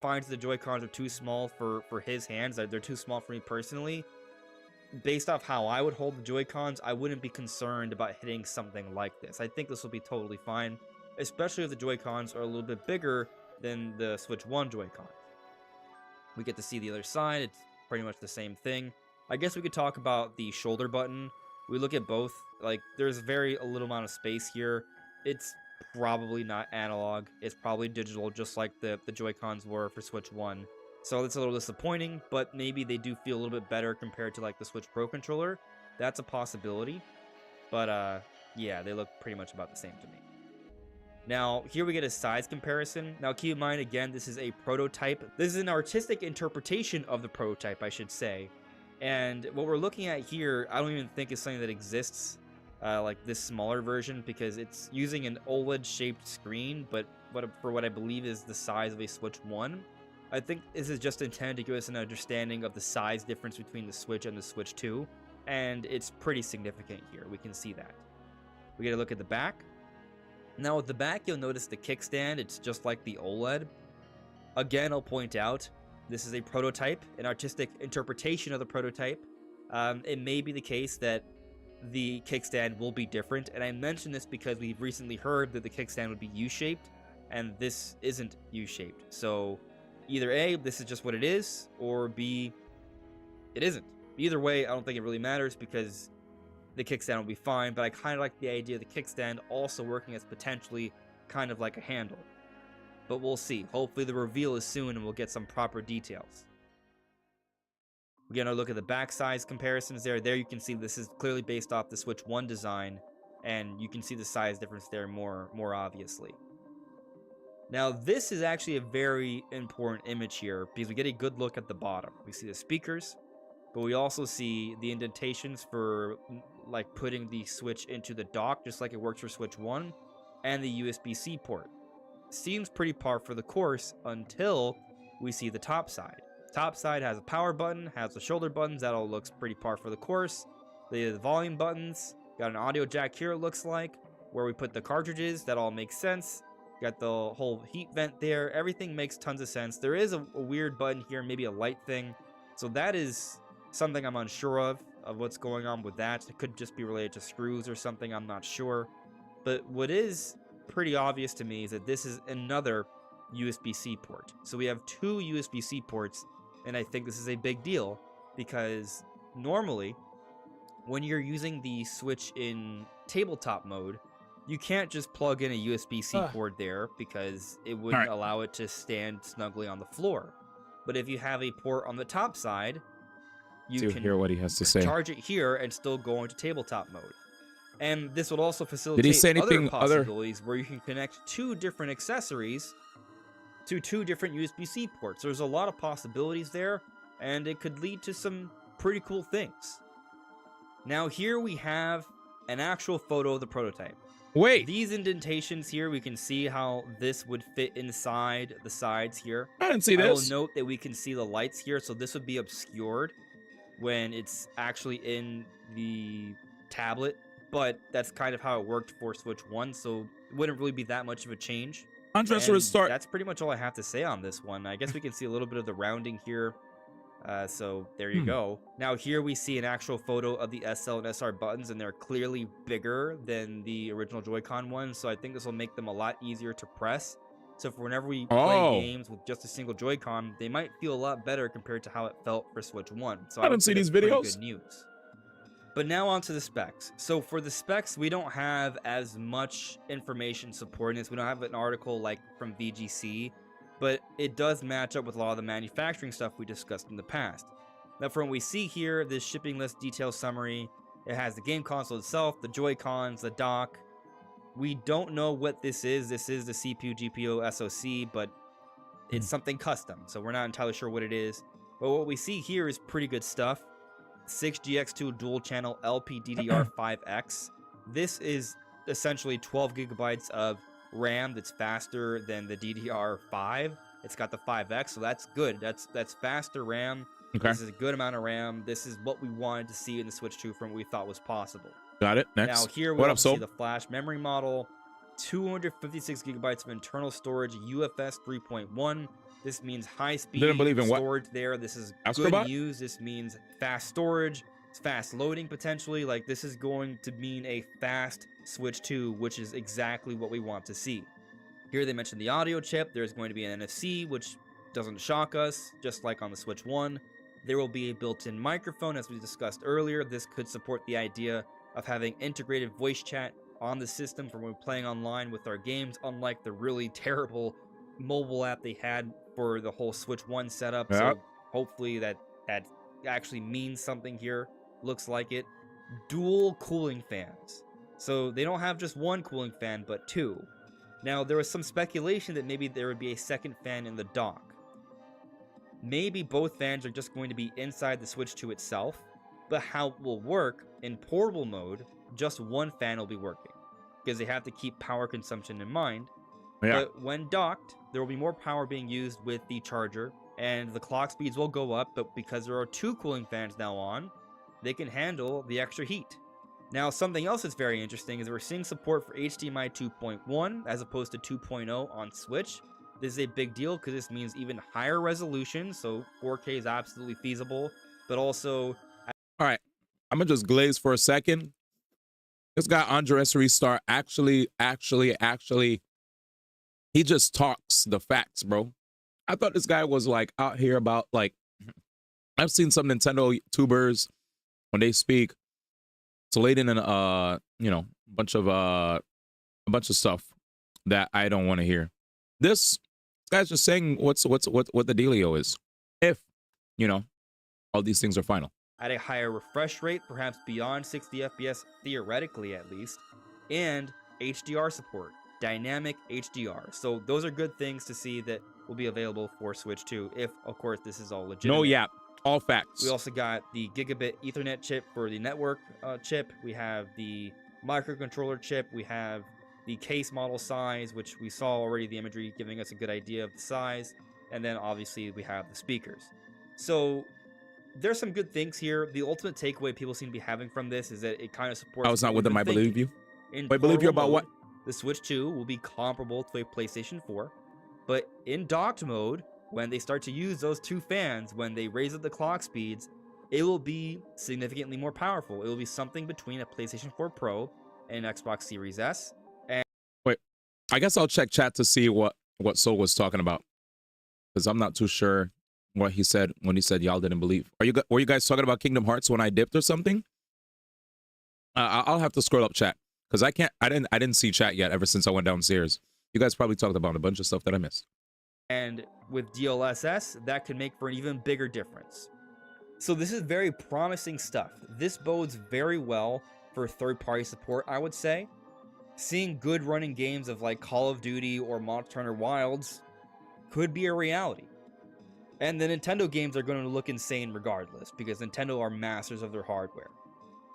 finds the Joy-Cons are too small for his hands. They're too small for me personally. Based off how I would hold the Joy-Cons, I wouldn't be concerned about hitting something like this. I think this will be totally fine, especially if the Joy-Cons are a little bit bigger than the Switch 1 Joy-Cons. We get to see the other side. It's pretty much the same thing. I guess we could talk about the shoulder button. We look at both. Like, there's very little amount of space here. It's probably not analog. It's probably digital, just like the Joy-Cons were for Switch 1. So it's a little disappointing, but maybe they do feel a little bit better compared to like the Switch Pro controller. That's a possibility. But yeah, they look pretty much about the same to me. Now, here we get a size comparison. Now, keep in mind, again, this is a prototype. This is an artistic interpretation of the prototype, I should say. And what we're looking at here, I don't even think is something that exists, like this smaller version, because it's using an OLED-shaped screen, but for what I believe is the size of a Switch 1. I think this is just intended to give us an understanding of the size difference between the Switch and the Switch 2, and it's pretty significant here. We can see that. We get a look at the back. Now, with the back, you'll notice the kickstand. It's just like the OLED. Again, I'll point out, this is a prototype, an artistic interpretation of the prototype. It may be the case that the kickstand will be different, and I mention this because we've recently heard that the kickstand would be U-shaped, and this isn't U-shaped. So, either A, this is just what it is, or B, it isn't. Either way, I don't think it really matters because the kickstand will be fine, but I kind of like the idea of the kickstand also working as potentially kind of like a handle. But we'll see. Hopefully the reveal is soon and we'll get some proper details. We get a look at the back size comparisons there. There you can see this is clearly based off the Switch 1 design, and you can see the size difference there more obviously. Now, this is actually a very important image here because we get a good look at the bottom. We see the speakers, but we also see the indentations for like putting the Switch into the dock, just like it works for Switch 1, and the USB-C port. Seems pretty par for the course until we see the top side. Top side has a power button, has the shoulder buttons. That all looks pretty par for the course. The volume buttons, got an audio jack here, it looks like, where we put the cartridges. That all makes sense. Got the whole heat vent there. Everything makes tons of sense. There is a weird button here, maybe a light thing. So that is something I'm unsure of what's going on with that. It could just be related to screws or something, I'm not sure. But what is pretty obvious to me is that this is another USB-C port. So we have two USB-C ports, and I think this is a big deal because normally when you're using the Switch in tabletop mode, you can't just plug in a USB-C cord there because it wouldn't allow it to stand snugly on the floor. But if you have a port on the top side, you can hear what he has to say. Charge it here and still go into tabletop mode. And this would also facilitate Did he say anything other possibilities where you can connect two different accessories to two different USB-C ports. There's a lot of possibilities there, and it could lead to some pretty cool things. Now here we have an actual photo of the prototype. Wait. These indentations here, we can see how this would fit inside the sides here. I didn't see this. I will note that we can see the lights here, so this would be obscured when it's actually in the tablet, but that's kind of how it worked for Switch 1, so it wouldn't really be that much of a change. I'm trying to restart. That's pretty much all I have to say on this one. I guess we can see a little bit of the rounding here. So there you go. Now here we see an actual photo of the SL and SR buttons, and they're clearly bigger than the original Joy-Con ones, so I think this will make them a lot easier to press. So for whenever we play games with just a single Joy-Con, they might feel a lot better compared to how it felt for Switch 1. So I don't see these videos. Good news. But now onto the specs. So for the specs, we don't have as much information supporting this. We don't have an article like from VGC, but it does match up with a lot of the manufacturing stuff we discussed in the past. Now from what we see here, this shipping list detail summary, it has the game console itself, the Joy-Cons, the dock. We don't know what this is. This is the CPU, GPU, SoC, but it's something custom, so we're not entirely sure what it is. But what we see here is pretty good stuff. 6GX2 dual channel LPDDR5X. This is essentially 12 gigabytes of RAM that's faster than the DDR5. It's got the 5X, so that's good. That's faster RAM. Okay. This is a good amount of RAM. This is what we wanted to see in the Switch 2 from what we thought was possible. Got it. Next. Now here we see the flash memory model, 256 gigabytes of internal storage, UFS 3.1. This means high speed Didn't believe in what? storage there. This is Astro good news. This means fast storage, fast loading potentially. Like, this is going to mean a fast Switch 2, which is exactly what we want to see. Here they mentioned the audio chip. There's going to be an NFC, which doesn't shock us, just like on the Switch 1. There will be a built-in microphone, as we discussed earlier. This could support the idea of having integrated voice chat on the system for when we're playing online with our games, unlike the really terrible mobile app they had for the whole Switch 1 setup. Yep. So hopefully that actually means something here. Looks like it. Dual cooling fans. So they don't have just one cooling fan, but two. Now, there was some speculation that maybe there would be a second fan in the dock. Maybe both fans are just going to be inside the Switch 2 itself, but how it will work in portable mode, just one fan will be working, because they have to keep power consumption in mind. Yeah. But when docked, there will be more power being used with the charger, and the clock speeds will go up, but because there are two cooling fans now on, they can handle the extra heat. Now, something else that's very interesting is we're seeing support for HDMI 2.1 as opposed to 2.0 on Switch. This is a big deal because this means even higher resolution, so 4K is absolutely feasible, but also... All right, I'm gonna just glaze for a second. This guy, Andres Restart, actually, he just talks the facts, bro. I thought this guy was like out here about like, I've seen some Nintendo YouTubers when they speak, it's laden in you know, a bunch of stuff that I don't want to hear. This guy's just saying what the dealio is, if you know all these things are final. At a higher refresh rate, perhaps beyond 60 FPS, theoretically at least, and HDR support, dynamic HDR. So those are good things to see that will be available for Switch 2, if, of course, this is all legitimate. No, yeah, all facts. We also got the gigabit Ethernet chip for the network chip. We have the microcontroller chip. We have the case model size, which we saw already the imagery giving us a good idea of the size. And then, obviously, we have the speakers. So there's some good things here. The ultimate takeaway people seem to be having from this is that it kind of supports... I was not with them, I believe you. Wait, believe you about what? The Switch 2 will be comparable to a PlayStation 4, but in docked mode, when they start to use those two fans, when they raise up the clock speeds, it will be significantly more powerful. It will be something between a PlayStation 4 Pro and an Xbox Series S. And wait, I guess I'll check chat to see what Soul was talking about, because I'm not too sure what he said when he said y'all didn't believe. Were you guys talking about Kingdom Hearts when I dipped or something? I'll have to scroll up chat, because I didn't see chat yet ever since I went downstairs. You guys probably talked about a bunch of stuff that I missed. And with DLSS, that could make for an even bigger difference. So this is very promising stuff. This bodes very well for third-party support, I would say. Seeing good running games of like Call of Duty or Monster Hunter Wilds could be a reality. And the Nintendo games are going to look insane regardless, because Nintendo are masters of their hardware.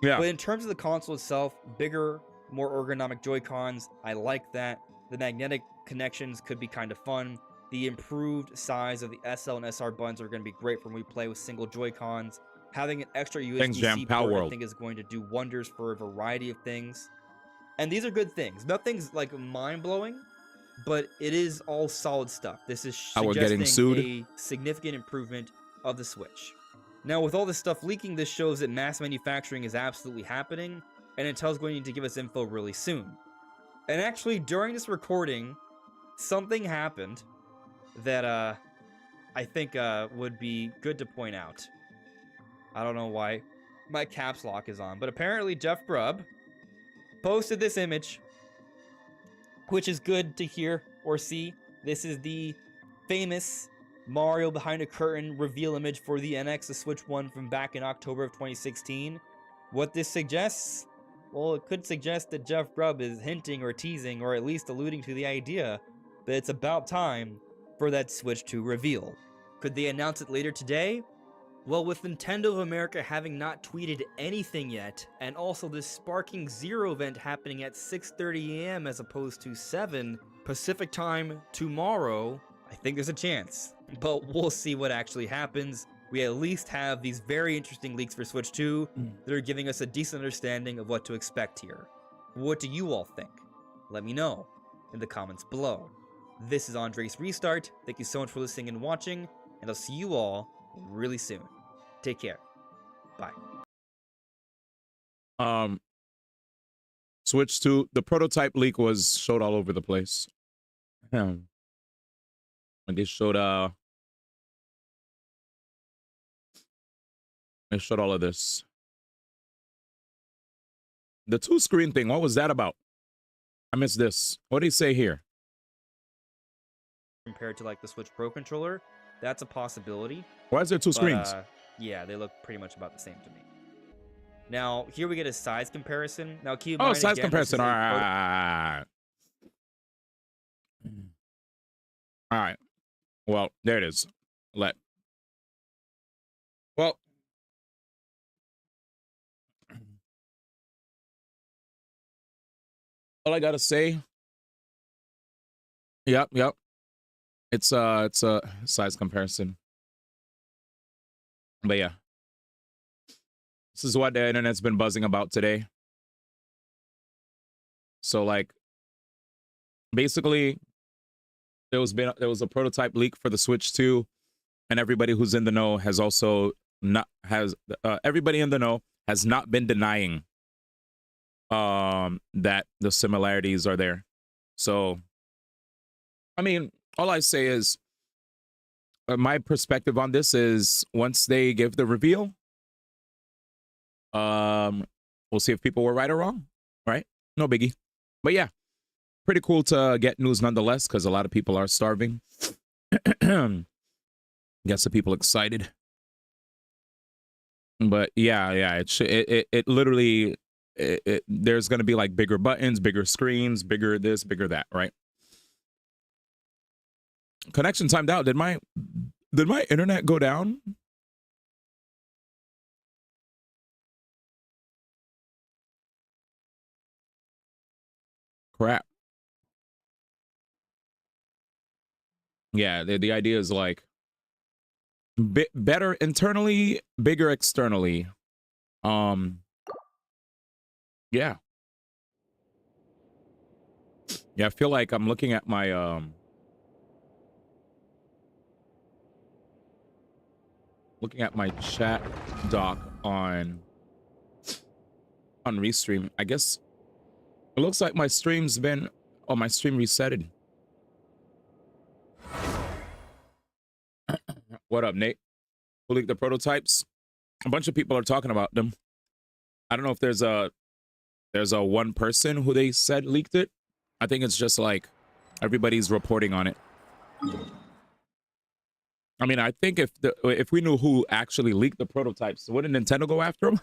Yeah. But in terms of the console itself, bigger, more ergonomic Joy-Cons, I like that. The magnetic connections could be kind of fun. The improved size of the SL and SR buttons are going to be great for when we play with single Joy-Cons. Having an extra USB-C port, I think, is going to do wonders for a variety of things. And these are good things. Nothing's like mind-blowing, but it is all solid stuff. This is suggesting a significant improvement of the Switch. Now, with all this stuff leaking, this shows that mass manufacturing is absolutely happening, and Intel's going to give us info really soon. And actually, during this recording, something happened that I think would be good to point out. I don't know why my caps lock is on, but apparently Jeff Grubb posted this image, which is good to hear or see. This is the famous Mario behind a curtain reveal image for the NX, the Switch 1 from back in October of 2016. What this suggests? Well, it could suggest that Jeff Grubb is hinting or teasing or at least alluding to the idea that it's about time for that Switch 2 reveal. Could they announce it later today? Well, with Nintendo of America having not tweeted anything yet, and also this Sparking Zero event happening at 6:30 a.m. as opposed to 7 Pacific time tomorrow, I think there's a chance. But we'll see what actually happens. We at least have these very interesting leaks for Switch 2 that are giving us a decent understanding of what to expect here. What do you all think? Let me know in the comments below. This is Andre's Restart. Thank you so much for listening and watching, and I'll see you all really soon. Take care. Bye. Switch to the prototype leak was showed all over the place. Like they showed all of this. The 2-screen thing, what was that about? I missed this. What did he say here? Compared to like the Switch Pro controller, that's a possibility. Why is there 2 screens? Yeah, they look pretty much about the same to me. Now, here we get a size comparison. Now, keep in Oh, mind, size again, comparison. All right. Well, there it is. Well, all I gotta say. Yep. It's a size comparison. But yeah. This is what the internet's been buzzing about today. So like basically there was a prototype leak for the Switch 2, and everybody who's in the know has also everybody in the know has not been denying that the similarities are there. So I mean, all I say is my perspective on this is once they give the reveal, we'll see if people were right or wrong, right? No biggie. But yeah, pretty cool to get news nonetheless, because a lot of people are starving. Gets the people excited. But yeah, it literally, there's going to be like bigger buttons, bigger screens, bigger this, bigger that, right? Connection timed out. Did my internet go down? Crap. Yeah, the idea is like better internally, bigger externally. Yeah. Yeah, I feel like I'm looking at my chat doc on Restream. I guess it looks like my stream resetted. What up, Nate? Who leaked the prototypes? A bunch of people are talking about them. I don't know if there's a one person who they said leaked it. I think it's just like everybody's reporting on it. I mean, I think if we knew who actually leaked the prototypes, wouldn't Nintendo go after them?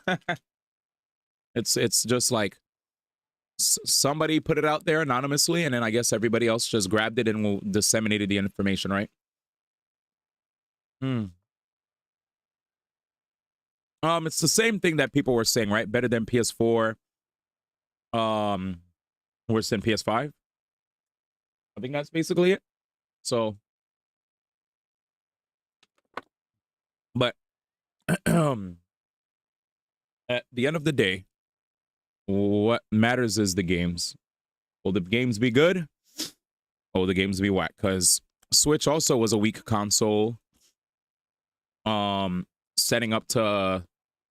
It's just like somebody put it out there anonymously, and then I guess everybody else just grabbed it and disseminated the information, right? It's the same thing that people were saying, right? Better than PS4. Worse than PS5. I think that's basically it. So, but at the end of the day, what matters is the games. Will the games be good? Or will the games be whack? Because Switch also was a weak console. Setting up to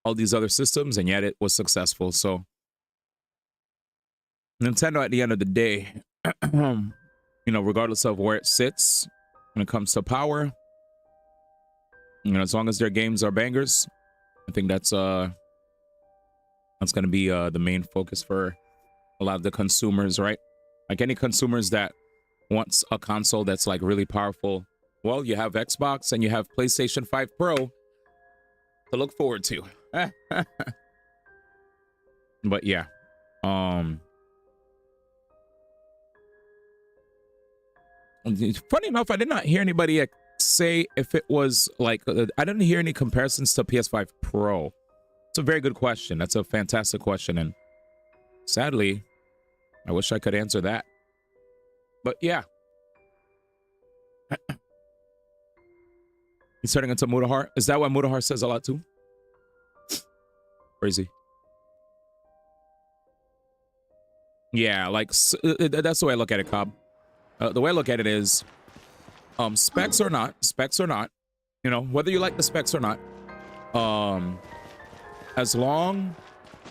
all these other systems, and yet it was successful. So Nintendo, at the end of the day, you know, regardless of where it sits when it comes to power, you know, as long as their games are bangers, I think that's going to be the main focus for a lot of the consumers, right? Like any consumers that wants a console that's like really powerful, well, you have Xbox and you have PlayStation 5 Pro to look forward to. But yeah, funny enough, I did not hear anybody say if it was like I didn't hear any comparisons to PS5 Pro. It's a very good question. That's a fantastic question, and sadly, I wish I could answer that. But yeah. He's turning into Mudahar. Is that what Mudahar says a lot too? Crazy. Yeah, like that's the way I look at it, Cobb. The way I look at it is, specs or not, you know, whether you like the specs or not, as long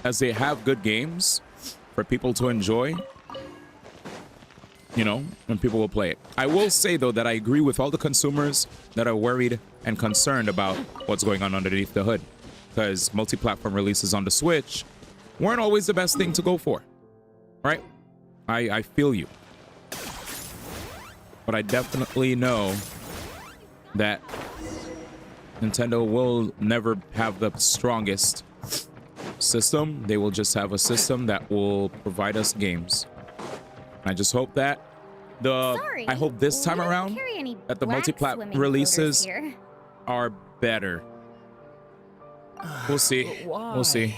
as they have good games for people to enjoy, you know, and people will play it. I will say, though, that I agree with all the consumers that are worried and concerned about what's going on underneath the hood, because multi-platform releases on the Switch weren't always the best thing to go for, right? I feel you. But I definitely know that Nintendo will never have the strongest system. They will just have a system that will provide us games. I just hope that I hope this time around that the multi-plat releases are better. We'll see. We'll see.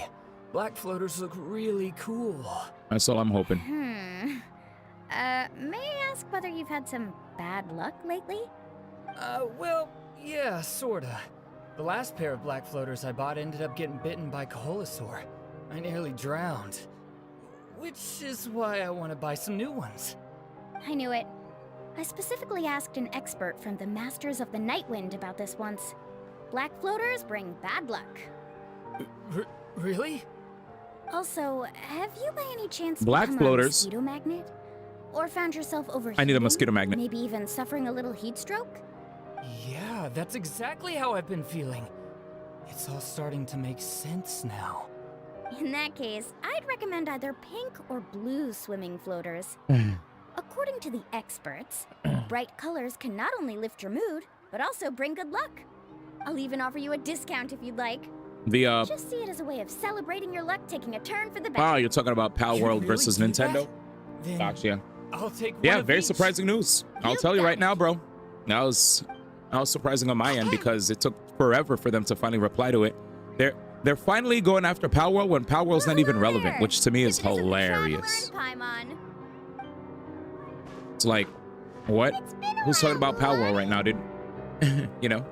Black floaters look really cool. That's all I'm hoping. May I ask whether you've had some bad luck lately? Well, yeah, sorta. The last pair of black floaters I bought ended up getting bitten by Koholosaur. I nearly drowned. Which is why I want to buy some new ones. I knew it. I specifically asked an expert from the Masters of the Nightwind about this once. Black floaters bring bad luck. Really? Also, have you by any chance Black become floaters? a mosquito magnet? Or found yourself overheating? I need a mosquito magnet. Maybe even suffering a little heat stroke? Yeah, that's exactly how I've been feeling. It's all starting to make sense now. In that case, I'd recommend either pink or blue swimming floaters. According to the experts, bright colors can not only lift your mood, but also bring good luck. I'll even offer you a discount if you'd like. Just see it as a way of celebrating your luck taking a turn for the better. Oh, you're talking about Pal World versus Nintendo? Then Gotcha. I'll take one Yeah, of very each. surprising news. I'll tell you right now, bro. That was surprising on my end because it took forever for them to finally reply to it. They're finally going after Pal World when Pal World's not even relevant, which to me is hilarious. It's like, what? Who's talking about Pal World right now, dude? You know?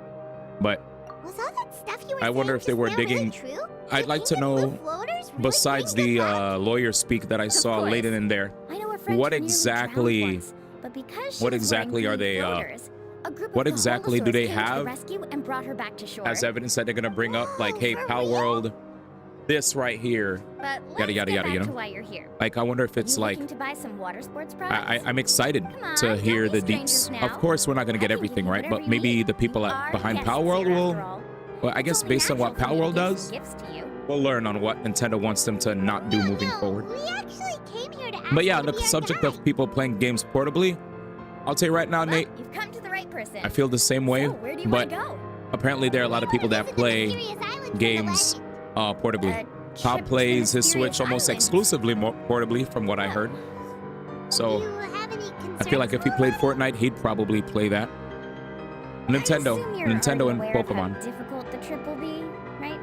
But Was all that stuff you were I wonder saying if they just were now digging. really true? I'd like to Pink and blue know, floaters really besides bring the good luck? lawyer speak that I saw course. later in there, I know a friend what who nearly exactly- drowned once, but because she what was exactly wearing are green they, floaters, a group of what exactly do Koholosaurs they came to the have rescue and brought her back to shore. as evidence that they're gonna bring up, like, Whoa, hey, for Pal real? World, this right here. But Yada, let's yada, get yada, back you to know? why you're here. Like, I wonder if it's You like, looking to buy some water sports products? I'm excited Come on, to don't hear be the deeps. strangers Of now. course, we're not gonna I get can give everything you right, whatever but you maybe need. the people You at are behind guests Pal World here, will. after all. Well, I It's guess only based on what natural for Pal me to World give some does, gifts to you. we'll learn on what Nintendo wants them to not do moving No, forward. we actually came here to ask But yeah, you on to the be our subject guide. of people playing games portably, I'll tell you right now, Well, Nate, you've come to the right person. I feel the same way, So, where do you but want to go? apparently there are a lot of people that Visit the play mysterious island from the games legend. portably. A Top trip to plays his mysterious Switch almost island. exclusively portably, from what I heard. Do So you have any I feel like if he played Fortnite, he'd probably play that. Nintendo, I assume you're Nintendo already and aware of how Pokemon. difficult the trip will be, right?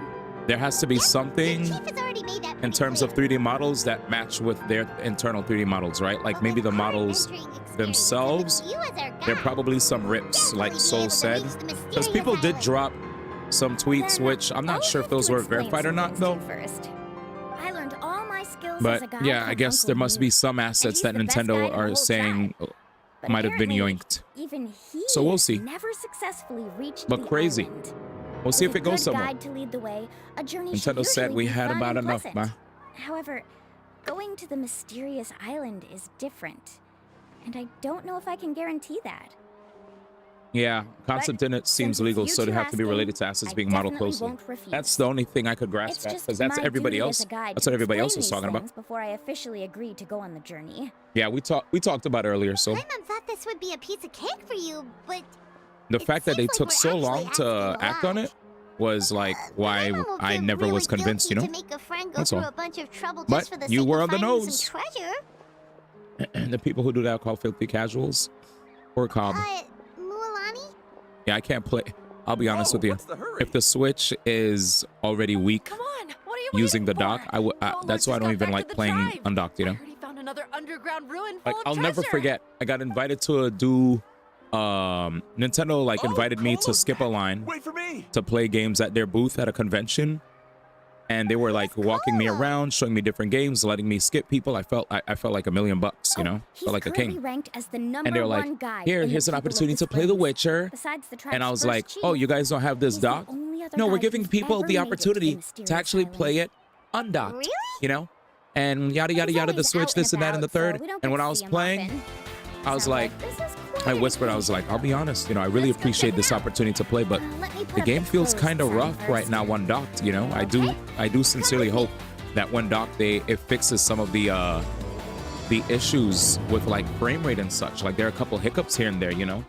There has to be something The chief has already made that in pretty terms of clear. 3D models that match with their internal 3D models, right? Like Well, maybe with the our models entering experience, themselves, and with you as our there are guide, probably some rips, definitely like be Soul able to said. reach the Because mysterious people did island. drop some tweets, Then which I'm not I'll sure if have to those were explain verified or some not, things though. to you first. I learned all my skills as a But guide yeah, I from guess there Uncle must be Hugh. some assets he's that the best guide Nintendo in the are whole saying But might have been apparently, yoinked. Even he So we'll see. never successfully reached But the crazy. island. We'll see With if a it goes good somewhere. guide to lead the way, a journey should Nintendo said usually we be had fun about and enough, pleasant. man. However, going to the mysterious island is different, and I don't know if I can guarantee that. Yeah, concept in it seems since it's legal, you so they two have to be asking, related to assets I being modeled definitely closely. won't refuse. That's the only thing I could grasp It's at, just because that's my everybody duty as else. a guide That's to what everybody else explain was talking these about. things before I officially agreed to go on the journey. Yeah, we talked about earlier. So Paimon thought this would be a piece of cake for you, but the it fact that they seems like took we're so long actually to asking a act on lot. it was like why Paimon will I feel never was really convinced, you guilty know. to make a friend go That's through all. a bunch of trouble But just for the you sake were of on the finding nose. some treasure. The people who do that are called filthy casuals or cob. Mualani? Yeah, I can't play. I'll be honest with you. What's the hurry? If the Switch is already weak Come on, what are you using the waiting dock, for? I would. All That's alerts why I just don't got even back like to the playing tribe. undocked. You I know. heard he found another underground ruin full Like of I'll never treasure. forget. I got invited to do. Nintendo like Oh, invited me to Carlos, skip a line Wait for me. to play games at their booth at a convention, and they were like walking me around, showing me different games, letting me skip people. I felt like $1 million, you know, felt like a king. Ranked as the And they were like, here's an opportunity to play The Witcher. And I was like, oh, you guys don't have this dock? No, we're giving people the opportunity to actually play it undocked, Really? you know, and yada yada yada, the Switch, this and that, and the third. And when I was playing, I was like, I whispered, I was like, I'll be honest, you know, I really appreciate this opportunity to play, but the game feels kind of rough right now undocked, you know. I do sincerely hope that when docked, it fixes some of the issues with like frame rate and such. Like there are a couple hiccups here and there, you know.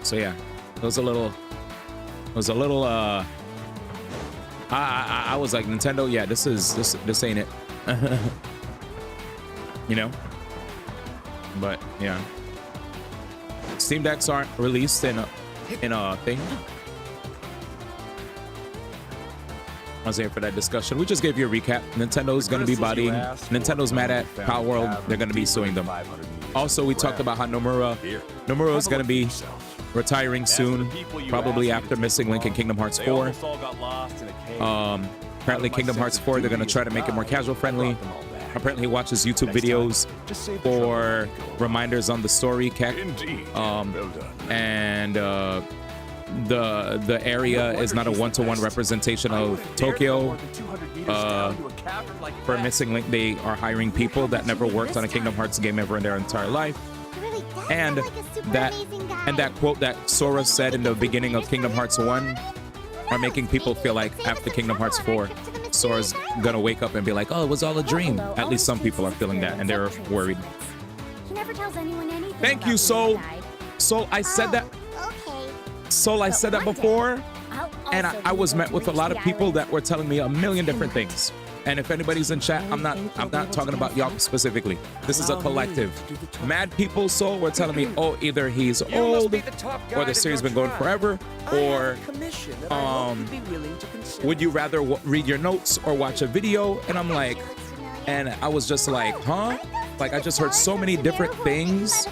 So yeah, it was a little I was like, Nintendo, yeah, this ain't it. You know? But yeah. Steam Decks aren't released in a thing. I was here for that discussion. We just gave you a recap. Nintendo's gonna be bodying. Nintendo's mad at Power World. They're gonna be suing them. Also, we talked about how Nomura is gonna be retiring soon, probably after missing Link in Kingdom Hearts 4. Apparently Kingdom Hearts 4, they're gonna try to make it more casual friendly. Apparently he watches YouTube videos for reminders on the story, Keck. And the area is not a one-to-one representation of Tokyo. For missing Link, they are hiring people that never worked on a Kingdom Hearts game ever in their entire life. And that quote that Sora said in the beginning of Kingdom Hearts 1 are making people feel like after Kingdom Hearts 4, Sora's gonna wake up and be like, oh, it was all a dream. At least some people are feeling that, and they're worried. He never tells anyone anything. Thank you, Soul. Soul, I said that. Soul, I said that before, and I was met with a lot of people that were telling me a million different things. And if anybody's in chat, I'm not talking about y'all specifically. This is a collective. Mad people, Soul, were telling me, oh, either he's old, or the series been going forever, or would you rather read your notes or watch a video? And I'm like, and I was just like, huh? Like, I just heard so many different things,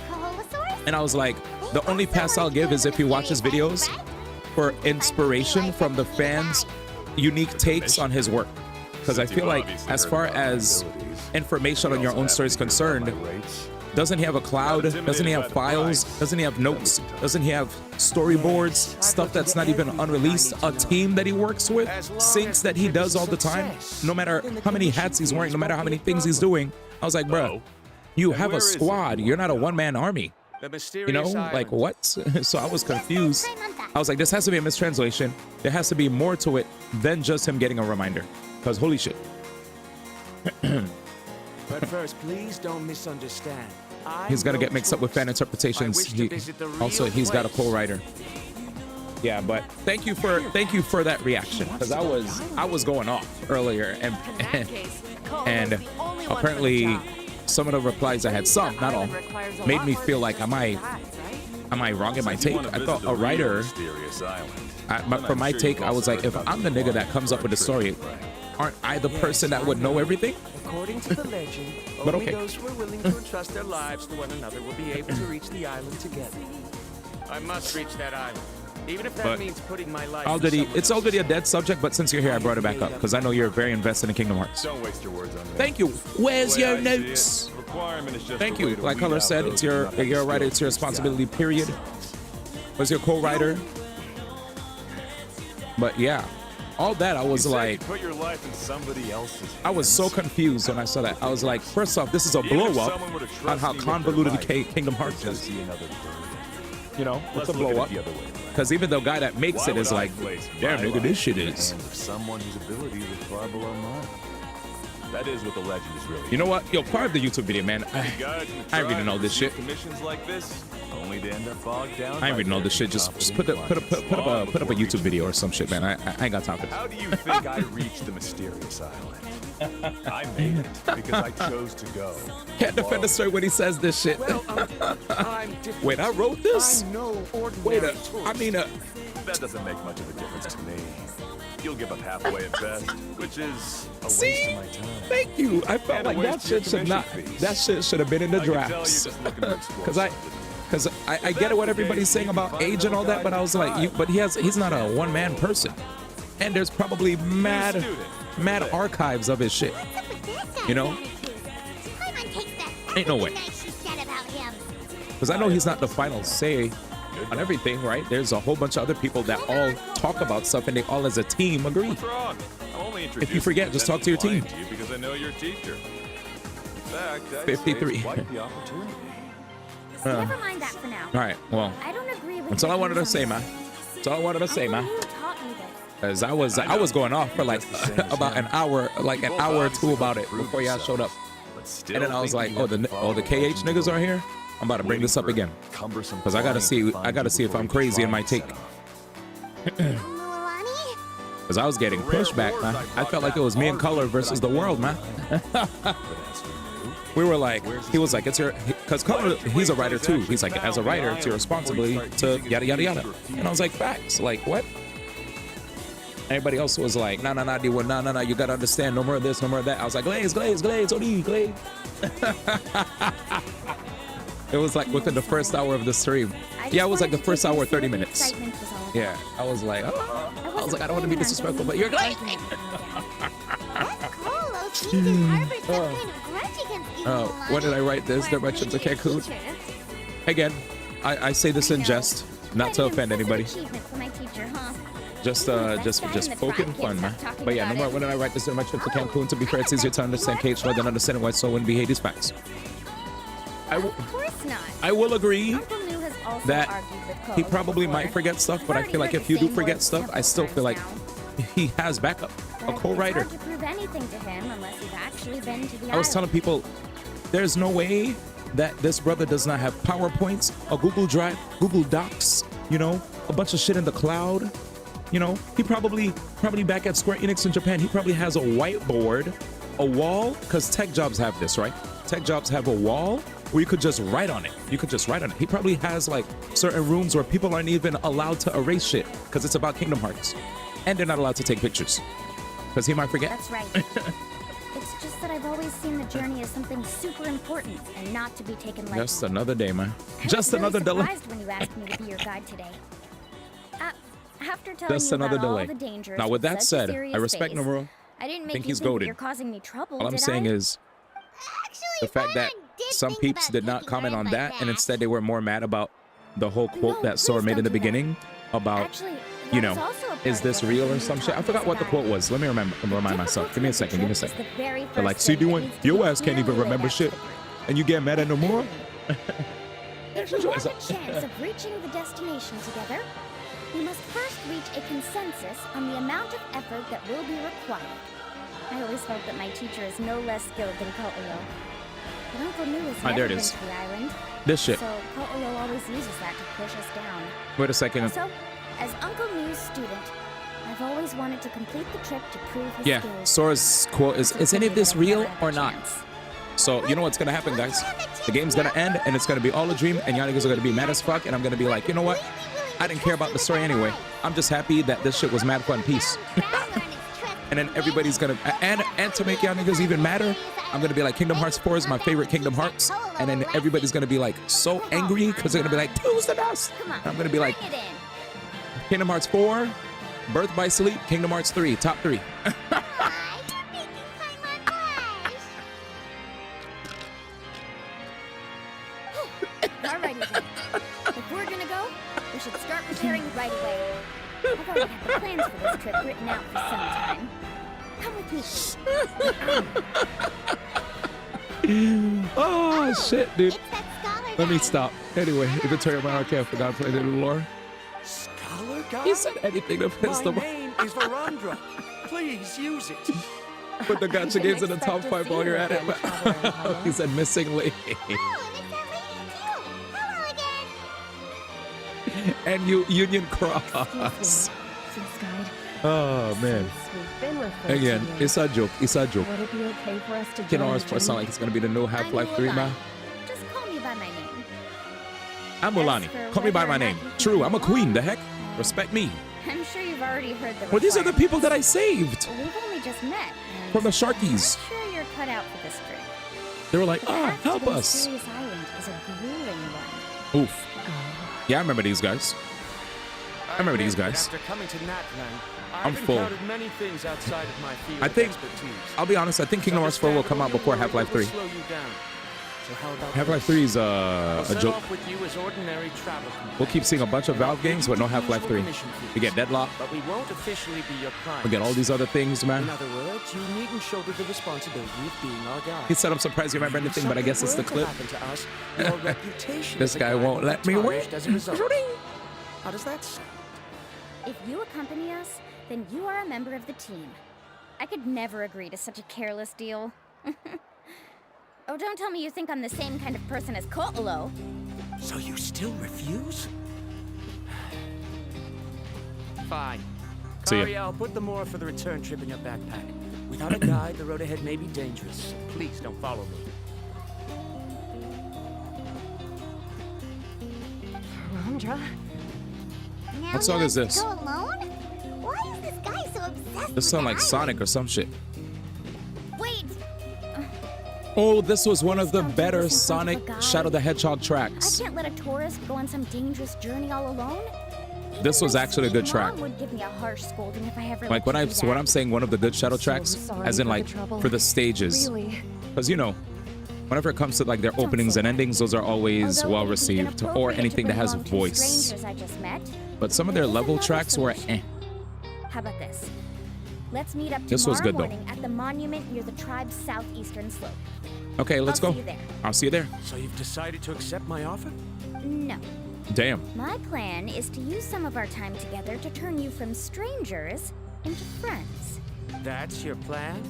and I was like, the only pass I'll give is if he watches videos for inspiration from the fans' unique takes on his work. Because I feel like as far as information on your own story is concerned, doesn't he have a cloud? Doesn't he have files? Doesn't he have notes? Doesn't he have storyboards? Stuff that's not even unreleased? A team that he works with? Syncs that he does all the time? No matter how many hats he's wearing, no matter how many things he's doing. I was like, bro, you have a squad. You're not a one-man army. You know, like what? So I was confused. I was like, this has to be a mistranslation. There has to be more to it than just him getting a reminder. Because holy shit. But first, please don't misunderstand. He's gonna get mixed up with fan interpretations. He's got a co-writer. Yeah, but thank you for that reaction, because I was going off earlier, and apparently some of the replies I had, some, not all, made me feel like, am I wrong in my take? I thought a writer, for my take, I was like, if I'm the nigga that comes up with the story, aren't I the person that would know everything? According to the legend, But only okay. those who are willing to entrust their lives to one another will be able to reach the island together. I must reach that island, even if that But means putting my life. it's already a dead subject, but since you're here, I brought it back up because I know you're very invested in Kingdom Hearts. Don't waste your words on me. Thank you. Where's your notes? The requirement is just Thank a way you. to Like weed Color out said, those it's who your have you're a writer. It's your responsibility. Period. Was your co-writer? But yeah, all that I was You said like, you put your life in somebody else's I was so hands. confused when I saw that. I was like, first off, this is a Even if blow up someone were to trust on how me with their convoluted life, Kingdom they'd Hearts just is. see another bird. You know, it's Let's a look blow at up. it the other way. Because even the guy that makes Why it is would I like, place damn, my nigga, life this shit in the is. hands of someone whose abilities are far below mine. That is what the legend is really. You know what? Yo, part of the YouTube video, man. You guys who I ain't try reading all to this shit. pursue Commissions like this, only to end up bogged down. I ain't by reading all this shit. very Just put up a YouTube video or some shit, man. I ain't got time for this. How do you think I reached the mysterious island? I made it because I chose to go. Can't defend the story when he says this shit. Well, I'm different. Wait, I wrote this? I'm no ordinary Wait, tourist. I mean, That doesn't make much of a difference to me. You'll give up halfway at best, which is a waste see? of my time. Thank you. I felt And a like that waste of your shit should not. commission fees. That shit should have been in the I can tell you're drafts. just looking to explore Because I, something. Because I get it what everybody's saying about age and all that, but I was like, but he's not a one-man person. And there's probably mad archives of his shit. You know? Ain't no way. Because I know he's not the final say on everything, right? There's a whole bunch of other people that all talk about stuff and they all as a team agree. If you forget, just talk to your team. Because I know your teacher. In fact, 53. Never mind that for now. All right, well, I don't agree with that's all I wanted to say, man. That's all I wanted to say, man. Because I was going off for like about an hour or two about it before y'all showed up. And then I was like, oh, the KH niggas are here. I'm about to bring this up again because I gotta see if I'm crazy in my take. Because I was getting pushback, man. I felt like it was me and Color versus the world, man. We were like, he was like, it's your, because Color, he's a writer too. He's like, as a writer, it's your responsibility to yada yada yada. And I was like, facts, like what? Everybody else was like, nah, D1, nah, you gotta understand, no more of this, no more of that. I was like, Glaze, OD, Glaze. It was like within the first hour of the stream. Yeah, it was like the first hour, 30 minutes. Yeah, I was like, oh. I was like, I don't want to be disrespectful, but you're Glaze. Oh, when did I write this? Directions of Cancun. Again, I say this in jest, not to offend anybody. Just poking fun, man. But yeah, no more. When did I write this in my trip to Cancun? To be fair, it's easier to understand KH more than understanding why so wouldn't be Hades facts. I will agree that he probably might forget stuff, but I feel like if you do forget stuff, I still feel like he has backup. A co-writer. I was telling people, there's no way that this brother does not have PowerPoints, a Google Drive, Google Docs, you know, a bunch of shit in the cloud. You know, he probably back at Square Enix in Japan, he probably has a whiteboard, a wall, because tech jobs have this, right? Tech jobs have a wall where you could just write on it. He probably has like certain rooms where people aren't even allowed to erase shit because it's about Kingdom Hearts. And they're not allowed to take pictures because he might forget. That's right. It's just that I've always seen the journey as something super important and not to be taken lightly. Just another day, man. Just another delay. I was surprised when you asked me to be your guide today. After telling Just you another about all delay. the dangers Now, with that said, I respect space, Nomura. I didn't make think you he's think that goated. you're causing me trouble, All I'm did saying I? is the fact that some peeps did not comment on that, and instead they were more mad about the whole quote that Sora made in the beginning about, you know, is this real or some shit? I forgot what the quote was. Let me remind myself. Give me a second. They're like, see, doing your ass can't even remember shit, and you get mad at Nomura? If we have a chance of reaching the destination together, we must first reach a consensus on the amount of effort that will be required. I always felt that my teacher is no less skilled than Ko'olo. But Uncle New has never been to the island. This shit. So Ko'olo always uses that to push us down. Wait a second. So, as Uncle New's student, I've always wanted to complete the trip to prove his skills. Sora's quote is any of this real or not? So, you know what's gonna happen, guys? The game's gonna end, and it's gonna be all a dream, and y'all niggas are gonna be mad as fuck, and I'm gonna be like, you know what? I didn't care about the story anyway. I'm just happy that this shit was mad fun peace. And then everybody's gonna, and to make y'all niggas even madder, I'm gonna be like, Kingdom Hearts 4 is my favorite Kingdom Hearts. And then everybody's gonna be like so angry because they're gonna be like, 2's the best. And I'm gonna be like, Kingdom Hearts 4, Birth by Sleep, Kingdom Hearts 3, top 3. Alrighty then. If we're gonna go, we should start preparing right away. I've already had the plans for this trip written out for some time. Come with me. Oh shit, dude. Let me stop. Anyway, inventory of my arcade, I forgot to play the lore. Scholar guide? He said anything to piss them My name is Verandra. Please use it. Put the gacha games in the top 5 while you're at it. He said missing link. And you Union Cross. Oh man. Again, it's a joke. It's a joke. Would it be okay for us to Kingdom Hearts 4 sound like it's gonna be the new Half-Life 3, man. Just call me by my name. I'm Mulani. Call me by my name. True, I'm a queen. The heck? Respect me. I'm sure you've already heard the Well, these are the people that I saved We've only just met. and from the Sharkies. I'm sure you're cut out for this trip. They were like, The path to help the us. mysterious island is a grueling one. Oof. Yeah, I remember these guys. I remember these guys. After coming to Natland, I'm I've full. encountered many things outside of my field I think, of expertise. I'll be honest, I think Kingdom Hearts 4 will come out before Half-Life 3. Half-Life 3 is a joke. We'll keep seeing a bunch of Valve games, but no Half-Life 3. We get Deadlock. But we won't officially be your client. We get all these other things, man. In other words, you needn't shoulder the responsibility of being our guy. He said, I'm surprised you remember anything, but I guess it's the clip. This guy won't let me win. How does that sound? If you accompany us, then you are a member of the team. I could never agree to such a careless deal. Oh, don't tell me you think I'm the same kind of person as Kotolo. So you still refuse? Fine. See ya. Sorry, I'll put the more for the return trip in your backpack. Without a guide, the road ahead may be dangerous. Please don't follow me. Rondra. What song is this? Go alone? Why is this guy so obsessed This with sound the like Sonic or island? some shit. Wait! Oh, this was one of the better Sonic Shadow the Hedgehog I tracks. can't let a tourist go on some dangerous journey all alone. This was Even my actually a good sweet track. Mom would give me a harsh scolding if I ever Like when I'm saying one of the good Shadow tracks, as in like for the stages. Because you know, whenever it comes to like their openings and endings, those are always well received, or anything that has voice. I just met, But some of their level tracks were eh. How about this? Let's meet up This was tomorrow good, though. morning at the monument near the tribe's southeastern slope. Okay, let's I'll go. see you there. I'll see you there. So you've decided to accept my offer? No. Damn. My plan is to use some of our time together to turn you from strangers into friends. That's your plan?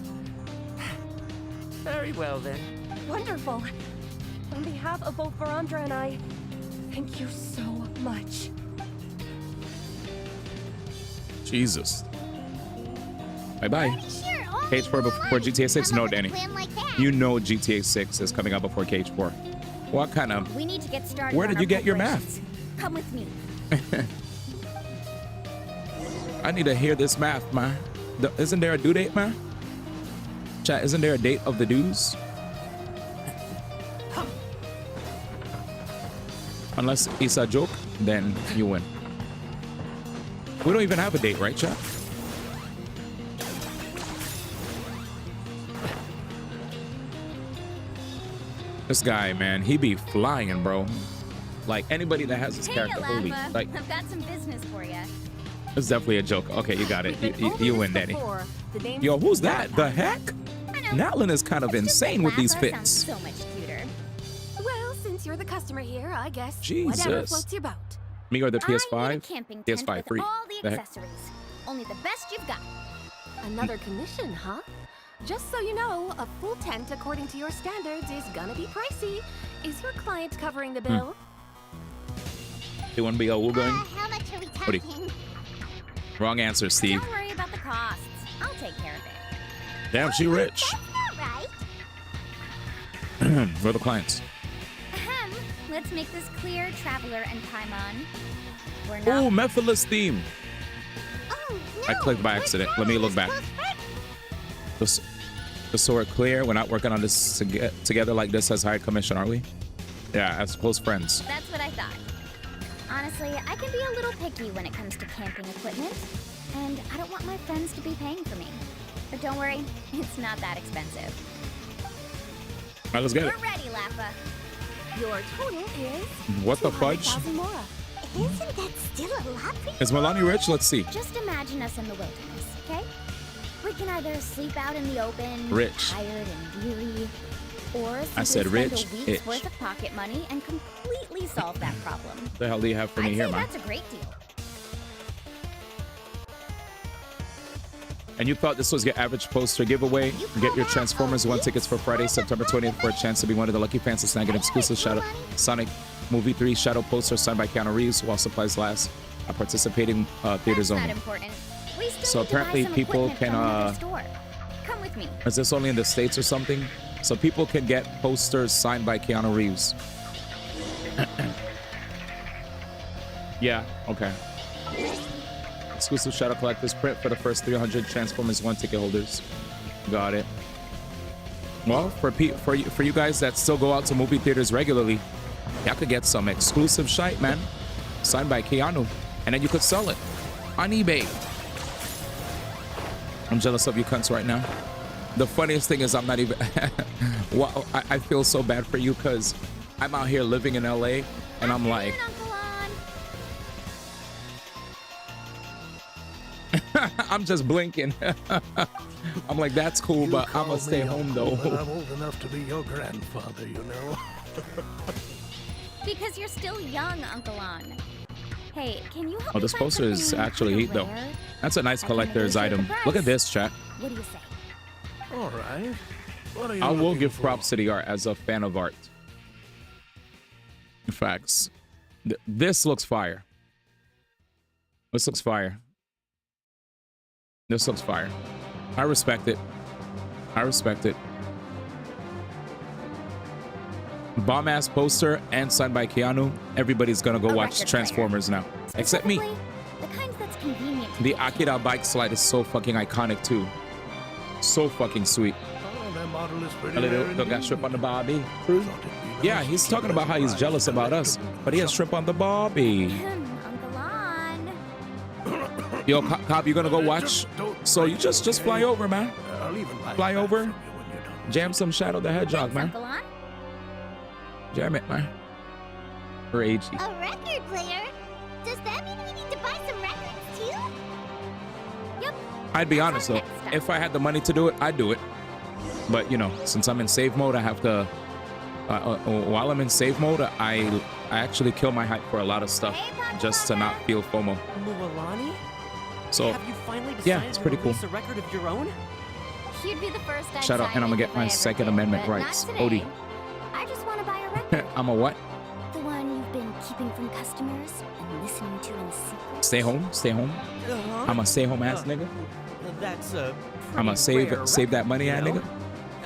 Very well then. Wonderful. On behalf of both Verandra and I, thank you so much. Jesus. Bye-bye. Sure, only Cage 4 before Mulan GTA 6? come No, up with a Danny. plan like that. You know GTA 6 is coming out before Cage 4. What kind of... We need to get started. Where on did our you get your preparations. Come with me. I need to hear this math, man. Isn't there a due date, man? Chat, isn't there a date of the dues? Unless it's a joke, then you win. We don't even have a date, right, chat? This guy, man, he be flying, bro. Like anybody that has this Hey, character, holy, Alapha. like, I've got some business for you. it's definitely a joke. Okay, you got it. You win, Daddy. The name's Yo, who's that? The heck? I know. Natlin is kind of It's just that insane with these Lappa fits. sounds so much cuter. Well, since you're the customer here, I guess whatever Jesus. floats your boat. Me or the I need a PS5? camping tent PS5 with free. all the The heck? accessories. Only the best you've got. Another commission, huh? Just so you know, a full tent according to your standards is gonna be pricey. Is your client covering the bill? You want to be a Wugang? How much are we What do you- talking? Wrong answer, Steve. Don't worry about the costs. I'll take care of it. Damn, she rich. That's not right. Where are the clients? Ahem. Let's make this clear, Traveler and Paimon. We're Oh, not. Mephiles theme. Oh, I no, clicked by we're accident. Let me look back. close friends. Just so we're clear, we're not working on this together like this as hired commission, are we? Yeah, as close friends. That's what I thought. Honestly, I can be a little picky when it comes to camping equipment, and I don't want my friends to be paying for me. But don't worry, it's not that expensive. All right, let's get it. We're ready, Lappa. Your total is What the fudge? 200,000 mora. Isn't that still a lot for you? Is Milani rich? Let's see. Just imagine us in the wilderness, okay? We can either sleep out in the open, Rich. tired and weary, or I said simply rich, spend a week's itch. worth of pocket money and completely solve that problem. What the hell do you have for me I'd here, say man? that's a great deal. And you thought this was your average poster giveaway? Get your Transformers 1 tickets for Friday, September 20th for a chance to be one of the lucky fans to snag an exclusive Shadow Sonic Movie 3 Shadow poster signed by Keanu Reeves while supplies last at participating theaters That's not only. important. We still So need to buy apparently some people equipment can, from another store. Come with me. Is this only in the States or something? So people can get posters signed by Keanu Reeves. Yeah, okay. Exclusive Shadow Collector's print for the first 300 Transformers 1 ticket holders. Got it. Well, for you guys that still go out to movie theaters regularly, Y'all could get some exclusive shite, man. Signed by Keanu. And then you could sell it on eBay. I'm jealous of you cunts right now. The funniest thing is I'm not even... Well, I feel so bad for you because I'm out here living in LA and I'm like... I'm just blinking. I'm like, that's cool, but I'm gonna stay home though. I'm old enough to be your grandfather, you know. Because you're still young, Uncle On. Hey, can you help Oh, me this find poster is something actually kinda heat though. rare? That's a nice I can collector's negotiate item. the Look at price. this, chat. What do you say? All right. What are you I will looking give for? props to the art as a fan of art. Facts. This looks fire. This looks fire. This looks fire. I respect it. I respect it. Bomb ass poster and signed by Keanu. Everybody's gonna go A watch record Transformers now, except me. Specifically, the kinds that's convenient to The get to. Akira bike slide is so fucking iconic too. So fucking sweet. Oh, that model is pretty A little rare got indeed. shrimp on the Bobby. Thought it'd be Yeah, nice he's to talking keep about as how he's a jealous prized about us, collectible but he has shrimp on the Bobby. Uncle On. Yo, Cop, you gonna go watch? Don't So you break, just okay? fly over, man. I'll even buy it Fly back over. from you when you're done. Jam some Shadow the Hedgehog, Thanks, man. Uncle On. Jam it, man. For AG. A record player? Does that mean we need to buy some records too? Yep. I'd be That's honest our though, next step. if I had the money to do it, I'd do it. But you know, since I'm in save mode, I have to. While I'm in save mode, I actually kill my hype for a lot of stuff just to not feel FOMO. Mualani? So Have you finally yeah, decided it's to pretty cool. release a record of your own? You'd be the first I'd Shout out, sign and I'm gonna if get I my ever Second did, Amendment but not rights. today. Odie. I just want to buy a record. I'm a what? The one you've been keeping from customers and listening to in secret. Stay home, stay home. Uh-huh. I'm a stay home ass nigga. That's I'm a pretty rare save that record, money, you ass know? nigga.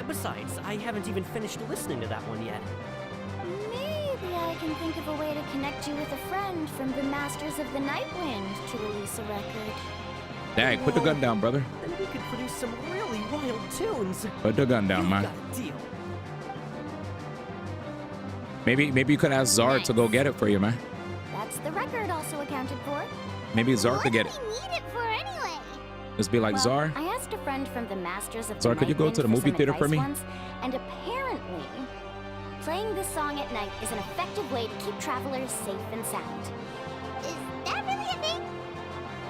Besides, I haven't even finished listening to that one yet. Maybe I can think of a way to connect you with a friend from the Masters of the Nightwind to release a record. Dang, put the gun down, brother. Then we could produce some really wild tunes. Put the gun down, You've man. got a deal. Maybe you could ask Zar to go get it for you, man. That's the record also accounted for. Maybe Zar What could do get it. we need it for anyway? Just be like, Well, Zar, I asked a friend from the Masters of Zar, the could you go Nightwind to the for movie some theater for advice me? once, and apparently, playing this song at night is an effective way to keep travelers safe and sound. Is that really a thing?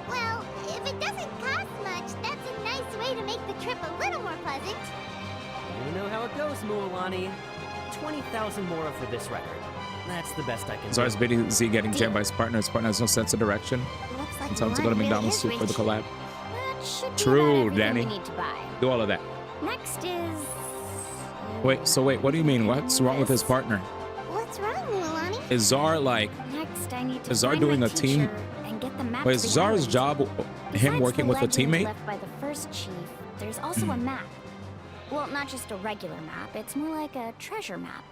Well, if it doesn't cost much, that's a nice way to make the trip a little more pleasant. You know how it goes, Mualani. 20,000 more for this record. That's the best I can Zar's do. busy getting jammed by his partner. His partner has no sense of direction. Looks like Tell him to go to Mulan really McDonald's is too for the rich. collab. That should be True, about everything Danny. we need to buy. Do all of that. Next is... Wait, what do you mean? What's wrong with his partner? What's wrong, Mualani? Is Zar like, Next, I need to Is Zar find doing my a team? teacher and get the map wait, to is the Zar's islands. job him Besides working the with a legend teammate? left by the first chief, there's also a map. Well, not just a regular map, it's more like a treasure map.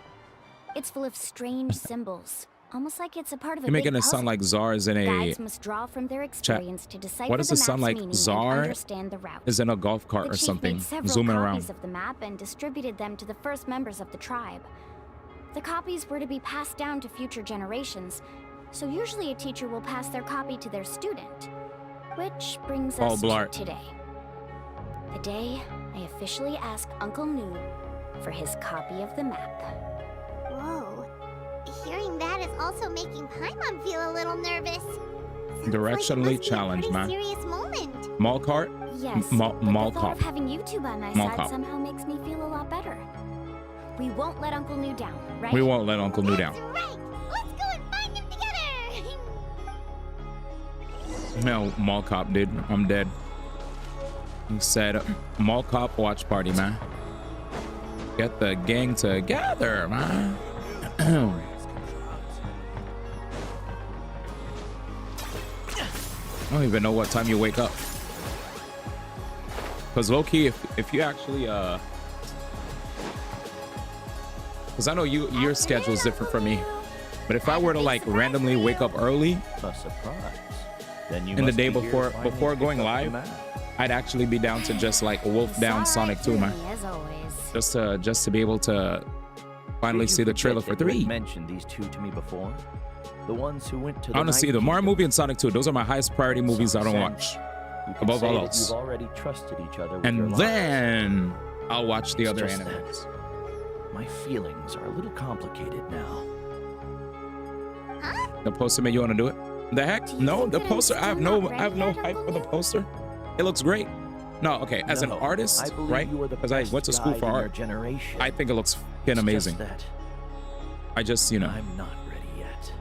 It's full of strange symbols, almost like it's a part of a You're big making it puzzle. sound like Zar is in a Guides must draw from their experience to decipher what does the it sound map's like? meaning and Zar understand the route. is in a golf cart The or chief something, made several zooming copies around. of the map and distributed them to the first members of the tribe. The copies were to be passed down to future generations, so usually a teacher will pass their copy to their student. Which brings Oh, us to Blart. today. The day I officially ask Uncle Noob for his copy of the map. Whoa. Hearing that is also making Paimon feel a little nervous. Sounds Directionally like it must challenged, be a man. pretty serious moment. Mall cart? Yes, Mall but the thought cop. of having you two by my Mall side cop. somehow makes me feel a lot better. We won't let Uncle Noob down, right? We won't let Uncle New down. That's right. Let's go and find them together. No, mall cop, dude. I'm dead. He said, mall cop watch party, man. Get the gang together, man. I don't even know what time you wake up. Because low-key, if you actually, because I know your schedule is different from me. But if I were to like randomly wake up early A surprise. Then you in the must day be here to before finally going pick up the live, map. I'd actually be down to just like wolf down It's all Sonic right 2, with man. me, as always. Just to be able to finally Did you see the forget trailer for that you had 3. mentioned these two to me before? The ones who went to I want to night see the Mario kingdom. movie and Sonic 2. Those are my highest priority movies I don't Some watch. sense. You could Above say all that else. You've already trusted each other with your And lives. then I'll watch the It's other just animes. that my feelings are a little complicated now. The poster made you want to do it? The heck? Do you No, think the that I'm poster. I have still no not ready yet, hype Uncle for the Lou? poster. It looks great. No, okay. As an No, artist, I believe right? you are the Because I best went to school guide for in your art. generation. I think it looks fucking It's just amazing. that I just, you know, I'm not ready yet.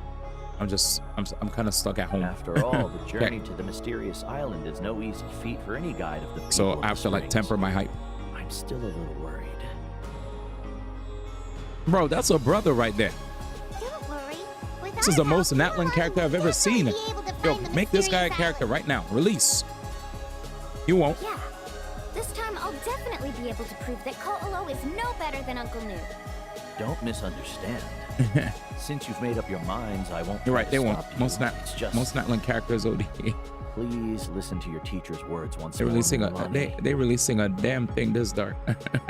I'm kind of stuck at home. After all, the journey to the mysterious island is no easy feat for any guide of the people So of I the have to like Springs. temper my hype. I'm still a little worried. Bro, that's a brother right there. Don't worry. With This is the our most help, Natlan you character I've will ever seen. definitely be able to Yo, find the make this guy a mysterious character island. right now. Release. You won't. Yeah. This time I'll definitely be able to prove that Ko'olo is no better than Uncle New. Don't misunderstand. Since you've made up your minds, I won't. You're try right. to They won't. stop you. Most It's just Natlan characters OD. please listen to your teacher's words once They're more. releasing Milani. they releasing a damn thing this dark.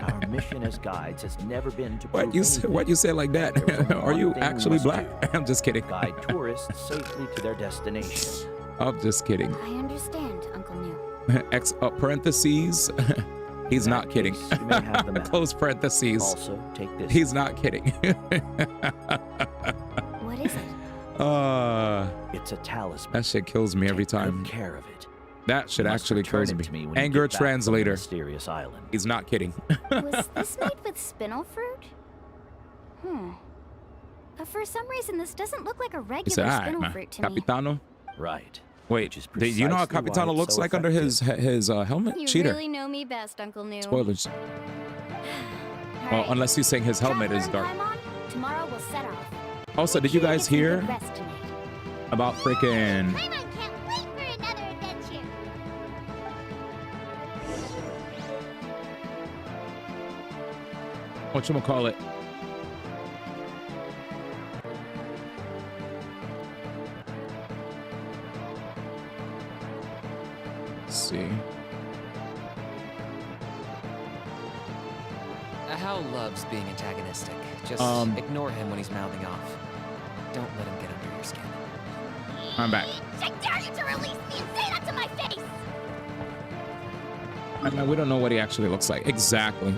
Our mission as guides has never been to What prove you say? anything. What you say like that? There is only Are you one thing we actually must black? do. I'm just kidding. Guide tourists safely to their destination. I'm just kidding. I understand, Uncle New. X parentheses. He's In not that kidding. case, you may have the map. Close parentheses. Also, take this. He's not kidding. What is it? It's a talisman. That shit kills me every Take good time. care of it. That shit You must actually return kills it me. to me when you Anger get back from the translator. mysterious island. He's not kidding. Was this made with spinel fruit? For some reason, this doesn't look like a He regular said, "Alright, spinel man. fruit to me. Capitano." Right. Wait, Which is do you know how precisely why Capitano it's looks so like under his helmet? You Cheater. really know me best, Uncle New. Spoilers. All Well, right. unless he's saying his helmet is Traveler dark. and Paimon, tomorrow we'll set off. Also, did you guys Get some hear good rest tonight. about freaking? Paimon can't wait for another adventure. Whatchamacallit? Let's see. Hal loves being antagonistic. Just ignore him when he's mouthing off. Don't let him get under your skin. I'm back. I dare you to release me and say that to my face! I mean, we don't know what he actually looks like exactly.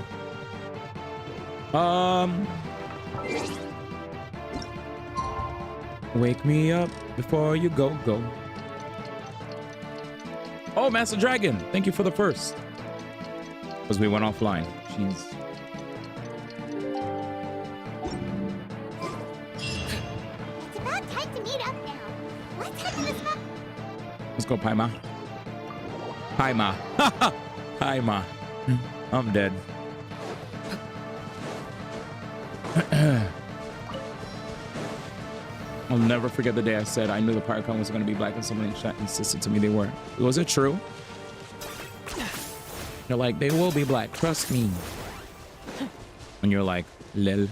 Wake me up before you go. Oh, Master Dragon, thank you for the first. Because we went offline. Jeez. It's about time to meet up now. Let's head to the spot. Let's go, Paima. Paima. Paima. I'm dead. I'll never forget the day I said I knew the Pirate was going to be black and someone in chat insisted to me they were. Was it true? They're like, they will be black, trust me. And you're like, lil.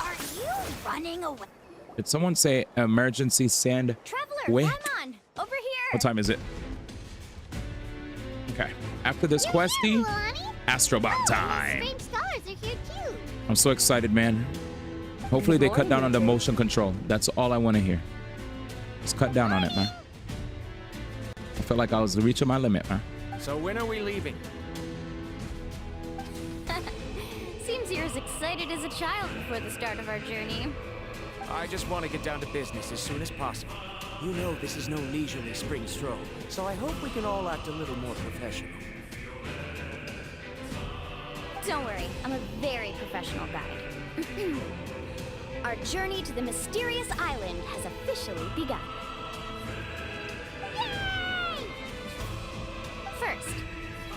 Are you running away? Did someone say emergency sand? Traveler, Wait. Paimon, over here. What time is it? Okay. After this questy, Astrobot time. Strange stars are here too. I'm so excited, man. Hopefully they cut down on the motion control. That's all I want to hear. Just cut down on it, man. I feel like I was reaching my limit, man. So when are we leaving? Seems you're as excited as a child before the start of our journey. I just want to get down to business as soon as possible. You know this is no leisurely spring stroll, so I hope we can all act a little more professional. Don't worry, I'm a very professional guide. Our journey to the mysterious island has officially begun. Yay! First,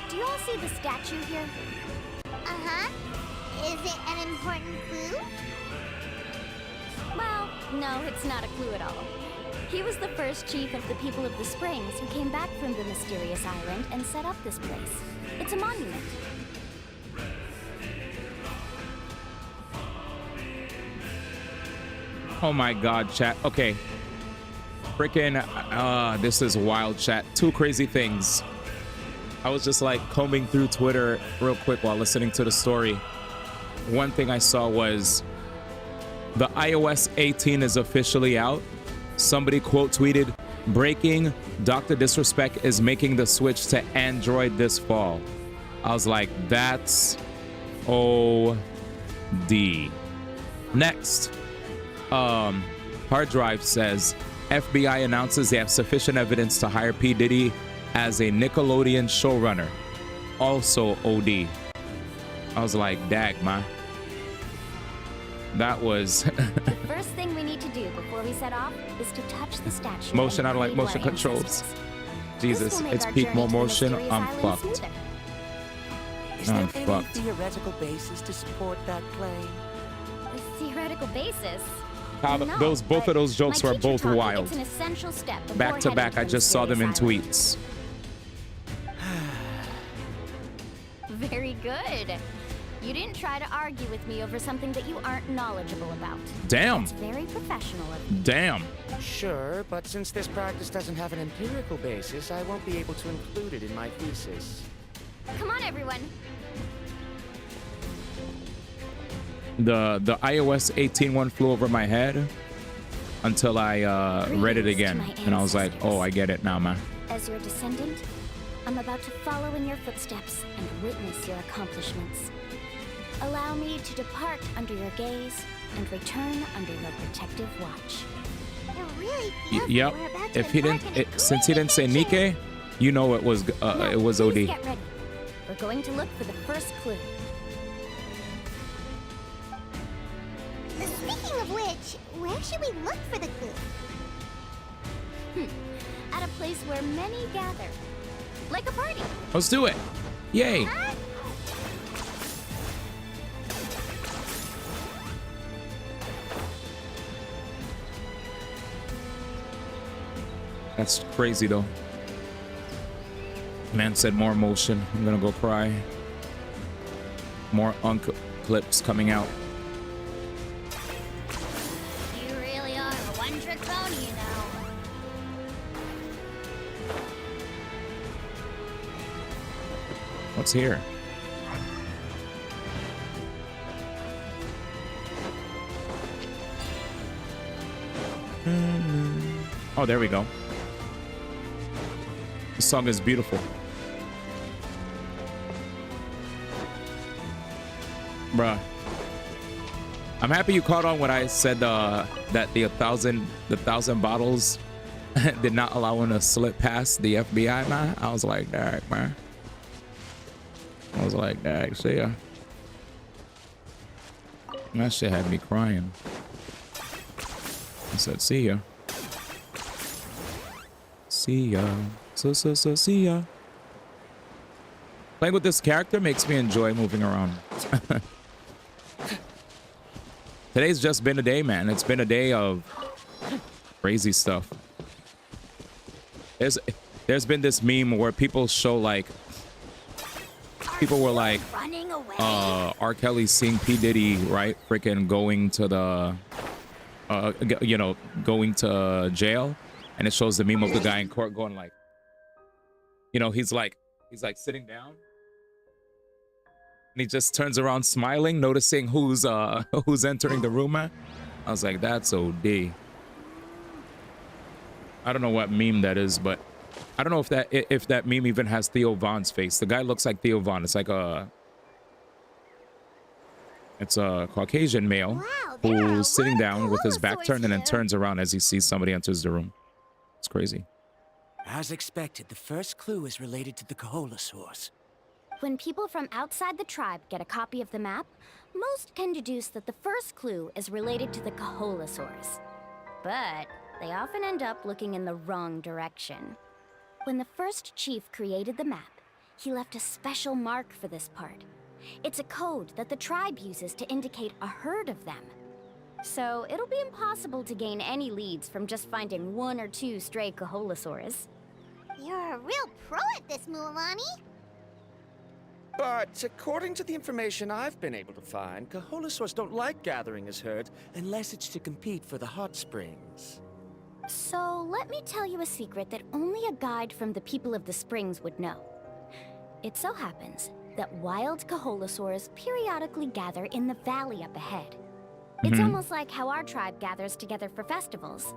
do you all see the statue here? Uh-huh. Is it an important clue? Well, no, it's not a clue at all. He was the first chief of the people of the Springs who came back from the mysterious island and set up this place. It's a monument. Oh my god, chat. Okay. Freaking, this is wild, chat. Two crazy things. I was just like combing through Twitter real quick while listening to the story. one thing I saw was the iOS 18 is officially out. Somebody quote tweeted, breaking, Dr. Disrespect is making the switch to Android this fall. I was like, that's OD. Next, hard drive says, FBI announces they have sufficient evidence to hire P. Diddy as a Nickelodeon showrunner. Also OD. I was like, dag, man. That was... The first thing we need to do before we set off is to touch the statue. Motion, I don't like motion controls. Jesus, it's peak more motion. I'm fucked. Is there any theoretical basis to support that claim? A theoretical basis? Both of those jokes were both wild. It's an essential step back to back, I just saw them in tweets. Very good. You didn't try to argue with me over something that you aren't knowledgeable about. Damn. It's very professional of you. Damn. Sure, but since this practice doesn't have an empirical basis, I won't be able to include it in my thesis. Come on, everyone. The iOS 18 one flew over my head until I read it again, and I was like, oh, I get it now, man. As your descendant, I'm about to follow in your footsteps and witness your accomplishments. Allow me to depart under your gaze and return under your protective watch. Yep. If he didn't, since he didn't say Nike, you know it was OD. Get ready. We're going to look for the first clue. Speaking of which, where should we look for the clue? At a place where many gather. Like a party. Let's do it. Yay. That's crazy though. Man said more motion. I'm gonna go cry. More clips coming out. You really are a one-trick pony, you know. What's here? Oh, there we go. The song is beautiful. Bruh. I'm happy you caught on when I said that the 1,000 bottles did not allow him to slip past the FBI, man. I was like, dang, man. I was like, dang, see ya. That shit had me crying. I said, see ya. See ya. So, see ya. Playing with this character makes me enjoy moving around. Today's just been a day, man. It's been a day of crazy stuff. There's been this meme where people show like, people were like, R. Kelly seeing P. Diddy, right? Freaking going to the, going to jail. And it shows the meme of the guy in court going like, he's like sitting down. And he just turns around smiling, noticing who's entering the room, man. I was like, that's OD. I don't know what meme that is, but I don't know if that meme even has Theo Von's face. The guy looks like Theo Von. It's like it's a Caucasian male who's sitting down with his back turned and then turns around as he sees somebody enters the room. It's crazy. As expected, the first clue is related to the Kaholosaurs. When people from outside the tribe get a copy of the map, most can deduce that the first clue is related to the Kaholosaurs. But they often end up looking in the wrong direction. When the first chief created the map, he left a special mark for this part. It's a code that the tribe uses to indicate a herd of them. So it'll be impossible to gain any leads from just finding one or two stray Kaholosaurs. You're a real pro at this, Mualani. But according to the information I've been able to find, Kaholosaurs don't like gathering as herds unless it's to compete for the hot springs. So let me tell you a secret that only a guide from the people of the springs would know. It so happens that wild Kaholosaurs periodically gather in the valley up ahead. It's almost like how our tribe gathers together for festivals.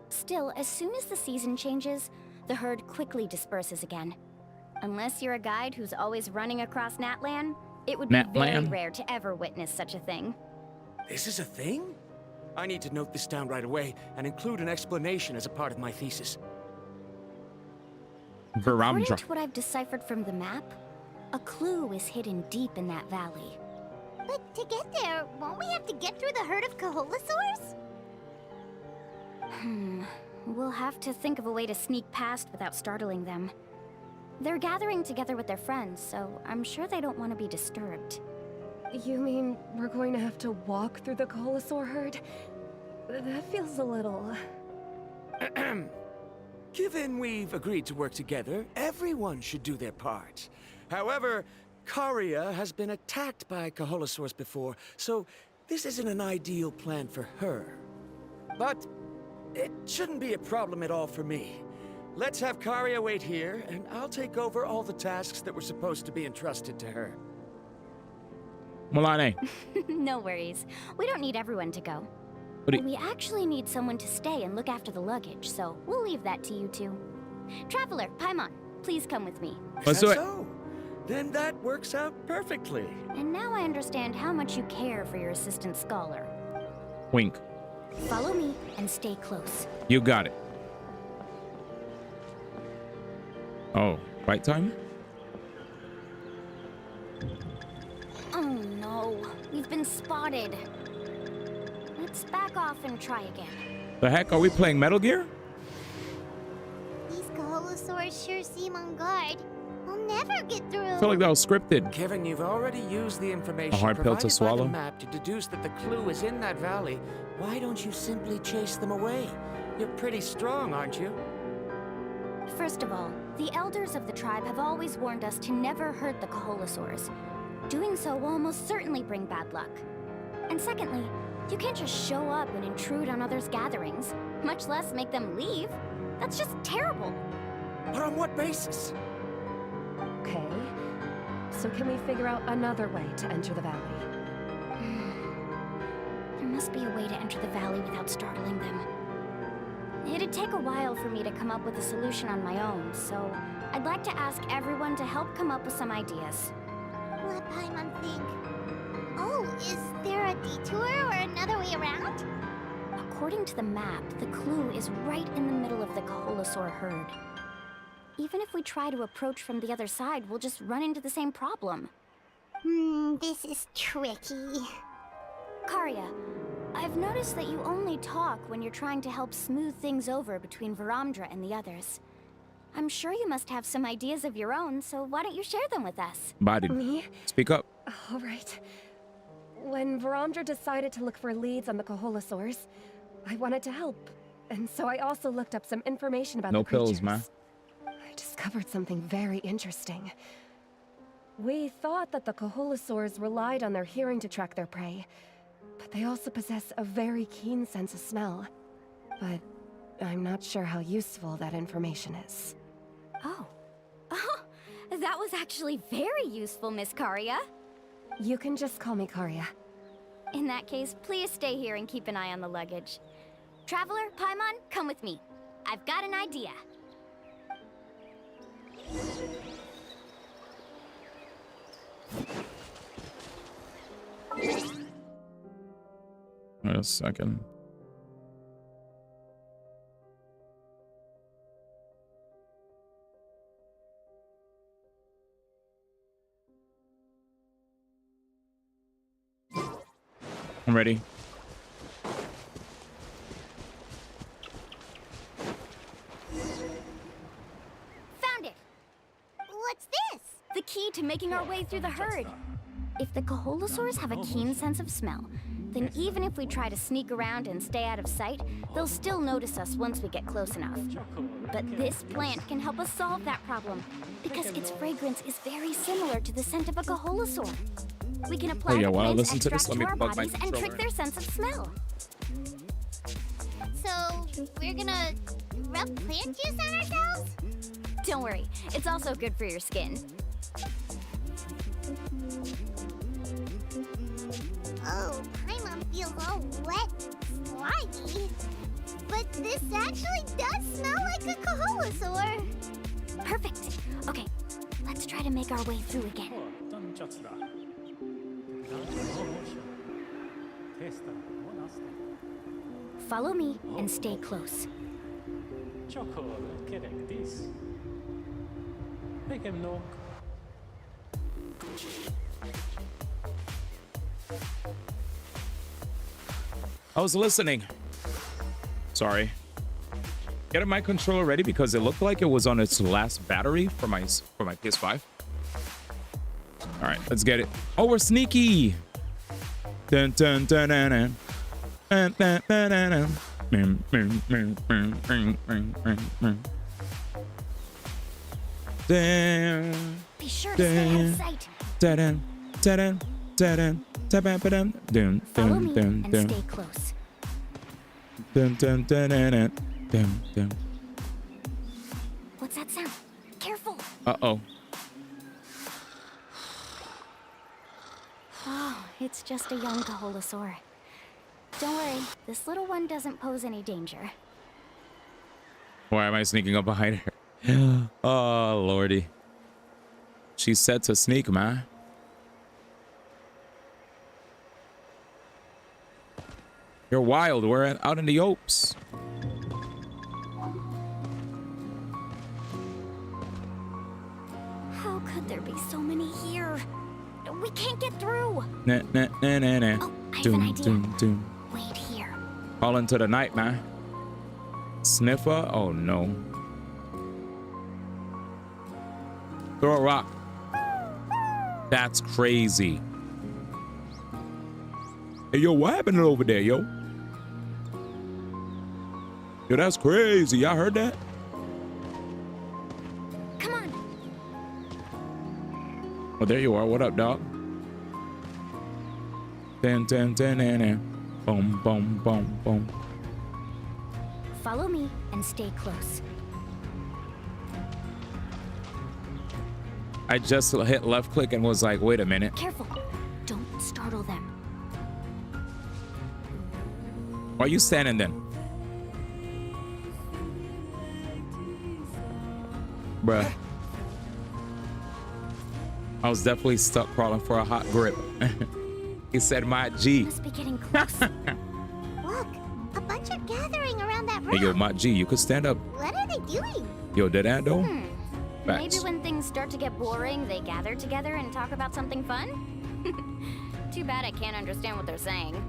Still, as soon as the season changes, the herd quickly disperses again. Unless you're a guide who's always running across Natlan, it would be very rare to ever witness such a thing. This is a thing? I need to note this down right away and include an explanation as a part of my thesis. According to what I've deciphered from the map, a clue is hidden deep in that valley. But to get there, won't we have to get through the herd of Kaholosaurs? We'll have to think of a way to sneak past without startling them. They're gathering together with their friends, so I'm sure they don't want to be disturbed. You mean we're going to have to walk through the Kaholosaur herd? That feels a little... Given we've agreed to work together, everyone should do their part. However, Karia has been attacked by Kaholosaurs before, so this isn't an ideal plan for her. But it shouldn't be a problem at all for me. Let's have Karia wait here, and I'll take over all the tasks that were supposed to be entrusted to her. Milane. No worries. We don't need everyone to go. We actually need someone to stay and look after the luggage, so we'll leave that to you two. Traveler, Paimon, please come with me. Let's do it. So? Then that works out perfectly. And now I understand how much you care for your assistant scholar. Wink. Follow me and stay close. You got it. Oh, right time? Oh no, we've been spotted. Let's back off and try again. The heck, are we playing Metal Gear? These Kaholosaurs sure seem on guard. We'll never get through. I feel like that was scripted. Kevin, you've already used the information A hard pill to provided by swallow. the map to deduce that the clue is in that valley. Why don't you simply chase them away? You're pretty strong, aren't you? First of all, the elders of the tribe have always warned us to never hurt the Kaholosaurs. Doing so will almost certainly bring bad luck. And secondly, you can't just show up and intrude on others' gatherings, much less make them leave. That's just terrible. But on what basis? Okay. So can we figure out another way to enter the valley? There must be a way to enter the valley without startling them. It'd take a while for me to come up with a solution on my own, so I'd like to ask everyone to help come up with some ideas. Let Paimon think. Oh, is there a detour or another way around? According to the map, the clue is right in the middle of the Kaholosaur herd. Even if we try to approach from the other side, we'll just run into the same problem. This is tricky. Karia, I've noticed that you only talk when you're trying to help smooth things over between Varamdra and the others. I'm sure you must have some ideas of your own, so why don't you share them with us? Body. Me? Speak up. All right. When Varamdra decided to look for leads on the Kaholosaurs, I wanted to help. And so I also looked up some information about the creatures. pills, man. I discovered something very interesting. We thought that the Kaholosaurs relied on their hearing to track their prey, but they also possess a very keen sense of smell. But I'm not sure how useful that information is. Oh. Oh, that was actually very useful, Miss Karia. You can just call me Karia. In that case, please stay here and keep an eye on the luggage. Traveler, Paimon, come with me. I've got an idea. Wait a second. I'm ready. Found it! What's this? The key to making our way through the herd. If the Kaholosaurs have a keen sense of smell, then even if we try to sneak around and stay out of sight, they'll still notice us once we get close enough. But this plant can help us solve that problem, because its fragrance is very similar to the scent of a Kaholosaur. We can apply the while I plant's listen to this, extract let me to our plug my bodies and controller trick their sense of smell. So, we're gonna rub plant juice on ourselves? Don't worry, it's also good for your skin. Oh, Paimon feels all wet and slimy. But this actually does smell like a Kaholosaur. Perfect. Okay, let's try to make our way through again. Follow me and stay close. I was listening. Sorry. Getting my controller ready because it looked like it was on its last battery for my PS5. All right, let's get it. Oh, we're sneaky. Dun, dun, dun, dun, dun. Dun, dun, dun, dun, dun. Be sure to stay out of sight. Follow me and stay close. What's that sound? Careful. Uh-oh. Oh, it's just a young Kaholosaur. Don't worry, this little one doesn't pose any danger. Why am I sneaking up behind her? Oh, lordy. She's set to sneak, man. You're wild. We're out in the Opes. How could there be so many here? We can't get through. Nah, nah, nah, nah, nah. Oh, I have an idea. Wait here. Fall into the night, man. Sniffer? Oh, no. Throw a rock. That's crazy. Hey, yo, what happened over there, yo? Yo, that's crazy. Y'all heard that? Come on. Oh, there you are. What up, dog? Dun, dun, dun, dun, dun. Boom, boom, boom, boom. Follow me and stay close. I just hit left click and was like, wait a minute. Careful. Don't startle them. Why are you standing then? Bruh. I was definitely stuck crawling for a hot grip. He said my G. Must be getting close. Look, a bunch are gathering around that rock. Hey, yo, my G, you could stand up. What are they doing? Yo, did that though? Maybe when things start to get boring, they gather together and talk about something fun? Too bad I can't understand what they're saying.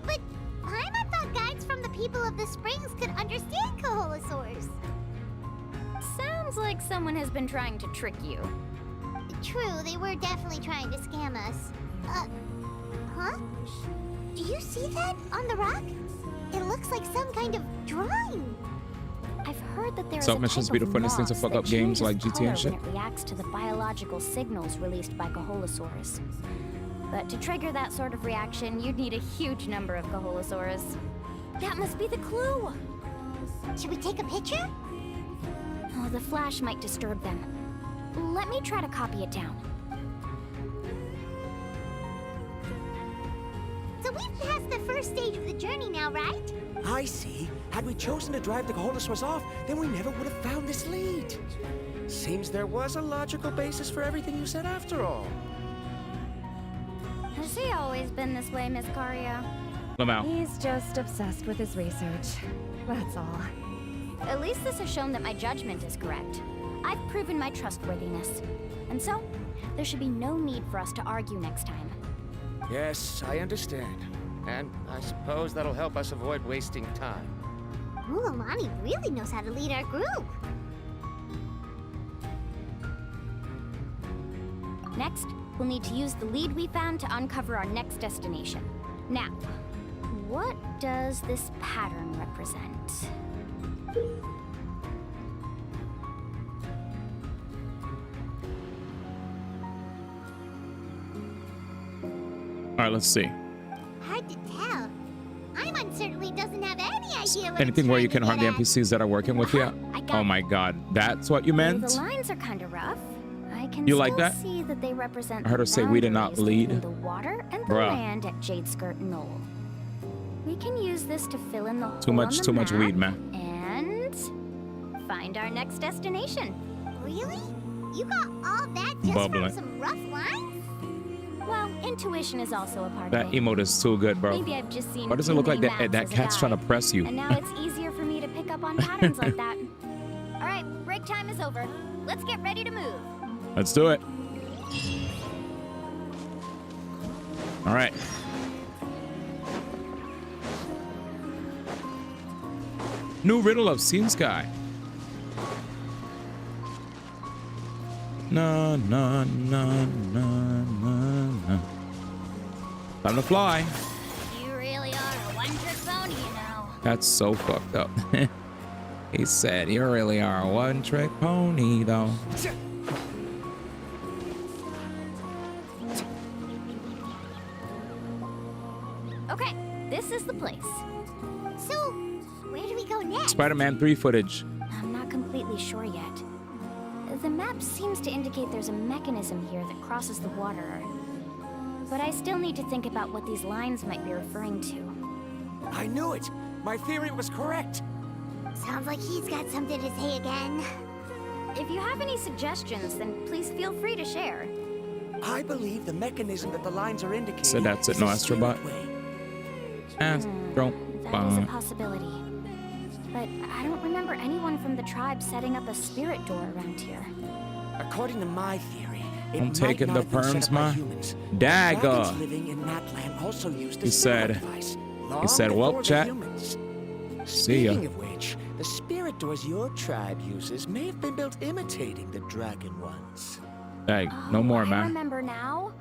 But Paimon thought guides from the people of the springs could understand Kaholosaurs. Sounds like someone has been trying to trick you. True, they were definitely trying to scam us. Huh? Do you see that on the rock? It looks like some kind of drawing. I've heard that there's Submissions be the funnest thing to fuck up games like GTA and shit. When it reacts to the biological signals released by Kaholosaurs. But to trigger that sort of reaction, you'd need a huge number of Kaholosaurs. That must be the clue. Should we take a picture? Oh, the flash might disturb them. Let me try to copy it down. So we've passed the first stage of the journey now, right? I see. Had we chosen to drive the Kaholosaurs off, then we never would have found this lead. Seems there was a logical basis for everything you said after all. Has he always been this way, Miss Karia? He's just obsessed with his research. That's all. At least this has shown that my judgment is correct. I've proven my trustworthiness. And so, there should be no need for us to argue next time. Yes, I understand. And I suppose that'll help us avoid wasting time. Mulamani really knows how to lead our group. Next, we'll need to use the lead we found to uncover our next destination. Now, what does this pattern represent? All right, let's see. Hard to tell. Paimon certainly doesn't have any idea what Anything it's where you trying can to harm the get at. NPCs that are working with you? Oh my god, that's what you meant? The lines are kind of rough. I I can You still like that? see that they represent I heard her the say we did not boundaries lead. between the water and the Bruh. land at Jade Skirt Knoll. We can use this to fill in the hole Too on much, the too much map weed, man. and find our next destination. Really? You got all that just Bubbling. from some rough lines? Well, intuition is also a part That of it. emote is too good, bro. Maybe I've just seen Why does it too look like many that? maps That as a cat's trying to guide, press you. And now it's easier for me to pick up on patterns like that. All right, break time is over. Let's get ready to move. Let's do it. All right. New riddle of Scene Sky. No, no, no, no, no, no. Time to fly. You really are a one-trick pony, you know. That's so fucked up. He said, "You really are a one-trick pony, though." Okay, this is the place. So, where do we go next? Spider-Man 3 footage. I'm not completely sure yet. The map seems to indicate there's a mechanism here that crosses the water. But I still need to think about what these lines might be referring to. I knew it. My theory was correct. Sounds like he's got something to say again. If you have any suggestions, then please feel free to share. I believe the mechanism that the lines are indicating. So that's it, no is a spirit Astrobot? way. Astro. That is a possibility. But I don't remember anyone from the tribe setting up a spirit door around here. According to my theory, it I'm might taking not the have been set perms, up by ma. humans. Dagger. Dragons living in that land also used a He similar said- device, He long said, "Well, before the chat. humans." See ya." Speaking of which, the spirit doors your tribe uses may have been built imitating the dragon ones. Hey, no more, I man. remember now.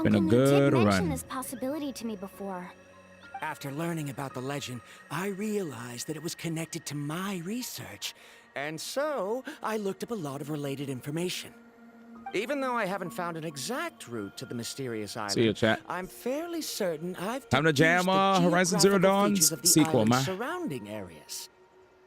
Been a Uncle Nate good did mention run. this possibility to me before. After learning about the legend, I realized that it was connected to my research, and so I looked up a lot of related information. Even though I haven't found an exact route to the mysterious island, See ya, chat. I'm fairly certain I've Time to jam, deduced the Horizon Zero geographical Dawn's features of the sequel, island's man. surrounding areas.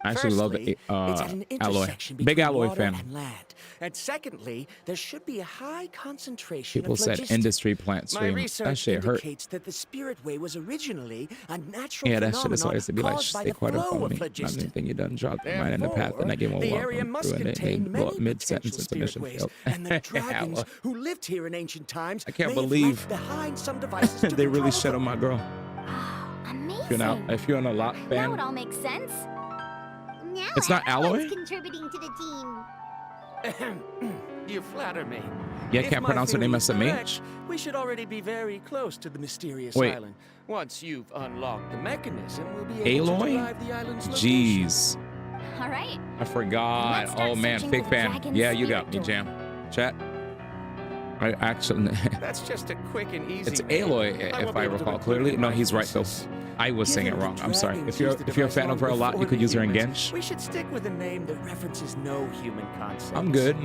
I actually love Firstly, it. it's at an Alloy. intersection Big between Alloy water fan. and land. And secondly, there should be a high concentration People of said phlogiston. industry plant My stream. research That shit hurt. indicates that the spirit way was originally a natural Yeah, that shit is phenomenon always to be like, caused by stay the quiet and flow follow of me. Not phlogiston. anything you done dropped the mind in the path, and I gave one the walk area them must through, and they contain blow up many mid-sentence potential into spirit mission ways, failed. and the dragons who lived here in ancient times I can't may have believe left behind some devices to they really control shit on my girl. Amazing. If you're an a lot Now it fan, all makes sense. Now It's not everyone's Alloy? contributing to the team. You flatter me. Yeah, If can't my pronounce her name theory as is a correct, mage. we should already be very close to the mysterious Wait. island. Once you've unlocked the mechanism, we'll be able to Aloy? derive the island's location. Jeez. All right. I forgot. Let's start Oh man, searching big for the fan. dragon's Yeah, you spirit got me, door. Jam. Chat. I actually, That's just a quick and easy. it's name. Aloy, won't if be I able to recall include clearly. it in No, my he's right though. thesis. I was saying it Given wrong. the I'm sorry. dragons If you're used the a fan device of her a long lot, you before could the use her in humans, Gensh. We should stick with a name that references no human concept. I'm good.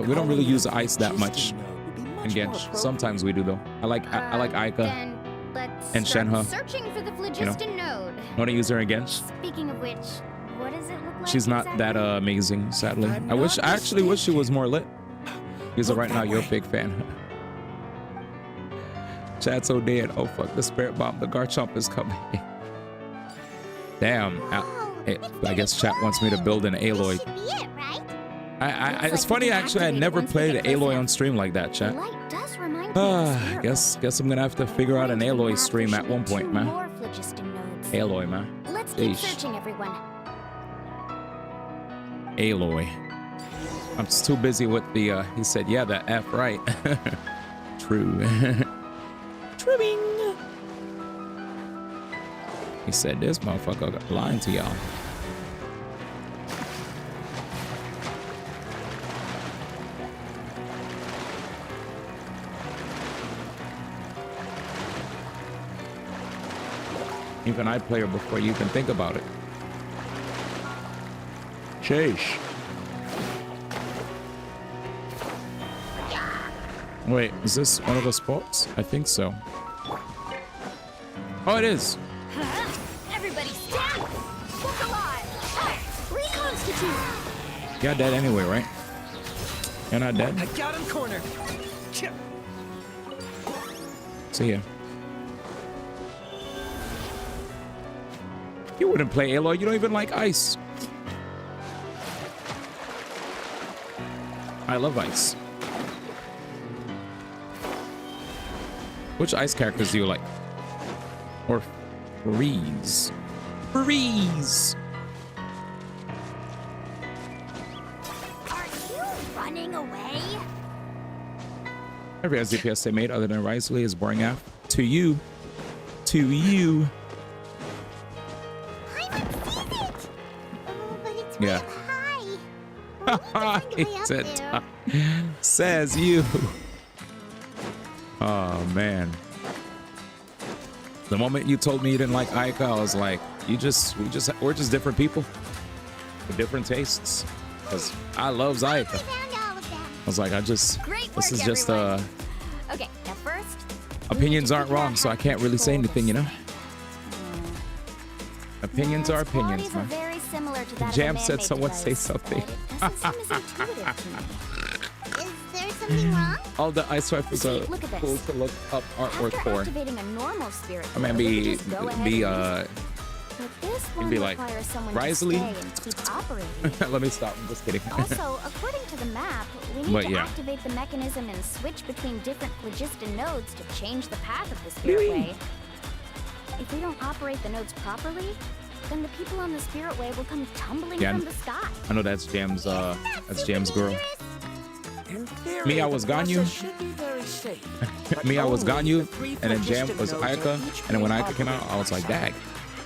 We don't really use ice that much Phlogiston node would be in much more Gensh. Sometimes we do though. I like Aika Then let's and start Shenhe. searching for the phlogiston node. Want to use her in Gensh? Speaking of which, what does it look like? She's not that amazing, sadly. I actually wish she was more lit. Use her right now. You're a big fan. Chad's so dead. Oh fuck, the spirit bomb. The Garchomp is coming. Damn. I guess chat wants me to build an Aloy. Should be it, right? It's funny actually. I never played Aloy on stream like that, The chat. light does remind me of the spirit Guess I'm gonna have to figure out an Aloy stream at one point, man. More phlogiston nodes. Aloy, man. Let's keep Eesh. searching, everyone. Aloy. I'm just too busy with the. He said, yeah, the F right. True. Trimming. He said, this motherfucker got lying to y'all. Even I play her before you can think about it. Chase. Wait, is this one of the spots? I think so. Oh, it is. Everybody stand! Look alive! Reconstitute! Got that anyway, right? You're not dead? I got him cornered. See ya. You wouldn't play Aloy. You don't even like ice. I love ice. Which ice characters do you like? Or freeze? Freeze! Are you running away? Every DPS they made other than Risley is boring af. To you. To you. I haven't seen it! Oh, but it's Yeah. real high. It's it. Says you. Oh man. The moment you told me you didn't like Aika, I was like, we're just different people with different tastes. Cause I love Aika. I was like, this is just Okay, now first. opinions aren't wrong, so I can't really say anything, you know. Opinions are opinions, man. Very similar to that Jam said someone say something. Is there something wrong? All the ice rifles are cool to look up artwork for. Activating a normal spirit. I mean, be like, Risley. Let me stop. I'm just kidding. Also, according to the map, we need to activate the mechanism and switch between different phlogiston nodes to change the path of the spirit way. If we don't operate the nodes properly, then the people on the spirit way will come tumbling from the sky. I know that's Jam's girl. Me, I was Ganyu. Me, I was Ganyu, and then Jam was Ayaka, and then when Ayaka came out, I was like, dang,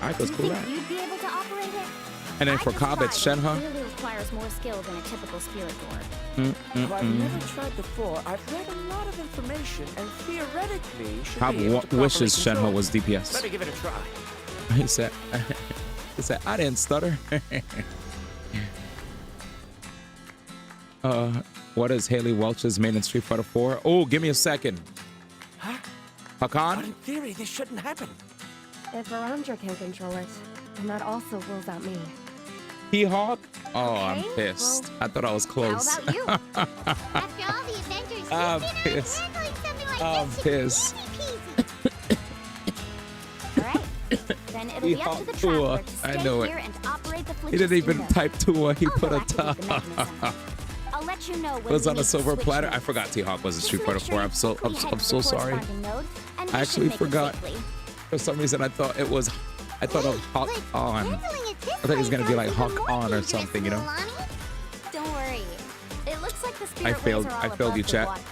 Ayaka's cool. You'd be able to operate it? And then for Cobb, it's Shenhe. Really requires more skill than a typical spirit door. I've never tried before. I've read a lot of information, and theoretically, should Cobb be able to wishes properly Shenhe control was it. DPS. Let me give it a try. He said, I didn't stutter. What is Haley Welch's main in Street Fighter 4? Oh, give me a second. Huh? Hakan? But in theory, this shouldn't happen. If Varandra can control it, then that also rules out me. T-Hawk? Oh, I'm pissed. I thought I was close. How about you? After all the adventures I'm you've pissed. been on, handling something like I'm this pissed. Then it'll be up to the traveler to stay I know here it. and operate the He didn't even phlogiston type 2 he put a activate top. the mechanism. I'll let you know when It was we on a need to silver switch platter. I nodes. forgot T-Hawk was in Street Fighter 4. I'm so Quickly head to so the sorry. corresponding node, and we I should actually make it forgot. safely. For some reason, I thought it was Hawk on. I thought it was gonna be like Hawk on or something, you know. Don't worry. It looks like the I spirit failed. ways are all I failed above you, the chat. water.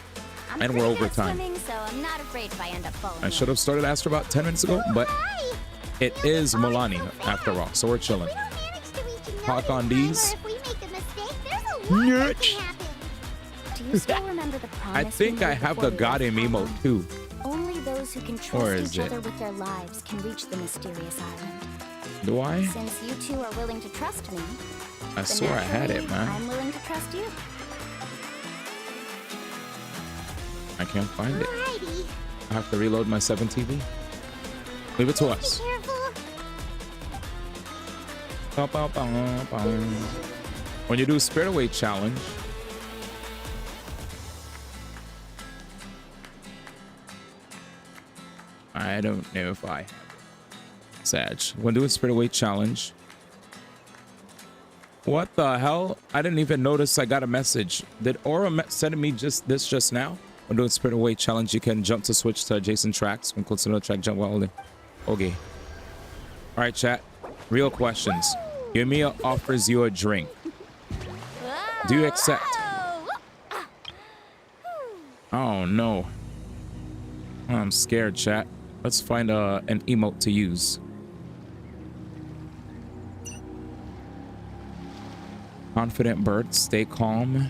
I'm And we're pretty good overtime. Swimming, so I'm not afraid if I end up falling I in. should have started Astro about 10 minutes ago, but it is Milani after all, so we're chilling. Hawk on these. If we make a mistake, there's a lot that can happen. Do you still remember the promise I think we I made have before the we God left in home? emote too. Only those who can Or trust is each it? other with their lives can reach the mysterious island. Do I? Since you two are willing to trust me, I then swear I had it, naturally, man. I'm willing to trust you. I can't find it. Alrighty. I have to reload my 7 TV. Leave it to us. Bow, bow, bow, bow. When you do Spirit Away challenge, I don't know if I have it. Sag. When doing Spirit Away challenge. What the hell? I didn't even notice I got a message. Did Aura send me just now? When doing Spirit Away challenge, you can jump to switch to adjacent tracks. When close to another track, jump while holding. Okay. All right, chat. Real questions. Yumiya offers you a drink. Do you accept? Oh no. I'm scared, chat. Let's find an emote to use. Confident bird, stay calm.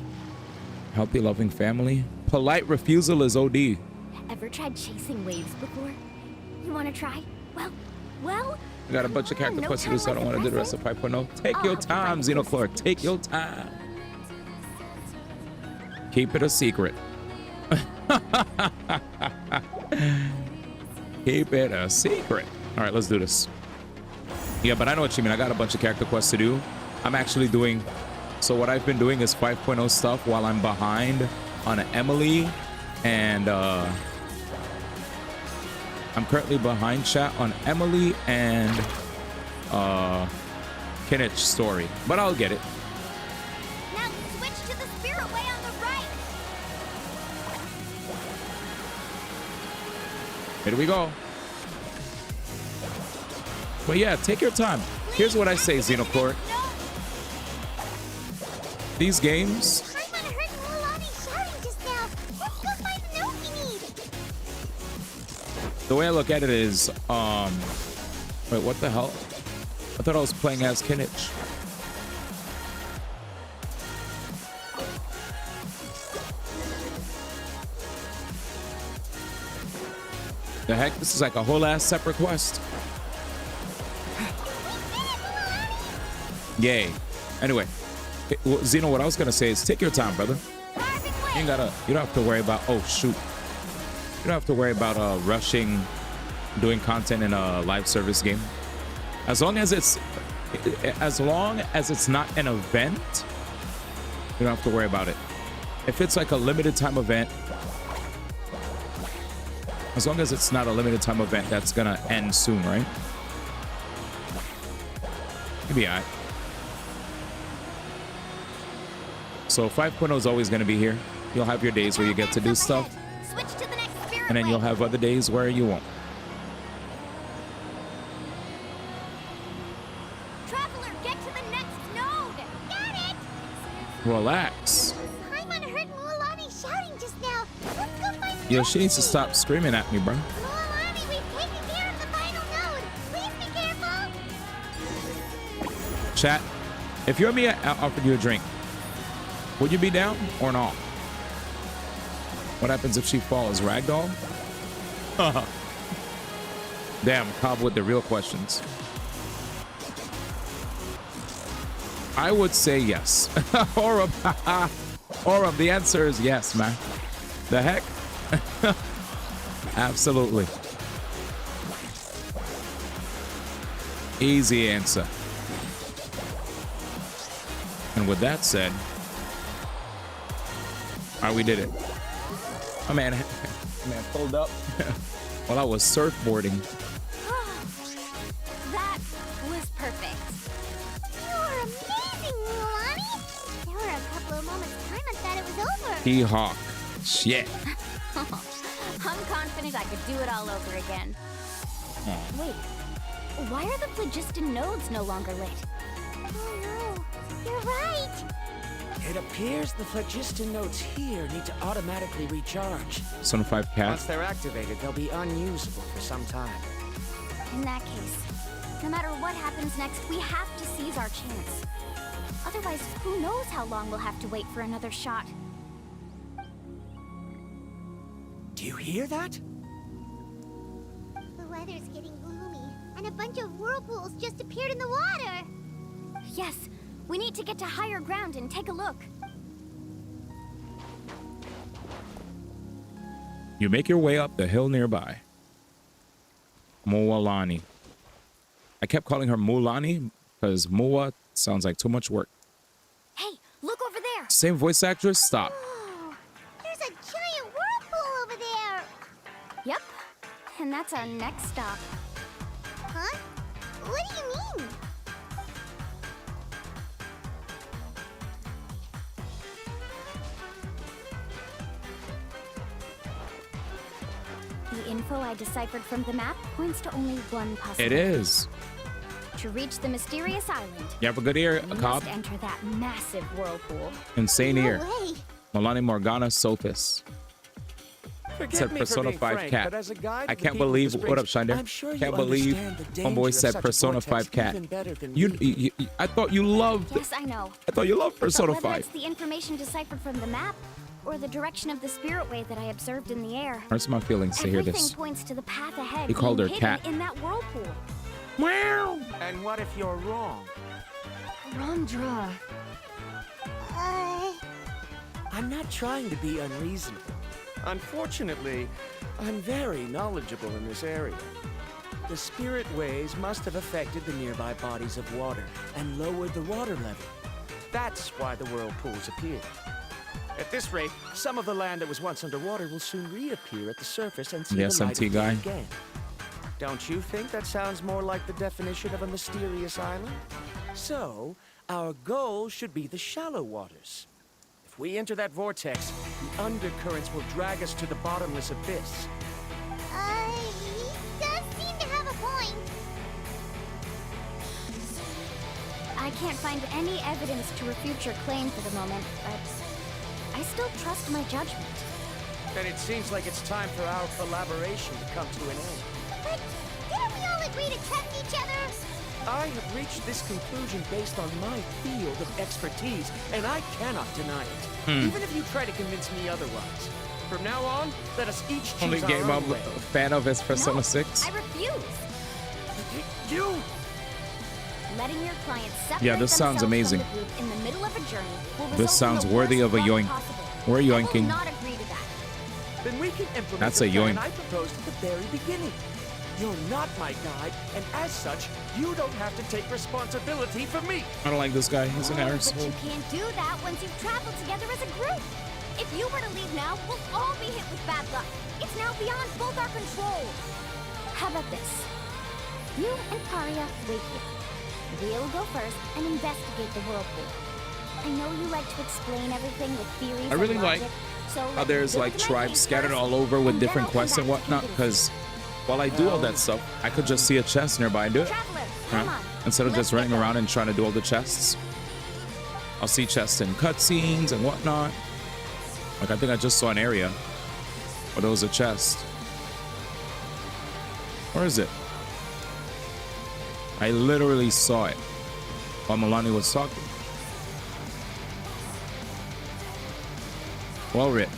Healthy, loving family. Polite refusal is OD. Ever tried chasing waves before? You want to try? Well. I got a bunch of character quests to do, so I don't want to do the rest of 5.0. Take your time, Xenoclark. Take your time. Keep it a secret. Keep it a secret. All right, let's do this. Yeah, but I know what you mean. I got a bunch of character quests to do. I'm actually doing So what I've been doing is 5.0 stuff while I'm behind on Emily, and I'm currently behind chat on Emily and Kinich story, but I'll get it. Now switch to the spirit way on the right. Here we go. But yeah, take your time. Here's what I say, Xenocourt. These games. I'm gonna hurt Mulan shouting just now. Let's go find the note we need. The way I look at it is, wait, what the hell? I thought I was playing as Kinich. The heck? This is like a whole ass separate quest. Yay. Anyway, Xeno, what I was gonna say is take your time, brother. You don't have to worry about, oh shoot. You don't have to worry about rushing doing content in a live service game. As long as it's not an event, you don't have to worry about it. If it's like a limited time event, as long as it's not a limited time event that's gonna end soon, right? You'll be alright. So 5.0 is always gonna be here. You'll have your days where you get to do stuff, Switch to the next spirit and then way. you'll have other days where you won't. Traveler, get to the next node. Got it. Relax. I'm gonna hurt Mulan shouting just now. Let's go find the Yo, note she we needs to need. stop screaming at me, bro. Mulan, we've taken care of the final node. Please be careful. Chat, if you're me, I offered you a drink. Would you be down or not? What happens if she falls? Ragdoll? Damn, Cobb with the real questions. I would say yes. Orem, Orem, the answer is yes, man. The heck? Absolutely. Easy answer. And with that said, all right, we did it. Oh man, pulled up while I was surfboarding. That was perfect. You were amazing, Mulan. There were a couple of moments time I thought it was over. Hawk. Shit. I'm confident I could do it all over again. Wait, why are the phlogiston nodes no longer lit? Oh no, you're right. It appears the phlogiston nodes here need to automatically recharge. Son 5 cat. Once they're activated, they'll be unusable for some time. In that case, no matter what happens next, we have to seize our chance. Otherwise, who knows how long we'll have to wait for another shot. Do you hear that? The weather's getting gloomy, and a bunch of whirlpools just appeared in the water. Yes, we need to get to higher ground and take a look. You make your way up the hill nearby. Moalani. I kept calling her Mulani because Moa sounds like too much work. Hey, look over there! Same voice actress? Stop. Oh, there's a giant whirlpool over there. Yep, and that's our next stop. Huh? What do you mean? The info I deciphered from the map points to only one possibility. It is. To reach the mysterious island, You have a good ear, we Cobb. must enter that massive whirlpool. Insane No ear. way. Molani Morgana Sophis. Forgive Said me Persona for being 5 frank, cat. but as a guide I to the can't people of believe. the What up, Springs, Shinder? I'm sure Can't you believe understand the homeboy danger of said such a Persona vortex 5 cat. even better than You, we do. I thought you loved. Yes, I know. I thought you loved Persona But whether 5. it's the information deciphered from the map or the direction of the spirit way that I observed in the air, Hurts my feelings to hear everything this. points to the path ahead. He called being her hidden cat. in that whirlpool. Wow. And what if you're wrong? Rondra. I'm not trying to be unreasonable. Unfortunately, I'm very knowledgeable in this area. The spirit waves must have affected the nearby bodies of water and lowered the water level. That's why the whirlpools appear. At this rate, some of the land that was once underwater will soon reappear at the surface and see The the light SMT of day guy. again. Don't you think that sounds more like the definition of a mysterious island? So, our goal should be the shallow waters. If we enter that vortex, the undercurrents will drag us to the bottomless abyss. He does seem to have a point. I can't find any evidence to refute your claim for the moment, but I still trust my judgment. Then it seems like it's time for our collaboration to come to an end. But didn't we all agree to trust each other? I have reached this conclusion based on my field of expertise, and I cannot deny it. Even if you try to convince me otherwise. From now on, let us each choose Only our game own I'm way. a fan of is Persona No, 6. I refuse. You! Letting your clients separate Yeah, this sounds themselves from amazing. the group in the middle of a journey will This result in sounds the worthy worst of a luck yoink. possible. We're I will yoinking. not agree to that. Then we can implement That's the a plan yoink. I proposed at the very beginning. You're not my guide, and as such, you don't have to take responsibility for me. I don't like this guy. He's an But asshole. you can't do that once you've traveled together as a group. If you were to leave now, we'll all be hit with bad luck. It's now beyond both our control. How about this? You and Karia wait here. We'll go first and investigate the whirlpool. I know you like to explain everything with theories I really and like logic, so how let's there's build like my tribes case scattered first, all over with and then different I'll come quests and back to whatnot. convince Because while I do all that stuff, I could just see a chest nearby and do it. Traveler, come on. Instead of Let's just get running going. around and trying to do all the chests. I'll see chests in cutscenes and whatnot. Like I think I just saw an area where there was a chest. Where is it? I literally saw it while Milani was talking. Well written.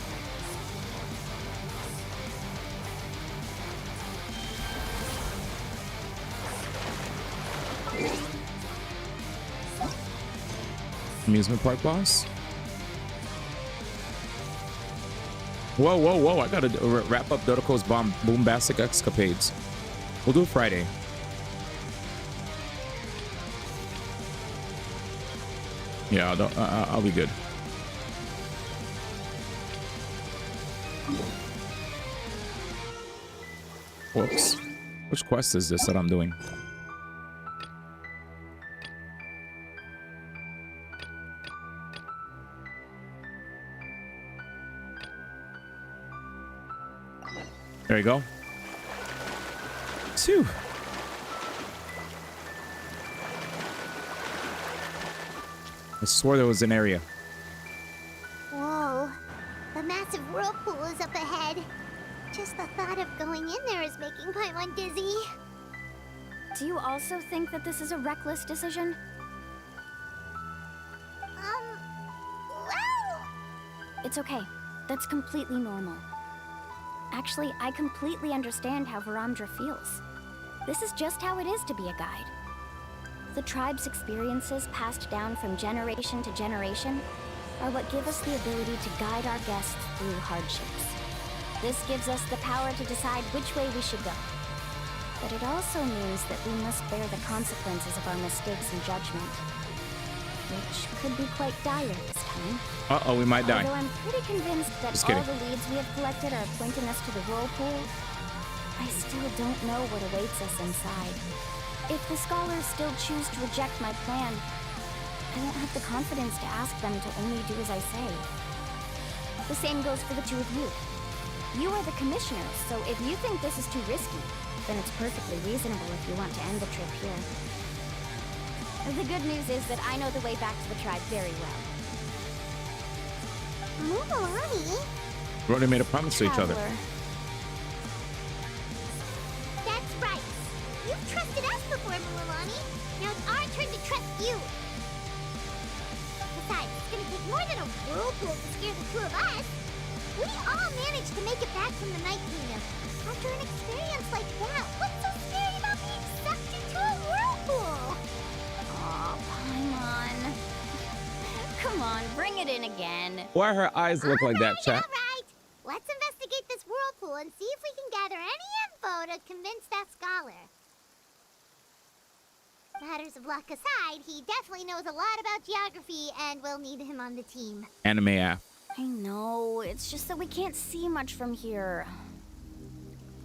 Amusement park boss. Whoa, whoa, whoa. I gotta wrap up Dodoko's bombastic escapades. We'll do it Friday. Yeah, I'll be good. Whoops. Which quest is this that I'm doing? There you go. Phew. I swore there was an area. Whoa. The massive whirlpool is up ahead. Just the thought of going in there is making Paimon dizzy. Do you also think that this is a reckless decision? Well... It's okay. That's completely normal. Actually, I completely understand how Varamdra feels. This is just how it is to be a guide. The tribe's experiences passed down from generation to generation are what give us the ability to guide our guests through hardships. This gives us the power to decide which way we should go. But it also means that we must bear the consequences of our mistakes and judgment, which could be quite dire this time. Uh-oh, we might die. Although I'm pretty convinced that Just all kidding. the leads we have collected are pointing us to the whirlpool, I still don't know what awaits us inside. If the scholars still choose to reject my plan, I won't have the confidence to ask them to only do as I say. The same goes for the two of you. You are the commissioners, so if you think this is too risky, then it's perfectly reasonable if you want to end the trip here. The good news is that I know the way back to the tribe very well. Mulani? We already made a promise to each other. Traveler. That's right. You've trusted us before, Mulani. Now it's our turn to trust you. Besides, it's gonna take more than a whirlpool to scare the two of us. We all managed to make it back from the Night Kingdom. After an experience like that, what's so scary about being sucked into a whirlpool? Oh, Paimon. Come on, bring it in again. Why her eyes look like that, chat? All right. Let's investigate this whirlpool and see if we can gather any info to convince that scholar. Matters of luck aside, he definitely knows a lot about geography, and we'll need him on the team. Anime app. I know, it's just that we can't see much from here.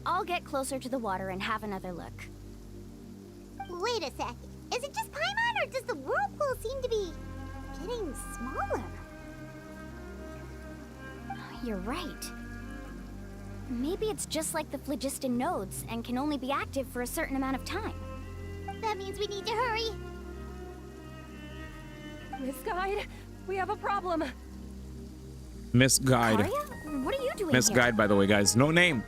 I'll get closer to the water and have another look. Wait a sec. Is it just Paimon, or does the whirlpool seem to be getting smaller? You're right. Maybe it's just like the phlogiston nodes and can only be active for a certain amount of time. That means we need to hurry. Miss Guide, we have a problem. Miss Guide. Arya? What are you doing Miss here? Guide, by the way, guys. No name.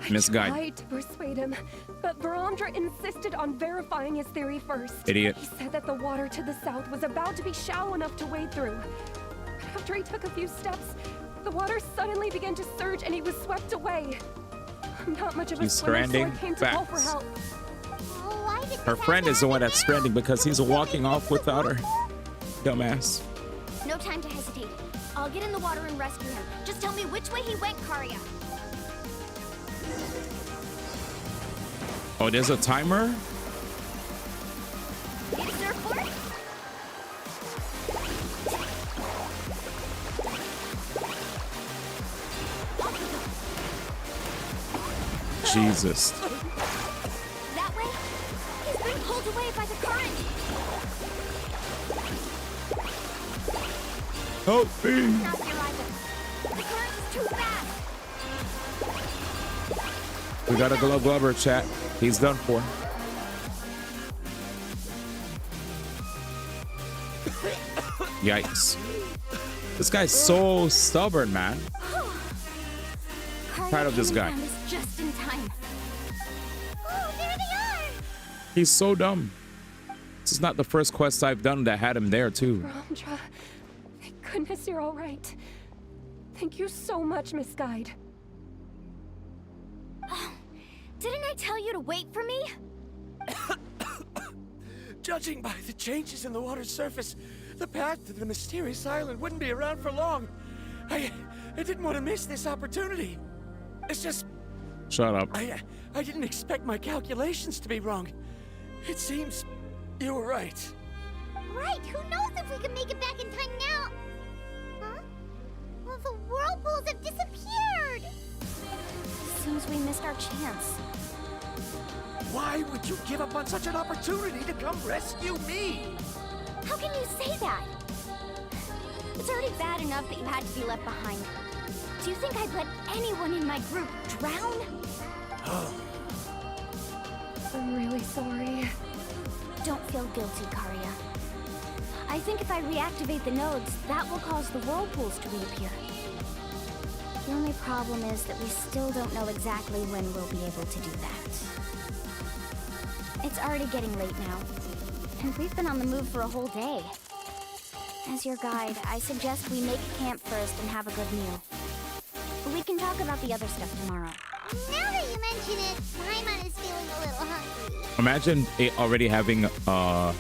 Miss I Guide. tried to persuade him, but Baramdra insisted on verifying his theory first. Idiot. He said that the water to the south was about to be shallow enough to wade through. But after he took a few steps, the water suddenly began to surge and he was swept away. I'm not much of a She's swimmer, so I stranding. came to call for Facts. help. Oh, why did Her this friend have is to the one happen that's now? stranding because he's walking off without her. Dumbass. No time to hesitate. I'll get in the water and rescue him. Just tell me which way he went, Karya. Oh, there's a timer? Need a surfboard? Jesus. That way? He's being pulled away by the current. Help me. Not here either. The current is too fast. We got a Glover chat. He's done for. Yikes. This guy's so stubborn, man. Karya Tired of this came guy. and found us just in time. Oh, there they are! He's so dumb. This is not the first quest I've done that had him there, too. Baramdra, thank goodness you're all right. Thank you so much, Miss Guide. Didn't I tell you to wait for me? Judging by the changes in the water's surface, the path to the mysterious island wouldn't be around for long. I didn't want to miss this opportunity. It's just... Shut up. I didn't expect my calculations to be wrong. It seems you were right. Right, who knows if we can make it back in time now? Huh? Well, the whirlpools have disappeared! Seems we missed our chance. Why would you give up on such an opportunity to come rescue me? How can you say that? It's already bad enough that you had to be left behind. Do you think I'd let anyone in my group drown? I'm really sorry. Don't feel guilty, Karya. I think if I reactivate the nodes, that will cause the whirlpools to reappear. The only problem is that we still don't know exactly when we'll be able to do that. It's already getting late now, and we've been on the move for a whole day. As your guide, I suggest we make camp first and have a good meal. We can talk about the other stuff tomorrow. Now that you mention it, Paimon is feeling a little hungry. Imagine it already having Hey, Paimon's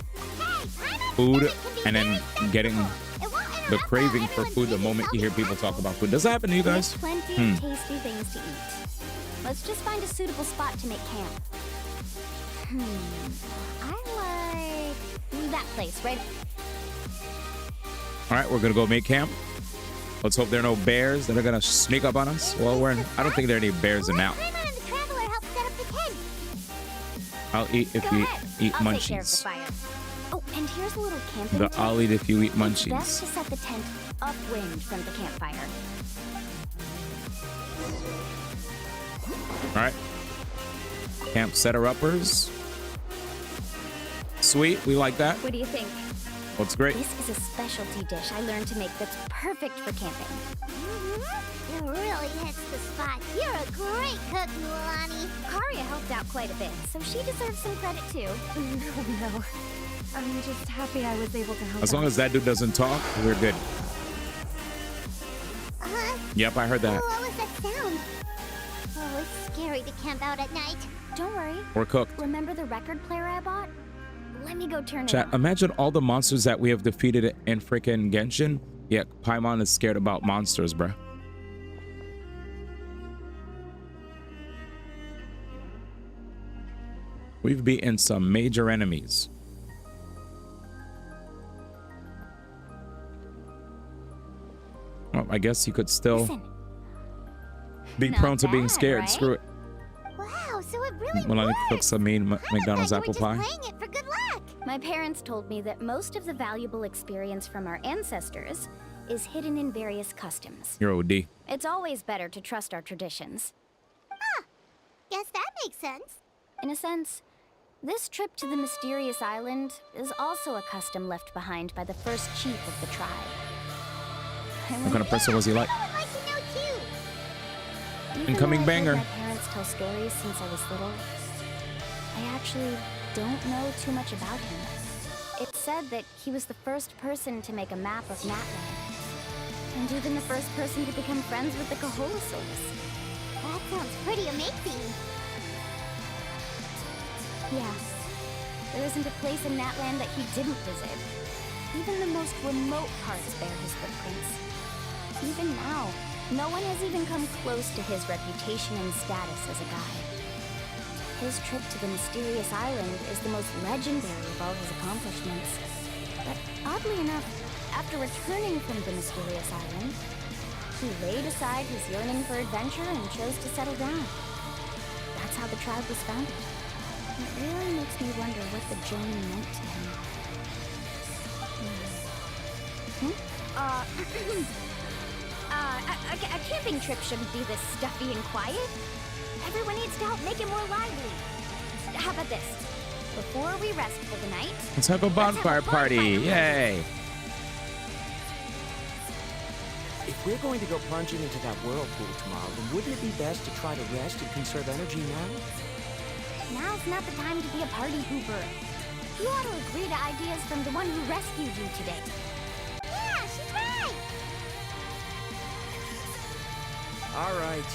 food stomach can be and then very getting sensible. It won't the interrupt craving for everyone's food the eating moment you hear healthy people talk apples. about food. Does that happen to you guys? We have plenty of tasty things to eat. Let's just find a suitable spot to make camp. I like that place, right? All right, we're gonna go make camp. Let's hope there are no bears that are gonna sneak up on us. Well, I don't think there are any bears in now. Paimon and the Traveler helped set up the tent. I'll eat if Go you ahead. eat I'll take care of the munchies. fire. Oh, and here's a little camping The tip. I'll eat if you eat It's best munchies. to set the tent upwind from the campfire. All right. Camp setter-uppers. Sweet, we like that. What do you think? Looks great. This is a specialty dish I learned to make that's perfect for camping. It really hits the spot. You're a great cook, Mulani. Karya helped out quite a bit, so she deserves some credit too. No. I'm just happy I was able to help As long out. as that dude doesn't talk, we're good. Yep, I heard that. What was that sound? Oh, it's scary to camp out at night. Don't worry. We're cooked. Remember the record player I bought? Let me go turn Chat, it on. imagine all the monsters that we have defeated in freaking Genshin. Yeah, Paimon is scared about monsters, bruh. We've beaten some major enemies. I guess you could still Listen. be Not prone to being bad, scared. right? Screw it. Wow, so it really Melanie works. cooks a mean McDonald's I apple thought you were pie. just playing it for good luck. My parents told me that most of the valuable experience from our ancestors is hidden in various customs. You're OD. It's always better to trust our traditions. Guess that makes sense. In a sense, this trip to the mysterious island is also a custom left behind by the first chief of the tribe. What kind of person was he like? I would like to know too. Even Incoming though I've banger. heard my parents tell stories since I was little, I actually don't know too much about him. It's said that he was the first person to make a map of Natland, and even the first person to become friends with the Kaholasaurs. That sounds pretty amazing. Yeah, there isn't a place in Natland that he didn't visit. Even the most remote parts bear his footprints. Even now, no one has even come close to his reputation and status as a guide. His trip to the mysterious island is the most legendary of all his accomplishments. But oddly enough, after returning from the mysterious island, he laid aside his yearning for adventure and chose to settle down. That's how the tribe was founded. It really makes me wonder what the journey meant to him. A camping trip shouldn't be this stuffy and quiet. Everyone needs to help make it more lively. How about this? Before we rest for the night, Let's have a bonfire party. Yay. If we're going to go plunging into that whirlpool tomorrow, then wouldn't it be best to try to rest and conserve energy now? now's not the time to be a party hooper. You ought to agree to ideas from the one who rescued you today. Yeah, she's right. All right.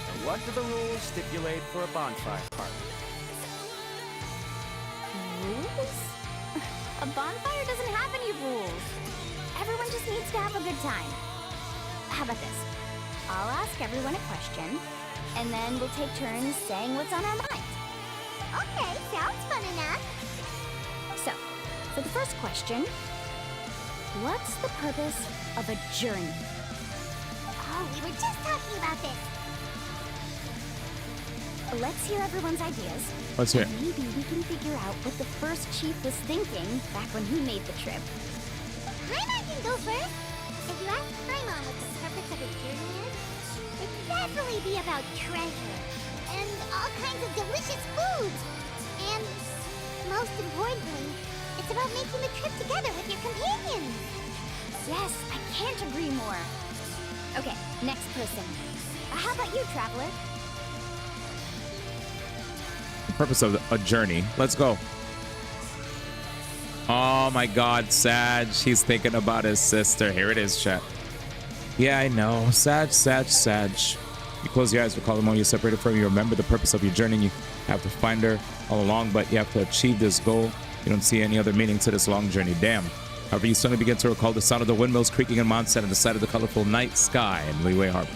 Now what do the rules stipulate for a bonfire party? Rules? A bonfire doesn't have any rules. Everyone just needs to have a good time. How about this? I'll ask everyone a question, and then we'll take turns saying what's on our mind. Okay, sounds fun enough. So, for the first question, what's the purpose of a journey? Oh, we were just talking about this. Let's hear everyone's ideas. Let's hear it. Maybe we can figure out what the first chief was thinking back when he made the trip. Paimon can go first. If you ask Paimon what the purpose of a journey is, it'd definitely be about treasure and all kinds of delicious foods. And most importantly, it's about making the trip together with your companions. Yes, I can't agree more. Okay, next person. How about you, Traveler? The purpose of a journey. Let's go. Oh my God, Sag. He's thinking about his sister. Here it is, chat. Yeah, I know. Sag. You close your eyes, recall the moment you're separated from her. You remember the purpose of your journey. And you have to find her all along, but you have to achieve this goal. You don't see any other meaning to this long journey. Damn. However, you suddenly begin to recall the sound of the windmills creaking in Mondstadt and the sight of the colorful night sky in Leeway Harbor.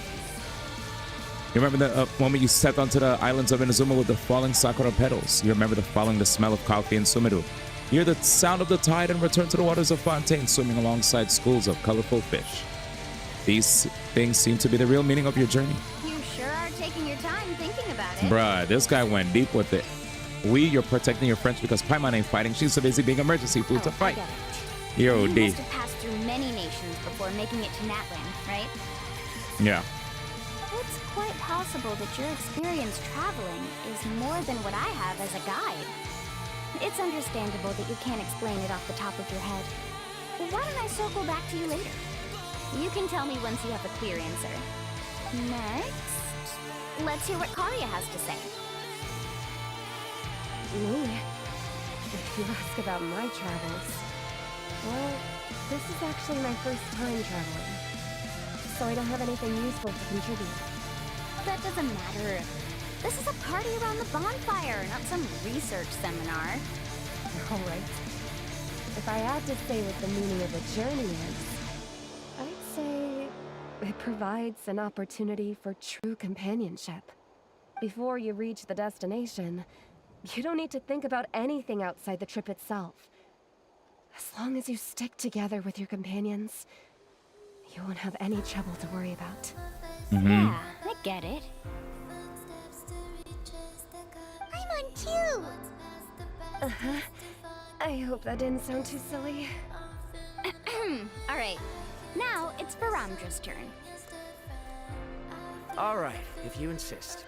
You remember the moment you stepped onto the islands of Inazuma with the falling sakura petals. You remember the smell of coffee in Sumeru. You hear the sound of the tide and return to the waters of Fontaine, swimming alongside schools of colorful fish. These things seem to be the real meaning of your journey. You sure are taking your time thinking about it. Bruh, this guy went deep with it. You're protecting your friends because Paimon ain't fighting. She's so busy being emergency food to fight. Yo, You D. must have passed through many nations before making it to Natland, right? Yeah. It's quite possible that your experience traveling is more than what I have as a guide. It's understandable that you can't explain it off the top of your head. Why don't I circle back to you later? You can tell me once you have a clear answer. Next, let's hear what Karia has to say. Me? If you ask about my travels, well, this is actually my first time traveling, so I don't have anything useful to contribute. That doesn't matter. This is a party around the bonfire, not some research seminar. All right. If I had to say what the meaning of a journey is, I'd say it provides an opportunity for true companionship. Before you reach the destination, you don't need to think about anything outside the trip itself. As long as you stick together with your companions, You won't have any trouble to worry about. Yeah, I get it. I'm on too. Uh-huh. I hope that didn't sound too silly. All right, now it's Varandra's turn. All right, if you insist.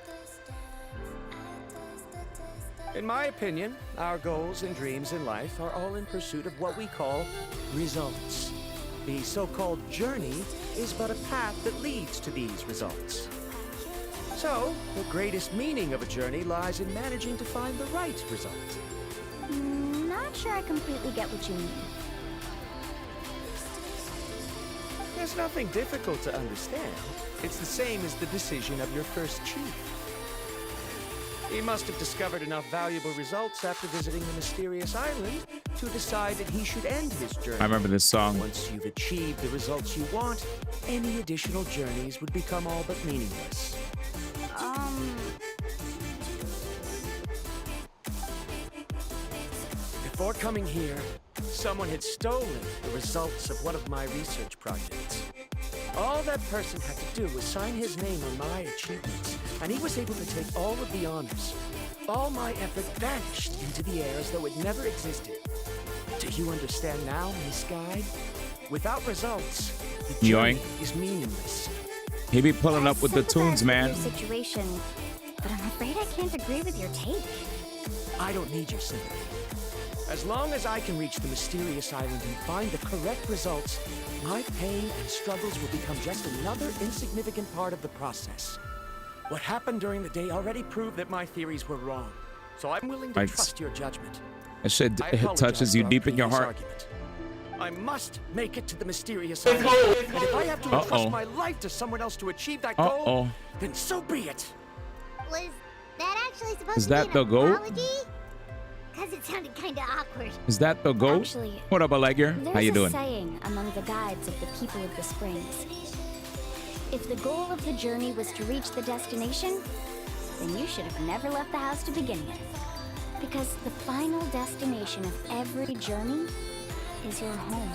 In my opinion, our goals and dreams in life are all in pursuit of what we call results. The so-called journey is but a path that leads to these results. So, the greatest meaning of a journey lies in managing to find the right result. Not sure I completely get what you mean. There's nothing difficult to understand. It's the same as the decision of your first chief. He must have discovered enough valuable results after visiting the mysterious island to decide that he should end his journey. I remember this song. Once you've achieved the results you want, any additional journeys would become all but meaningless. Before coming here, someone had stolen the results of one of my research projects. All that person had to do was sign his name on my achievements, and he was able to take all of the honors. All my effort vanished into the air as though it never existed. Do you understand now, Miss Guide? Without results, the journey is meaningless. He be pulling up with the tunes, man. Your situation, but I'm afraid I can't agree with your take. I don't need your sympathy. As long as I can reach the mysterious island and find the correct results, my pain and struggles will become just another insignificant part of the process. What happened during the day already proved that my theories were wrong, so I'm willing to trust your judgment. That shit touches you deep in your heart. I must make it to the mysterious island, and if I have to entrust my life to someone else to achieve that goal, then so be it. Was that actually supposed to be Is that the goat? Because it sounded kind of awkward. Is that the goat? Actually, what up, Allegra? How you doing? There's a saying among the guides of the people of the springs. If the goal of the journey was to reach the destination, then you should have never left the house to begin with. Because the final destination of every journey is your home.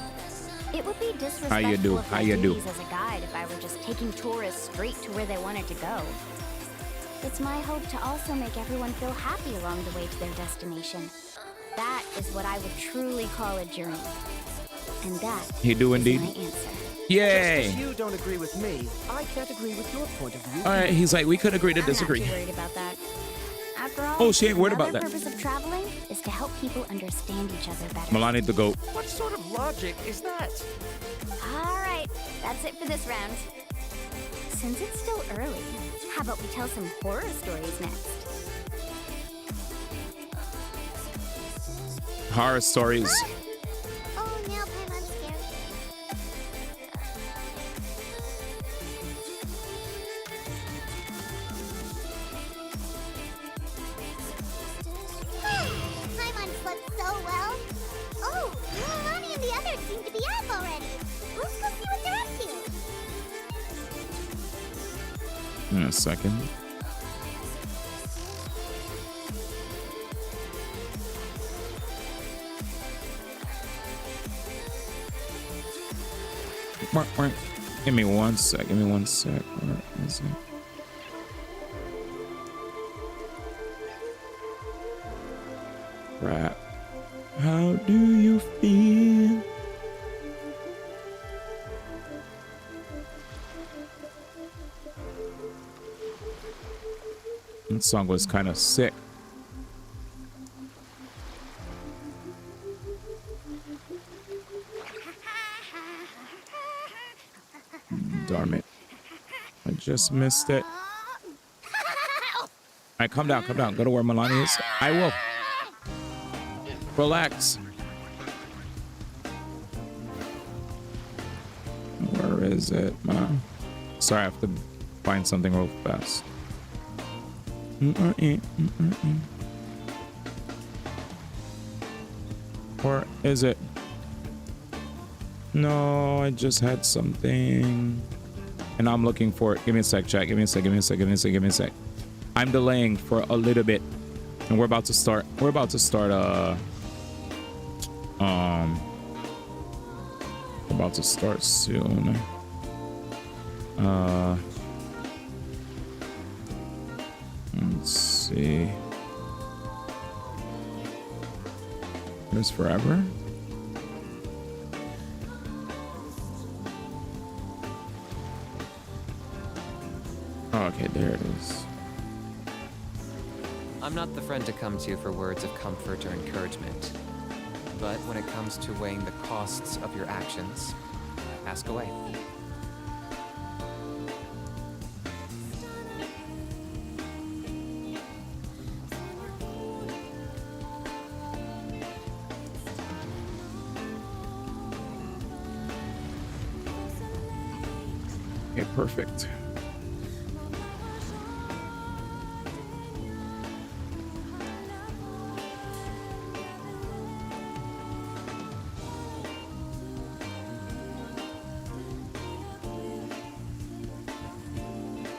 It would be disrespectful of my duties as a guide if I were just taking tourists straight to where they wanted to go. It's my hope to also make everyone feel happy along the way to their destination. That is what I would truly call a journey. And that is my answer. Yay! Just as you don't agree with me, I can't agree with your point of view. All right, he's like, we could agree to disagree. I'm not too worried about that. After all, oh, she ain't worried about that. The purpose of traveling is to help people understand each other better. Milani the goat. What sort of logic is that? All right, that's it for this round. Since it's still early, how about we tell some horror stories next? Horror stories. Oh, now Paimon's scared. Paimon slept so well. Oh, Ronnie and the others seem to be up already. Let's go see what they're up to. In a second. Give me one sec. Give me one sec. Where is it? Crap. How do you feel? That song was kind of sick. Darn it. I just missed it. All right, calm down, calm down. Go to where Milani is. I will. Relax. Where is it, man? Sorry, I have to find something real fast. Or is it? No, I just had something. And I'm looking for it. Give me a sec, chat. Give me a sec, give me a sec, give me a sec, give me a sec. I'm delaying for a little bit. And we're about to start. We're about to start soon. Let's see. There's forever. Oh, okay, there it is. I'm not the friend to come to for words of comfort or encouragement. But when it comes to weighing the costs of your actions, ask away. Okay, perfect.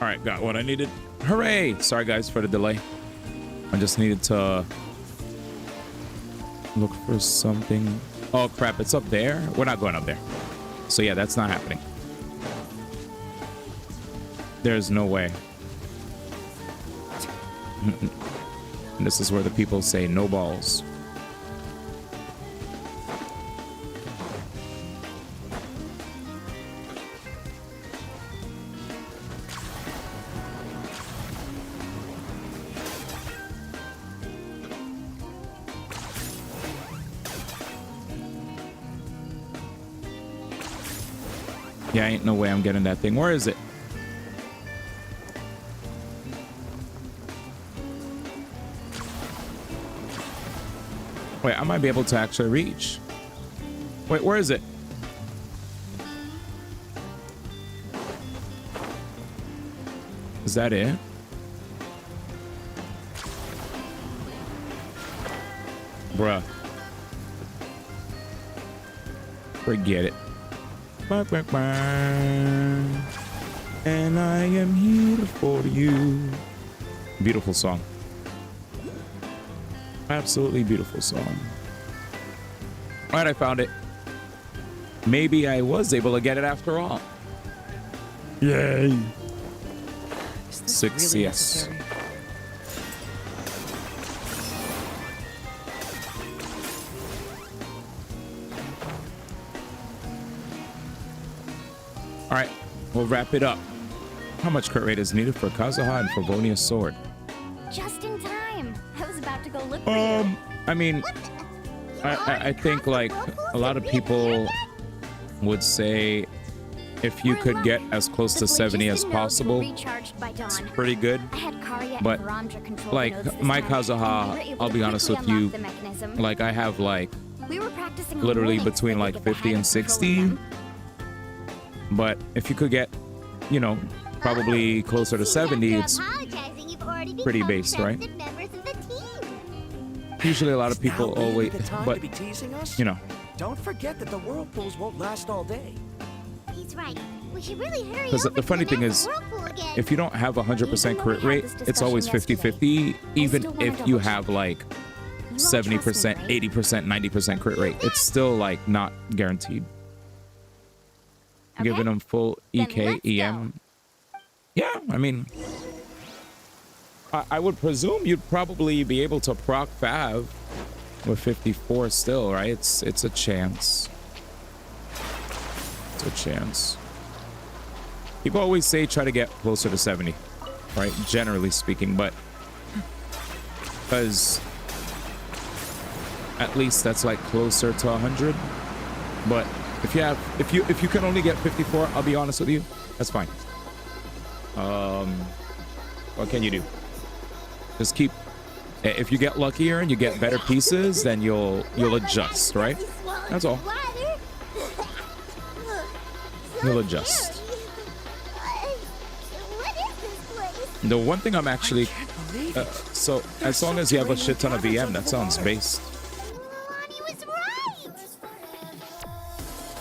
All right, got what I needed. Hooray! Sorry guys for the delay. I just needed to look for something. Oh crap, it's up there. We're not going up there. So yeah, that's not happening. There's no way. And this is where the people say no balls. Yeah, ain't no way I'm getting that thing. Where is it? Wait, I might be able to actually reach. Wait, where is it? Is that it? Bruh. Forget it. And I am here for you. Beautiful song. Absolutely beautiful song. All right, I found it. Maybe I was able to get it after all. Yay. 6 really yes. necessary? All right, we'll wrap it up. How much crit rate is needed for Kazuha and Favonia's sword? Just in time. I was about to go look for you. I mean, I think like a lot of people would say if you could get as close to 70 as possible, it's pretty good. But like my Kazuha, I'll be honest with you, like I have like literally between like 50 and 60. But if you could get, you know, probably closer to 70, it's pretty base, right? Usually a lot of people always, but you know. Don't forget that the whirlpools won't last all day. He's right. We should really hurry Because the funny thing is, if you don't have 100% crit rate, it's always 50-50, even if you have like 70%, 80%, 90% crit rate. It's still like not guaranteed. Giving them full EK, EM. Yeah, I mean, I would presume you'd probably be able to proc Fav with 54 still, right? It's a chance. It's a chance. People always say try to get closer to 70, right? Generally speaking, but because at least that's like closer to 100. But if you can only get 54, I'll be honest with you, that's fine. What can you do? Just keep. If you get luckier and you get better pieces, then you'll adjust, right? That's all. You'll adjust. The one thing I'm actually so as long as you have a shit ton of VM, that sounds based.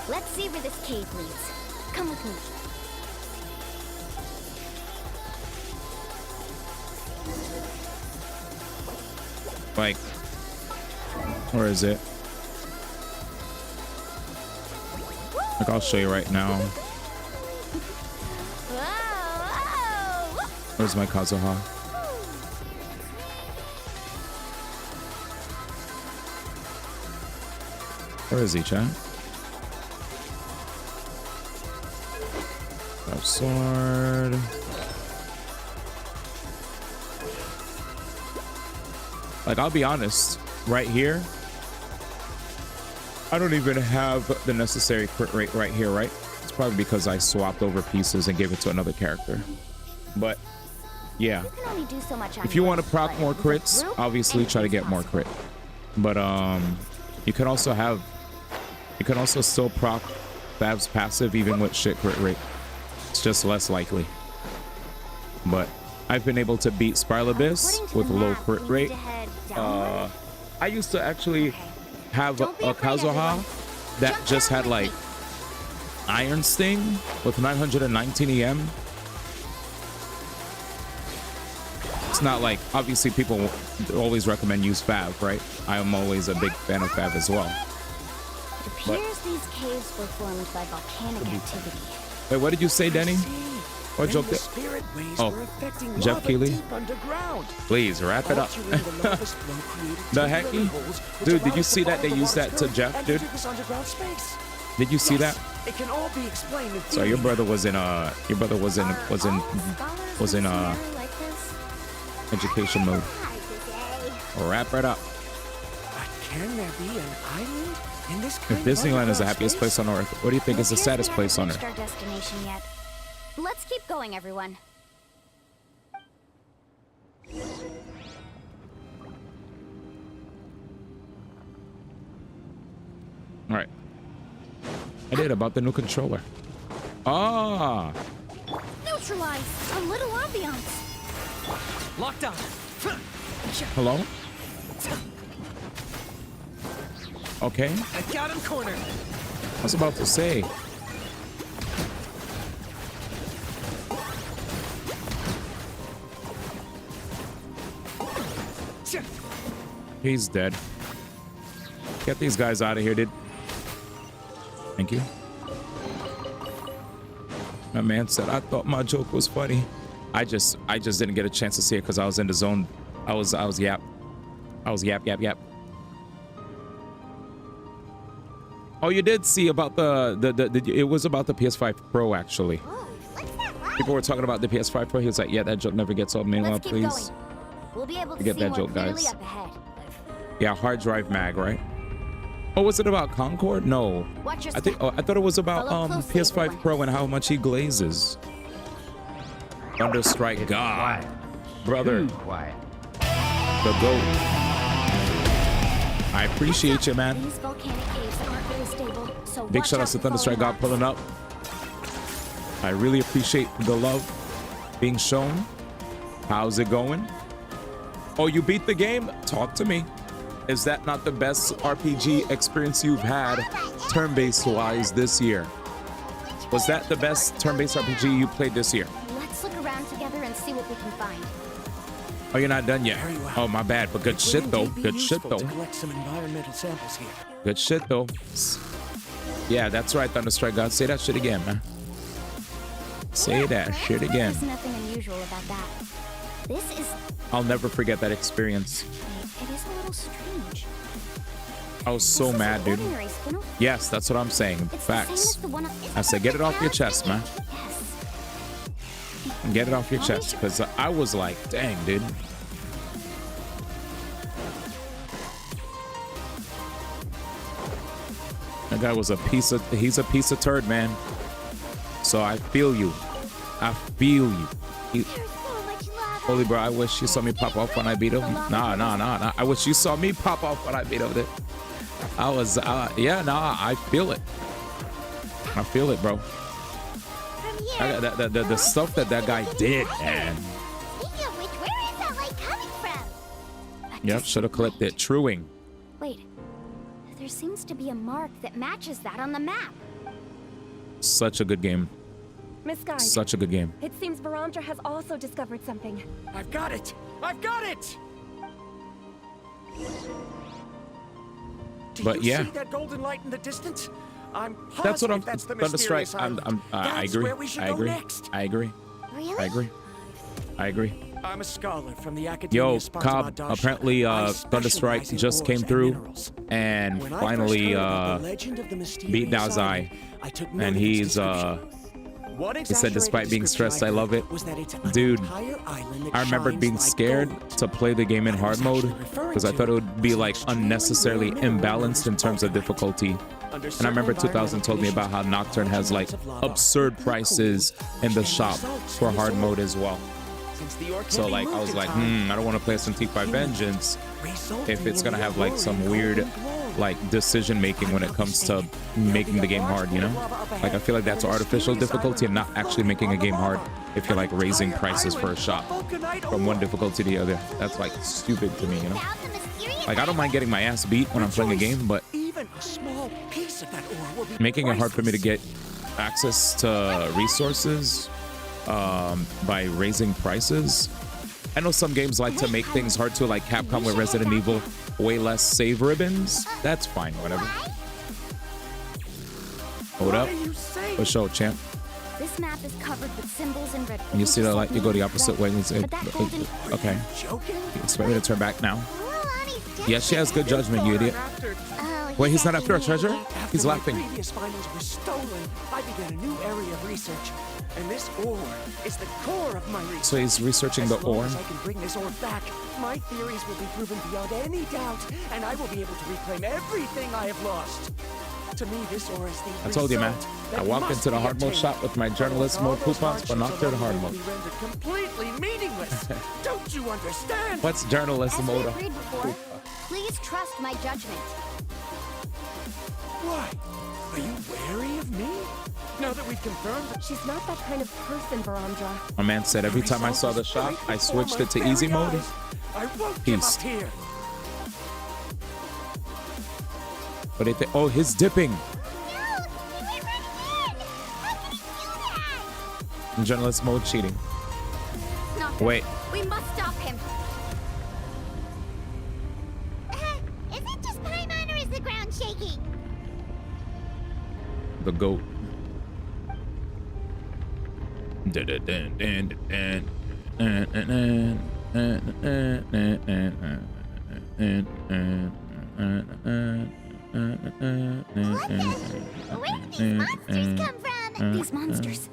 Let's see where this cave leads. Come with me. Like, where is it? Like, I'll show you right now. Where's my Kazuha? Where is he, chat? Grab sword. Like, I'll be honest, right here, I don't even have the necessary crit rate right here, right? It's probably because I swapped over pieces and gave it to another character. But yeah, You can only do so much on if you your want to own, proc but more with a crits, group, obviously try to get more crit. But you can also still proc Fab's passive even with shit crit rate. It's just less likely. But I've been able to beat Spiral Abyss with low crit rate. I used to actually have a Kazuha that just had like Iron Sting with 919 EM. It's not like, obviously people always recommend use Fab, right? I am always a big fan of Fab as well. It appears these caves were formed by volcanic activity. Wait, what did you say, Denny? What joke? Spirit waves Oh, were affecting Jeff lava Keighley? deep underground. Please wrap it up. Altering the lava's flow created The temporary hecky? holes, which Dude, did allowed you us to see that follow they the used that water's to current Jeff, and dude? enter this underground space. Did you see Yes, that? It can all be explained in So your theory. brother was in education mode. Wrap it up. But can there be an island in this If kind of Disneyland is the underground happiest space? place on earth, what do you think is the It appears saddest we place on haven't earth? reached our destination yet. Let's keep going, everyone. All right. I did about the new controller. Ah, Neutralize a little ambiance. Locked on. hello? Okay. I got him cornered. I was about to say. He's dead. Get these guys out of here, dude. Thank you. My man said, I thought my joke was funny. I just didn't get a chance to see it because I was in the zone. I was yap. Yap. Oh, you did see about it was about the PS5 Pro, actually. People were talking about the PS5 Pro. He was like, yeah, that joke never gets old. Meanwhile, Let's keep please. going. We'll be able to Get see that more joke, clearly guys. up ahead. Yeah, hard drive mag, right? Oh, was it about Concord? No. Watch your I think. step. Oh, I thought it was about Follow closely, PS5 everyone. Pro and how much he glazes. Thunderstrike God, brother, Quiet. the GOAT. I appreciate you, man. These volcanic caves aren't very stable, so Big watch shout out out to for Thunderstrike God falling pulling up. I really appreciate the love being shown. How's it going? Oh, you beat the game? Talk to me. Is that not the best RPG experience you've had turn-based wise this year? Was that the best turn-based RPG you played this year? Let's look around together and see what we can find. Oh, you're not done yet. Very well. Oh, my bad. But good It shit would though. indeed be Good shit useful though. to collect some environmental samples here. Good shit though. Yeah, that's right, Thunderstrike God. Say that shit again, man. Say that shit again. There's nothing unusual about that. This is... I'll never forget that experience. It is a little strange. I was so This mad, isn't dude. ordinary spinel. Yes, that's what I'm saying. It's the same as Facts. the one I said, get it off your chest, man. Yes. Get it off your chest, because I was like, dang, dude. That guy was he's a piece of turd, man. So I feel you. I feel you. There's so much lava. Holy bro, I wish you saw me pop off when I beat him. Nah. I wish you saw me pop off when I beat him. I was, yeah, nah, I feel it. I feel it, bro. From here. The stuff that guy did, man. Speaking of which, where is that light coming from? Yep, should have clipped it. Truing. Wait. There seems to be a mark that matches that on the map. Such a good game. Miss Guide, Such a good game. it seems Varandra has also discovered something. I've got it! I've got it! Do But you yeah. see that golden light in the distance? I'm positive That's what I'm. that's the Thunderstrike. mysterious island. I That's agree. where we should I go agree. next. I agree. Really? I agree. I agree. I'm a scholar from the Academia Yo, Cobb, Sparta apparently Thunderstrike just came through and finally beat Daozai. And he said despite being stressed, I love it. Dude, I remember being scared to play the game in hard mode because I thought it would be like unnecessarily imbalanced in terms of difficulty. And I remember 2000 told me about how Nocturne has like absurd prices in the shop for hard mode as well. So like I was like, I don't want to play SMT5 Vengeance if it's gonna have like some weird like decision making when it comes to making the game hard, you know? Like I feel like that's artificial difficulty and not actually making a game hard if you're like raising prices for a shop from one difficulty to the other. That's like stupid to me, you know? Like I don't mind getting my ass beat when I'm playing a game, but making it hard for me to get access to resources by raising prices. I know some games like to make things hard to, like Capcom with Resident Evil, way less save ribbons. That's fine, whatever. Hold up. For sure, champ. This map is covered with symbols and red. You see the light, you go the opposite way. Okay. You expect me to turn back now? Yes, she has good judgment, you idiot. Wait, he's not after a treasure? He's laughing. Previous findings were stolen. I began a new area of research, and this ore is the core of my research. So he's researching the ore. As long as I can bring this ore back, my theories will be proven beyond any doubt, and I will be able to reclaim everything I have lost. To me, this ore is the I told you, man. I walked into the hard mode shop with my journalist mode coupons, but not through the hard mode. Completely meaningless. Don't you understand? What's journalist mode? Please trust my judgment. Why? Are you wary of me? Now that we've confirmed that she's not that kind of person, Baramdra. My man said every time I saw the shop, I switched it to easy mode. Peace. What do you think? Oh, he's dipping. Journalist mode cheating. Wait. We must stop him. Is it just Paimon or is the ground shaking? The goat. Where did these monsters come from? These monsters.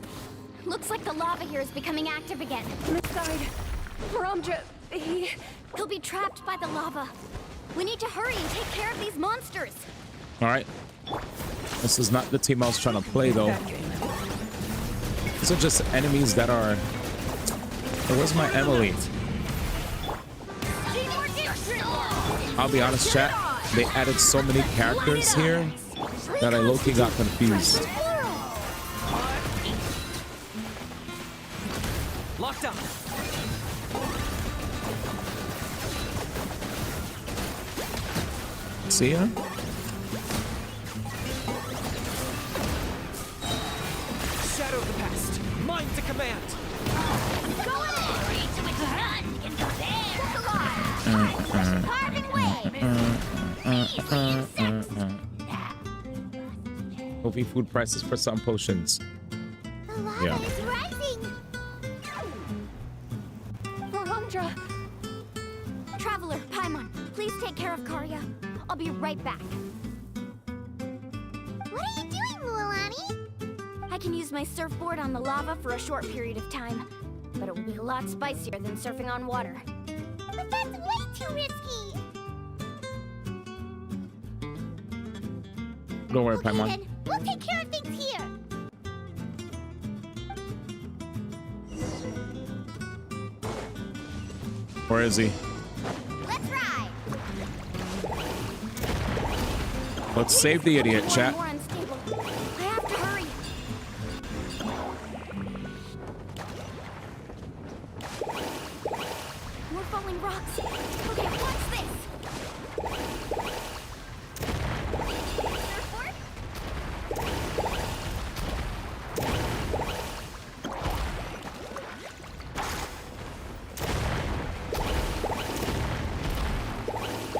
Looks like the lava here is becoming active again. This side. Baramdra, He'll be trapped by the lava. We need to hurry and take care of these monsters. All right. This is not the team I was trying to play, though. These are just enemies that are... Where's my Emily? I'll be honest, chat. They added so many characters here that I low-key got confused. Locked up. See ya? Shadow the past. Mind to command. Kofi food prices for some potions. Yeah. Baramdra. Traveler, Paimon, please take care of Karya. I'll be right back. What are you doing, Mualani? I can use my surfboard on the lava for a short period of time, but it will be a lot spicier than surfing on water. But that's way too risky. Don't worry, Okay, Paimon. then. We'll take care of things here. Where is he? Let's ride. Let's save the idiot, chat. More unstable. I have to hurry. More falling rocks. Okay, what's this? Surfboard?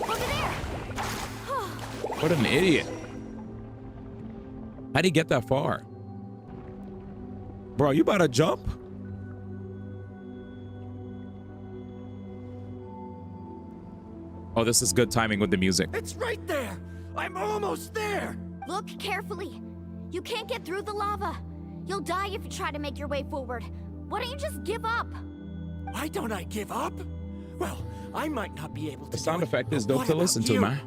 Over there. What an idiot. How'd he get that far? Bro, you about to jump? Oh, this is good timing with the music. It's right there! I'm almost there! Look carefully. You can't get through the lava. You'll die if you try to make your way forward. Why don't you just give up? Why don't I give up? Well, I might not be able to. The sound do it, effect is but dope what to about listen to, you? man.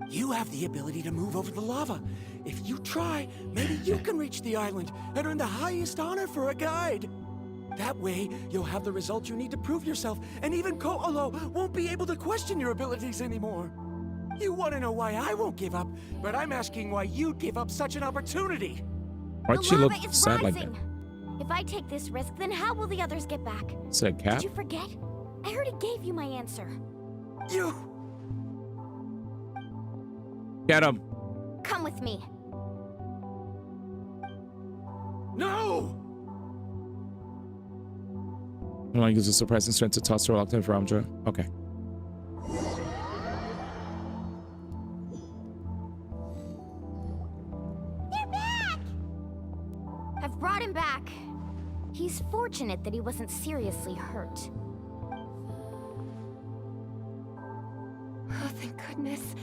You have the ability to move over the lava. If you try, maybe you can reach the island and earn the highest honor for a guide. That way, you'll have the results you need to prove yourself, and even Ko'olo won't be able to question your abilities anymore. You want to know why I won't give up, but I'm asking why you'd give up such an opportunity. Why'd she look sad like that? If I take this risk, then how will the others get back? Said Cap. Did you forget? I already gave you my answer. You... Get him. Come with me. No! I'm gonna use a suppressing strength to toss her reluctant for Amdra. Okay. They're back! I've brought him back. He's fortunate that he wasn't seriously hurt. Oh, thank goodness.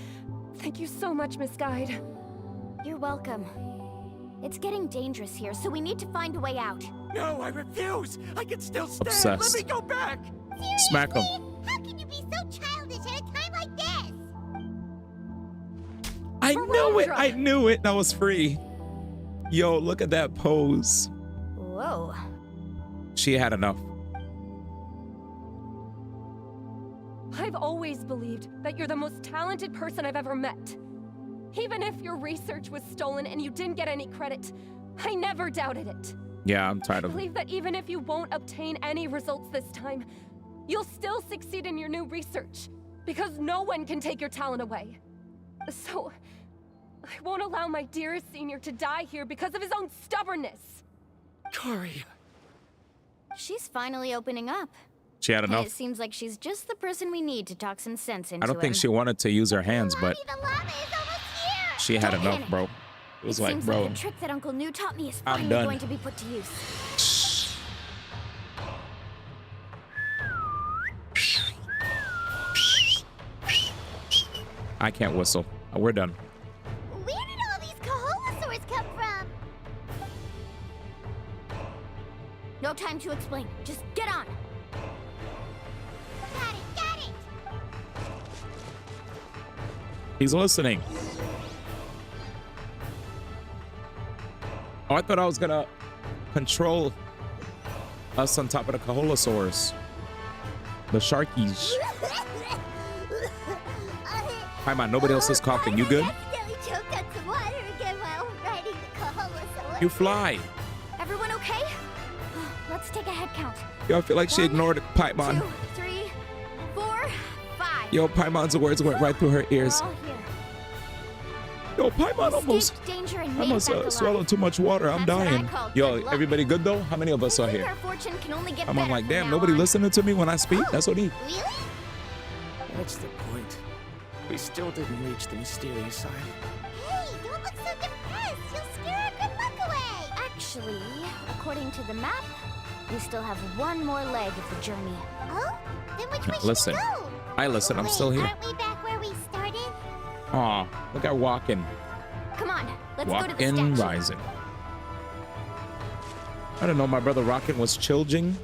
Thank you so much, Miss Guide. You're welcome. It's getting dangerous here, so we need to find a way out. No, I refuse! I can still stand! Obsessed. Let me go back! Seriously? Smack him. How can you be so childish at a time like this? I knew it. I knew it. That was free. Yo, look at that pose. Whoa. She had enough. I've always believed that you're the most talented person I've ever met. Even if your research was stolen and you didn't get any credit, I never doubted it. Yeah, I'm tired I of believe that even if you won't obtain any results this time, you'll still succeed in your new research, because no one can take your talent away. So, I won't allow my dearest senior to die here because of his own stubbornness. Karia. She's finally opening up. She had And enough. it seems like she's just the person we need to talk some sense into I don't think she wanted to use her hands, but The lava is almost here! she had Don't enough, panic. bro. It was like, seems bro, like the trick that Uncle New taught me is I'm finally done. going to be put to use. I can't whistle. We're done. Where did all these Kaholosaurs come from? No time to explain. Just get on. Got it! He's listening. Oh, I thought I was gonna control us on top of the Kaholosaurs. The Sharkies. Hi, man. Nobody else is coughing. You good? I accidentally choked on some water again while riding the Kaholosaur. You fly. Everyone okay? Let's take a head count. Yo, I feel like she 1, ignored Paimon. 2, 3, 4, 5. Yo, Paimon's words went right through her ears. We're all here. Yo, Paimon almost. Escaped danger and I made must it back alive. swallowed too much water. I'm That's what I dying. call Yo, good luck. everybody good though? How many of us are I think here? our fortune can only get I'm better like, from damn, now nobody on. listening to me when I speak. That's what he. Really? What's the point? We still didn't reach the mysterious island. Hey, don't look so depressed. You'll scare our good luck away. Actually, according to the map, we still have one more leg of the journey. Oh? Then which way should Listen. we go? I listen. I'm Wait, still here. Aren't we back where we started? Aw, look at walking. Come on, let's go to the Walking, statue. rising. I don't know. My brother Rockin' was chilging.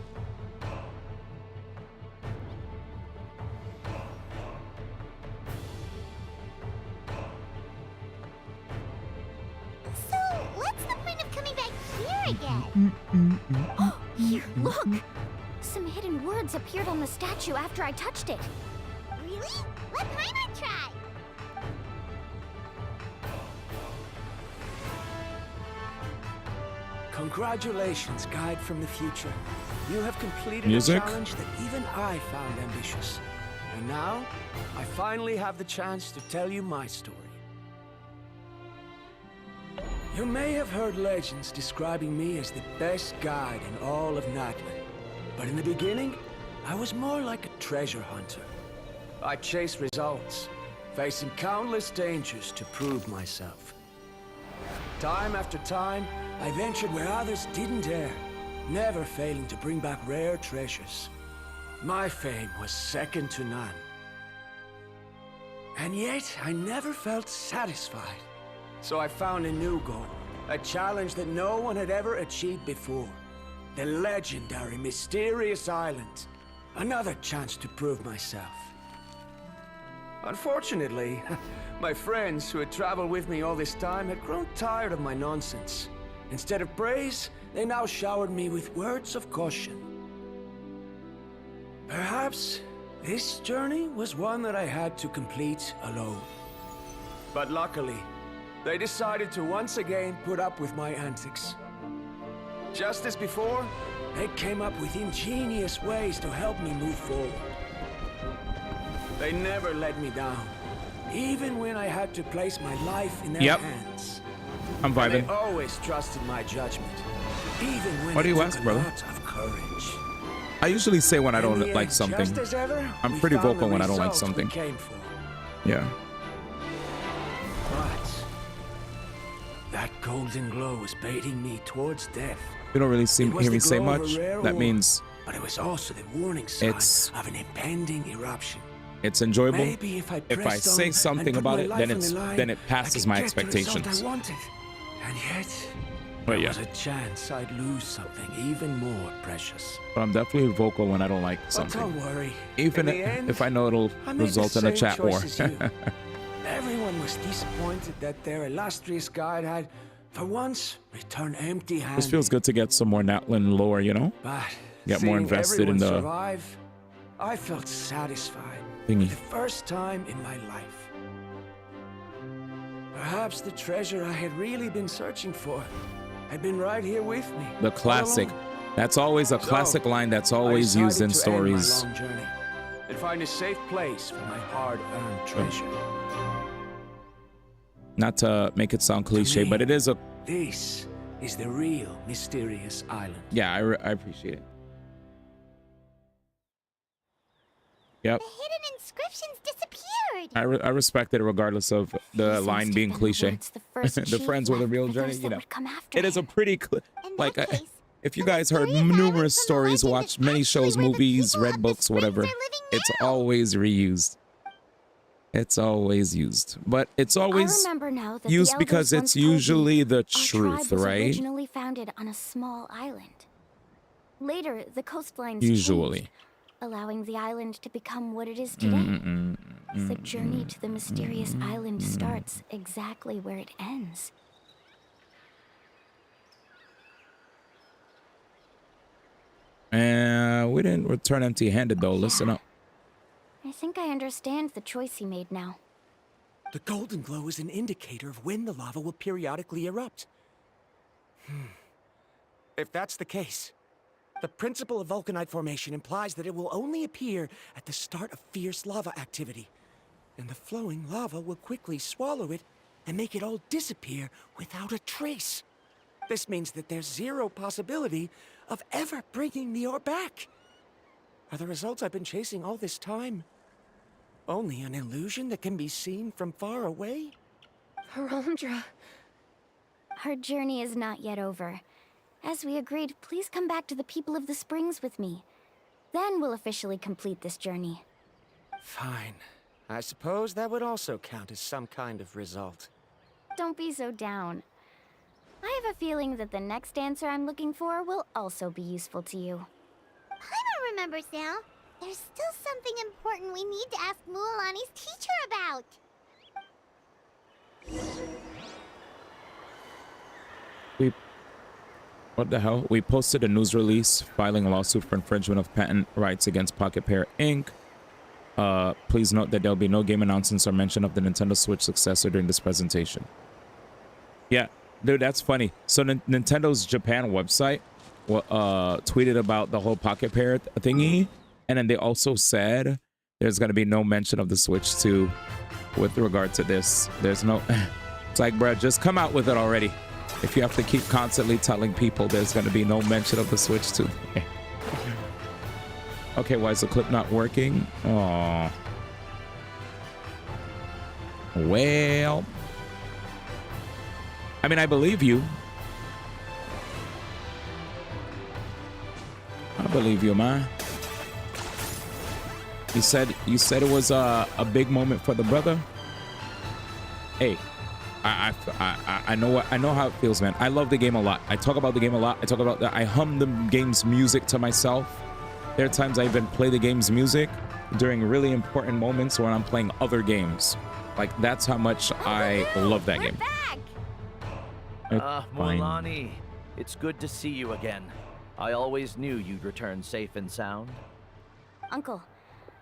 So, what's the point of coming back here again? Here, look! Some hidden words appeared on the statue after I touched it. Really? Let Paimon try. Congratulations, guide from the future. You have completed Music? a challenge that even I found ambitious. And now, I finally have the chance to tell you my story. You may have heard legends describing me as the best guide in all of Nightland. But in the beginning, I was more like a treasure hunter. I chased results, facing countless dangers to prove myself. Time after time, I ventured where others didn't dare, never failing to bring back rare treasures. My fame was second to none. And yet, I never felt satisfied. So I found a new goal, a challenge that no one had ever achieved before. The legendary, mysterious island. Another chance to prove myself. Unfortunately, my friends who had traveled with me all this time had grown tired of my nonsense. Instead of praise, they now showered me with words of caution. Perhaps this journey was one that I had to complete alone. But luckily, they decided to once again put up with my antics. Just as before, they came up with ingenious ways to help me move forward. They never let me down, even when I had to place my life in their hands. I'm vibing. And they always trusted my judgment, even when What do it you took ask, a brother? lot of courage. I usually say when I In don't the like end, something. just as ever, I'm we pretty found vocal the when I don't like result we something. came for. Yeah. But that golden glow was baiting me towards death. You don't really It was hear me the say glow of a much. rare That ore, means but it was also the warning sign it's of an impending eruption. it's enjoyable. Maybe if I say on something and put about my it, life then on the it's line, then it I passes could my get the result expectations. I wanted. And yet, But there yeah, was a chance I'd lose something even more precious. but I'm definitely vocal when I don't like But something. don't worry. Even in the end, if I know it'll I made result the in a same chat war. choice as you. Everyone was disappointed that their illustrious guide had, for once, returned empty-handed. This feels good to get some more Natlan lore, you know? But Get more seeing invested in everyone the survive, I felt satisfied. thingy. For the first time in my life. Perhaps the treasure I had really been searching for had been right here with me. The all classic. along. That's always a So, classic line that's I always used in decided to end my stories. long journey and find a safe place for my hard-earned treasure. Not to make it sound cliche, me, but it is a This is the real mysterious island. yeah. I appreciate it. Yep. The hidden inscriptions disappeared. I respect it regardless of the Seems line to being have been cliche. words the first The chief friends with a left real for journey, those you that know. would come after It is a him. pretty In like that case, if you guys heard numerous stories, watched many shows, movies, read books, whatever, it's always reused. It's always used, but it's I always remember now that used the because elders it's once told me usually the our truth, tribe was right? originally founded on a small island. Later, the coastlines Usually. changed, allowing the island to become what it is today. The journey to the mysterious island starts exactly where it ends. We didn't return empty-handed though. Listen up. I think I understand the choice he made now. The golden glow is an indicator of when the lava will periodically erupt. If that's the case, the principle of vulcanite formation implies that it will only appear at the start of fierce lava activity, and the flowing lava will quickly swallow it and make it all disappear without a trace. This means that there's zero possibility of ever bringing the ore back. Are the results I've been chasing all this time only an illusion that can be seen from far away? Harandra. Our journey is not yet over. As we agreed, please come back to the people of the springs with me. Then we'll officially complete this journey. Fine. I suppose that would also count as some kind of result. Don't be so down. I have a feeling that the next answer I'm looking for will also be useful to you. I don't remember, Sal. There's still something important we need to ask Mualani's teacher about. What the hell? We posted a news release filing a lawsuit for infringement of patent rights against Pocket Pair Inc. Please note that there'll be no game announcements or mention of the Nintendo Switch successor during this presentation. Yeah, dude, that's funny. So Nintendo's Japan website tweeted about the whole Pocket Pair thingy, and then they also said there's going to be no mention of the Switch 2 with regard to this. There's no... It's like, bruh, just come out with it already. If you have to keep constantly telling people there's going to be no mention of the Switch 2. Okay, why is the clip not working? Oh. Well. I mean, I believe you. I believe you, man. You said it was a big moment for the brother. Hey, I know how it feels, man. I love the game a lot. I talk about the game a lot. I hum the game's music to myself. There are times I even play the game's music during really important moments when I'm playing other games. Like, that's how much I love that game. Mualani, it's good to see you again. I always knew you'd return safe and sound. Uncle,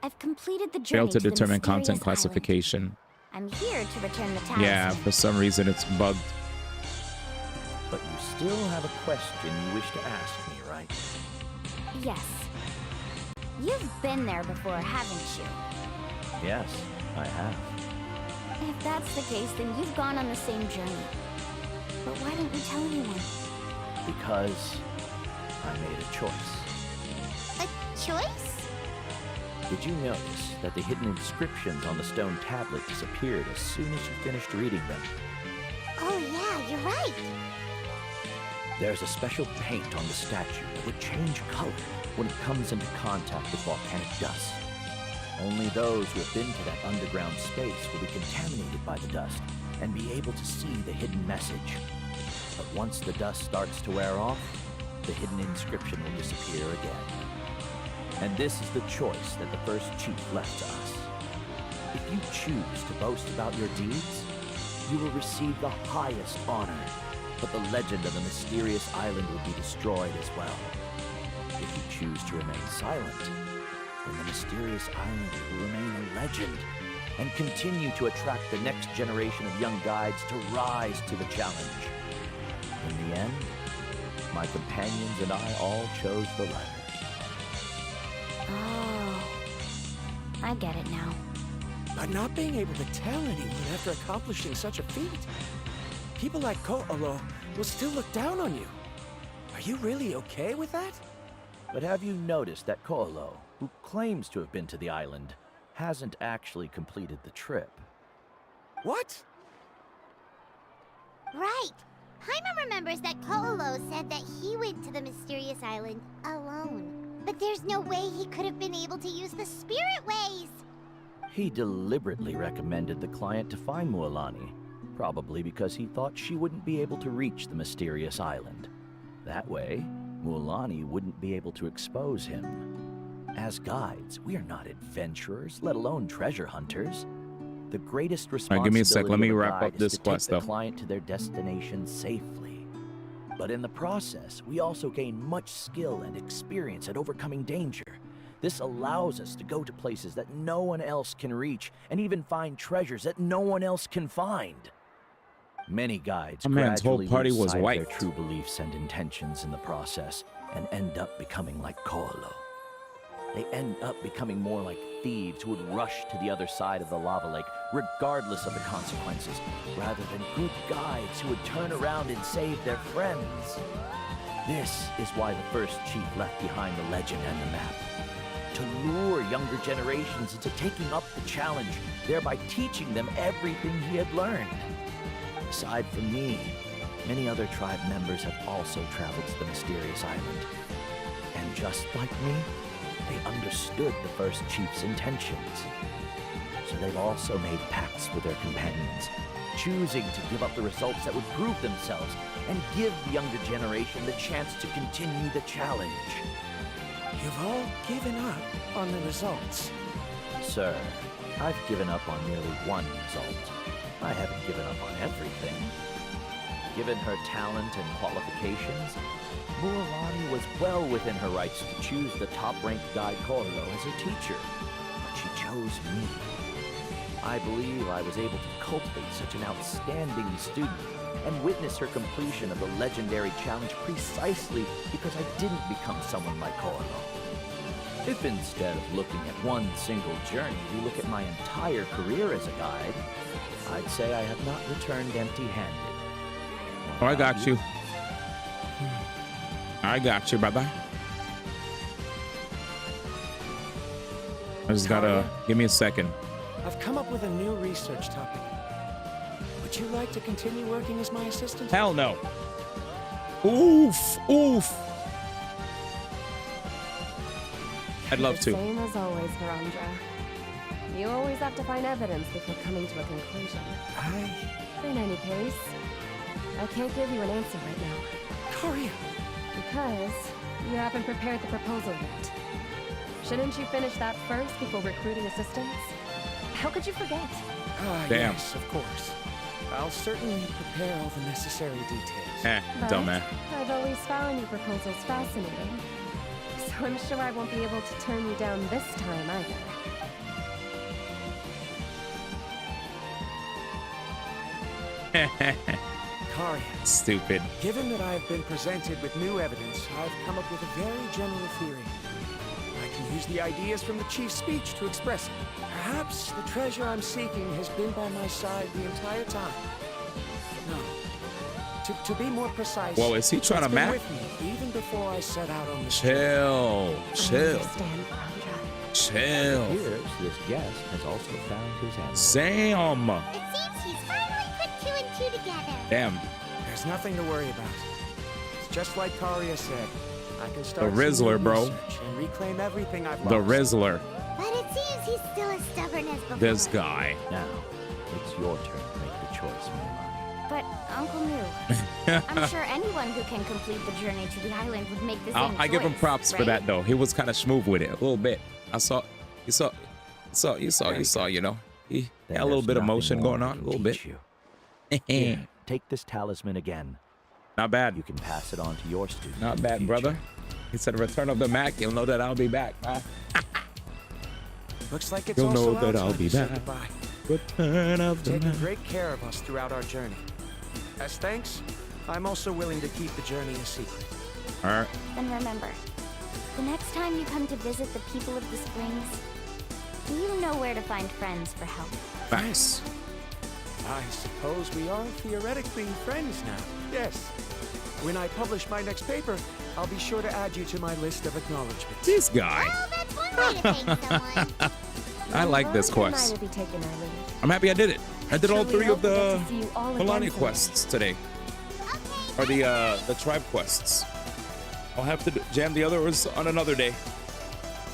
I've completed the journey Failed to the determine mysterious content classification. island. I'm here to return the talisman. Yeah, for some reason it's bugged. But you still have a question you wish to ask me, right? Yes. You've been there before, haven't you? Yes, I have. If that's the case, then you've gone on the same journey. But why didn't you tell anyone? Because I made a choice. A choice? Did you notice that the hidden inscriptions on the stone tablet disappeared as soon as you finished reading them? Oh yeah, you're right. There's a special paint on the statue that would change color when it comes into contact with volcanic dust. Only those who have been to that underground space will be contaminated by the dust and be able to see the hidden message. But once the dust starts to wear off, the hidden inscription will disappear again. And this is the choice that the first chief left to us. If you choose to boast about your deeds, you will receive the highest honor, but the legend of the mysterious island will be destroyed as well. If you choose to remain silent, then the mysterious island will remain a legend and continue to attract the next generation of young guides to rise to the challenge. In the end, my companions and I all chose the latter. Oh, I get it now. But not being able to tell anyone after accomplishing such a feat. People like Ko'olo will still look down on you. Are you really okay with that? But have you noticed that Ko'olo, who claims to have been to the island, hasn't actually completed the trip? What? Right. Paimon remembers that Ko'olo said that he went to the mysterious island alone. But there's no way he could have been able to use the spirit ways. He deliberately recommended the client to find Mualani, probably because he thought she wouldn't be able to reach the mysterious island. That way, Mualani wouldn't be able to expose him. As guides, we are not adventurers, let alone treasure hunters. The greatest responsibility give me a sec. Let me of a wrap guide up is this to quest, take the though. client to their destination safely. But in the process, we also gain much skill and experience at overcoming danger. This allows us to go to places that no one else can reach, and even find treasures that no one else can find. Many guides man's whole gradually party lose was sight of their white. true beliefs and intentions in the process, and end up becoming like Ko'olo. They end up becoming more like thieves who would rush to the other side of the lava lake, regardless of the consequences, rather than good guides who would turn around and save their friends. This is why the first chief left behind the legend and the map. To lure younger generations into taking up the challenge, thereby teaching them everything he had learned. Aside from me, many other tribe members have also traveled to the mysterious island. And just like me, they understood the first chief's intentions. So they've also made pacts with their companions, choosing to give up the results that would prove themselves and give the younger generation the chance to continue the challenge. You've all given up on the results. Sir, I've given up on merely one result. I haven't given up on everything. Given her talent and qualifications, Mualani was well within her rights to choose the top-ranked guide Ko'olo as her teacher, but she chose me. I believe I was able to cultivate such an outstanding student and witness her completion of the legendary challenge precisely because I didn't become someone like Ko'olo. If instead of looking at one single journey, you look at my entire career as a guide, I'd say I have not returned empty-handed. Oh, I got you. I got you, brother. I just gotta give me a second. I've come up with a new research topic. Would you like to continue working as my assistant? Hell no. Oof, oof. I'd love the to. Same as always, Verandra. You always have to find evidence before coming to a conclusion. In any case, I can't give you an answer right now. Karia! Because you haven't prepared the proposal yet. Shouldn't you finish that first before recruiting assistants? How could you forget? Damn. Yes, of course. I'll certainly prepare all the necessary details. But Dumbass. I've always found your proposals fascinating. So I'm sure I won't be able to turn you down this time either. Karia, Stupid. given that I've been presented with new evidence, I've come up with a very general theory. I can use the ideas from the chief's speech to express it. Perhaps the treasure I'm seeking has been by my side the entire time. No. To be more precise, Whoa, is he trying it's to been map? with me even before I set out on this Chill. Chill. Understand, Verandra. Chill. Here's this guest has also found his answer. Sam. It seems he's finally put 2 and 2 together. Damn. There's nothing to worry about. It's just like Karia said. I can start The Rizzler, some bro. research and reclaim everything I've The lost. Rizzler. But it seems he's still as stubborn as before. This guy. Now, it's your turn to make the choice, Mulan. But, Uncle Moo, I'm sure anyone who can complete the journey to the island would make the same I give him choice, props for right? that though. He was kind of smooth with it a little bit. You know. He Then had a little there's bit of nothing motion more going I on, a can little bit. teach you. Here, take this talisman again. Not bad. You can pass it on to your students. Not in the bad, future. brother. He said, "Return of the Mac. You'll know that I'll be back." Man. Looks like it's You'll also know that our I'll time be to say back. goodbye. Return of the Taking Mac. great care of us throughout our journey. As thanks, I'm also willing to keep the journey a secret. All right. Then remember, the next time you come to visit the people of the Springs, you know where to find friends for help. Nice. I suppose we are theoretically friends now. Yes. When I publish my next paper, I'll be sure to add you to my list of acknowledgments. This guy. Well, that's one way to thank someone. I like this Verandra and I quest. will be taking our leave. I'm happy I did it. I did all Truly 3 of hope we get the to see you all again Milani soon. quests today, or the tribe quests. I'll have to jam the others on another day.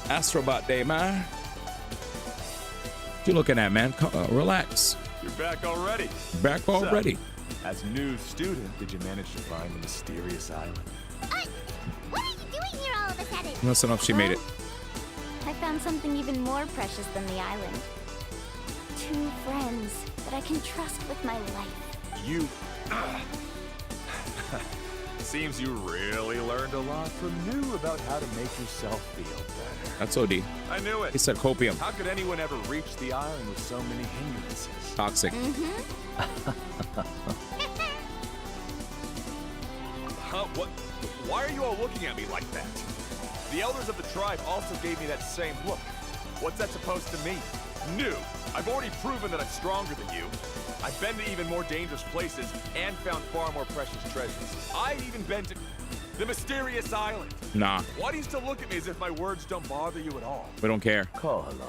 Astrobot day, man. What you looking at, man? Relax. You're back already. Back already. So, as a new student, did you manage to find the mysterious island? What are you doing here all of a sudden? Listen up, she made it. I found something even more precious than the island. 2 friends that I can trust with my life. You... Seems you really learned a lot from New about how to make yourself feel better. That's OD. I knew it. He said copium. How could anyone ever reach the island with so many hindrances? Toxic. Huh? What? Why are you all looking at me like that? The elders of the tribe also gave me that same look. What's that supposed to mean? New. I've already proven that I'm stronger than you. I've been to even more dangerous places and found far more precious treasures. I've even been to the mysterious island. Nah, Why do you still look at me as if my words don't bother you at all? we don't care. Koholo.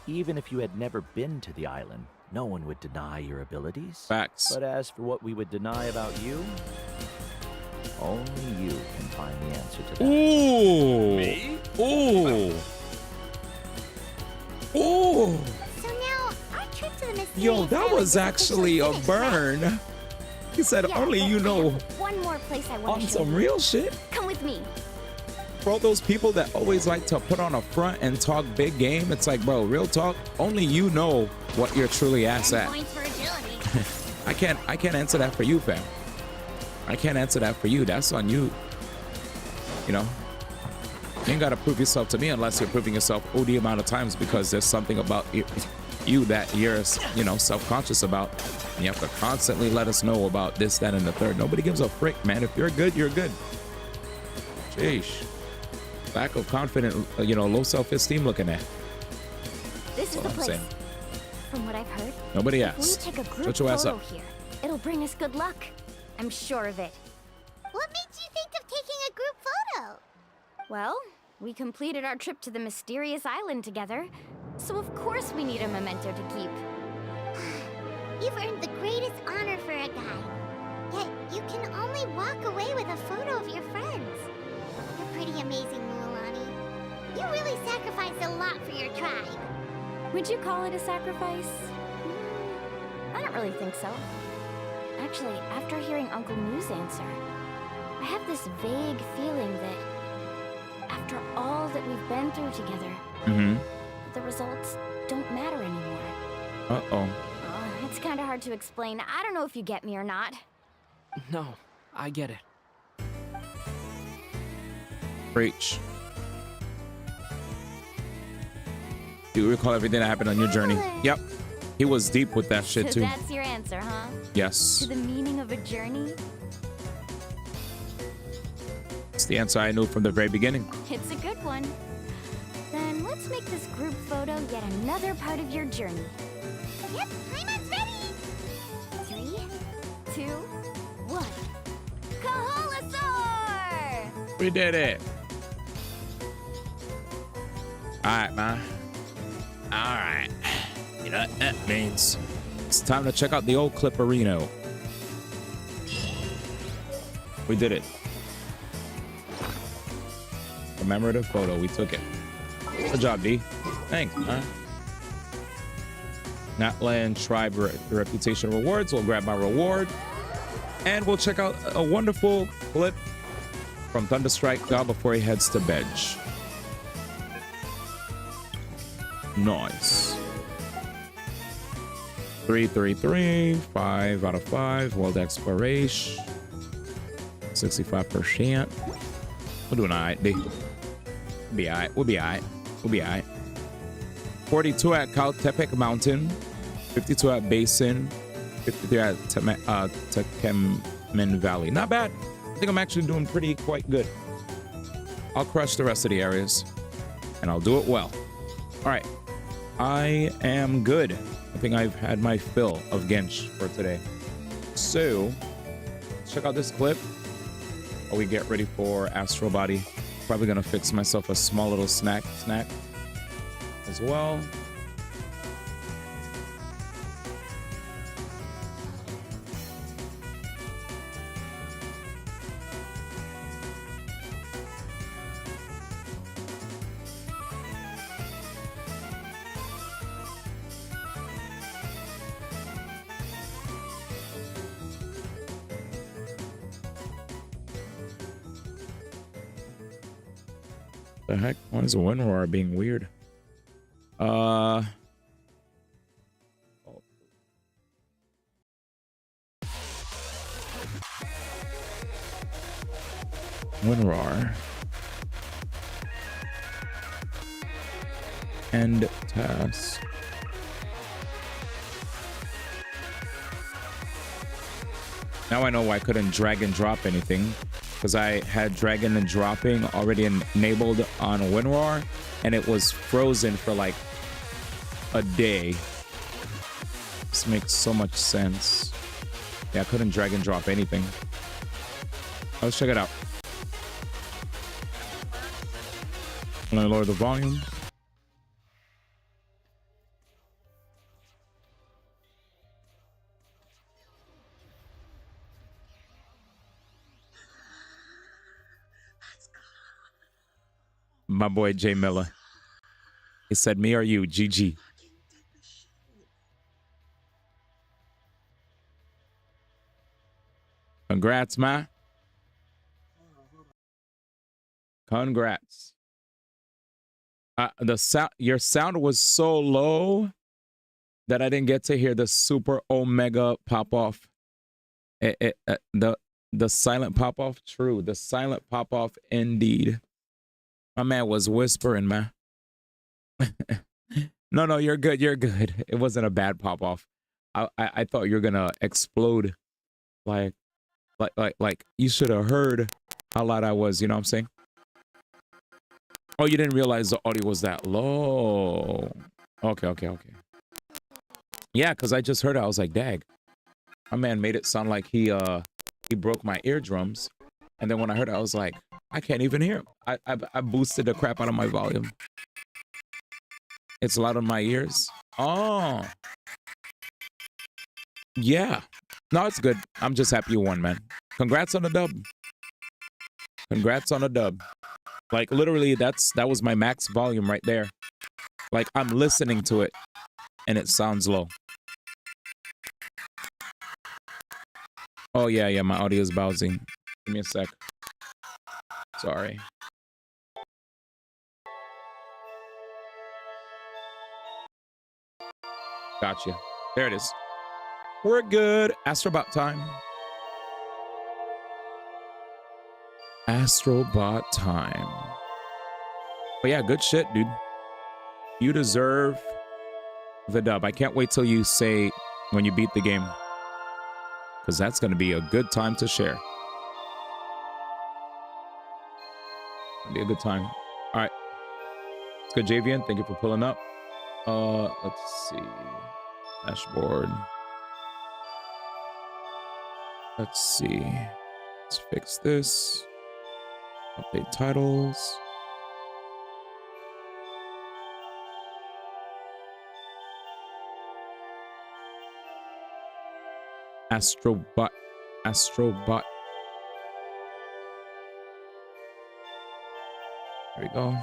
Even if you had never been to the island, no one would deny your abilities. Facts. But as for what we would deny about you, only you can find the answer to that. Ooh. Me? Ooh. Ooh. So now, our trip to the mysterious Yo, that island was is actually a officially finished, burn. He said, Yeah, only but you I know, have one more place I want on to show some you. real shit. Come with me. For all those people that always like to put on a front and talk big game, it's like, bro, real talk, only you know what you're truly ass 10 at. points for agility. I can't answer that for you, fam. I can't answer that for you. That's on you. You know? You ain't gotta prove yourself to me unless you're proving yourself OD amount of times because there's something about you that you're, you know, self-conscious about. And you have to constantly let us know about this, that, and the third. Nobody gives a frick, man. If you're good, you're good. Sheesh. Lack of confidence, you know, low self-esteem looking at. This is all the I'm place. saying. From what I've heard, Nobody if we asked. take a group Shut your ass photo up. here, it'll bring us good luck. I'm sure of it. What made you think of taking a group photo? Well, we completed our trip to the mysterious island together, so of course we need a memento to keep. You've earned the greatest honor for a guy. Yet, you can only walk away with a photo of your friends. You're pretty amazing, Mualani. You really sacrificed a lot for your tribe. Would you call it a sacrifice? I don't really think so. Actually, after hearing Uncle Moo's answer, I have this vague feeling that after all that we've been through together, the results don't matter anymore. Uh-oh. It's kind of hard to explain. I don't know if you get me or not. No, I get it. Preach. Do you recall everything that happened on your journey? Yep. He was deep with that shit So too. that's your answer, huh? Yes. To the meaning of a journey? It's the answer I knew from the very beginning. It's a good one. Then let's make this group photo yet another part of your journey. Yep, Paimon's ready. 3, 2, 1. Kaholasaur! We did it. Alright, man. Alright. You know what that means? It's time to check out the old Clipperino. We did it. Commemorative photo. We took it. Good job, D. Thanks, man. Natland Tribe Reputation Rewards. We'll grab my reward. And we'll check out a wonderful clip from Thunderstrike God before he heads to bed. Nice. 333, 5 out of 5. World Exploration. 65%. We're doing alright, D. We'll be alright. We'll be alright. We'll be alright. 42 at Caltepec Mountain. 52 at Basin. 53 at Tekemen Valley. Not bad. I think I'm actually doing quite good. I'll crush the rest of the areas. And I'll do it well. Alright. I am good. I think I've had my fill of Gensh for today. So, let's check out this clip while we get ready for Astro Body. Probably gonna fix myself a small little snack as well. The heck? Why is the wind roar being weird? Wind roar. End task. Now I know why I couldn't drag and drop anything. Because I had dragging and dropping already enabled on WinRAR, and it was frozen for like a day. This makes so much sense. Yeah, I couldn't drag and drop anything. Let's check it out. Let me lower the volume. My boy Jay Miller. He said, me or you, GG. Congrats, man. Congrats. Your sound was so low that I didn't get to hear the super omega pop off. The silent pop off. True, the silent pop off indeed. My man was whispering, man. No, you're good. You're good. It wasn't a bad pop off. I thought you were gonna explode. Like you should have heard how loud I was. You know what I'm saying? Oh, you didn't realize the audio was that low. Okay. Yeah, because I just heard it. I was like, dag. My man made it sound like he broke my eardrums. And then when I heard it, I was like, I can't even hear him. I boosted the crap out of my volume. It's loud in my ears. Oh. Yeah. No, it's good. I'm just happy you won, man. Congrats on the dub. Congrats on the dub. Like literally, that was my max volume right there. Like I'm listening to it, and it sounds low. Oh yeah, my audio is bouncing. Give me a sec. Sorry. Gotcha. There it is. We're good. Astrobot time. Astrobot time. But yeah, good shit, dude. You deserve the dub. I can't wait till you say when you beat the game, because that's going to be a good time to share. It'll be a good time. All right. It's good, Javian. Thank you for pulling up. Let's see. Dashboard. Let's see. Let's fix this. Update titles. Astrobot. Astrobot. There we go.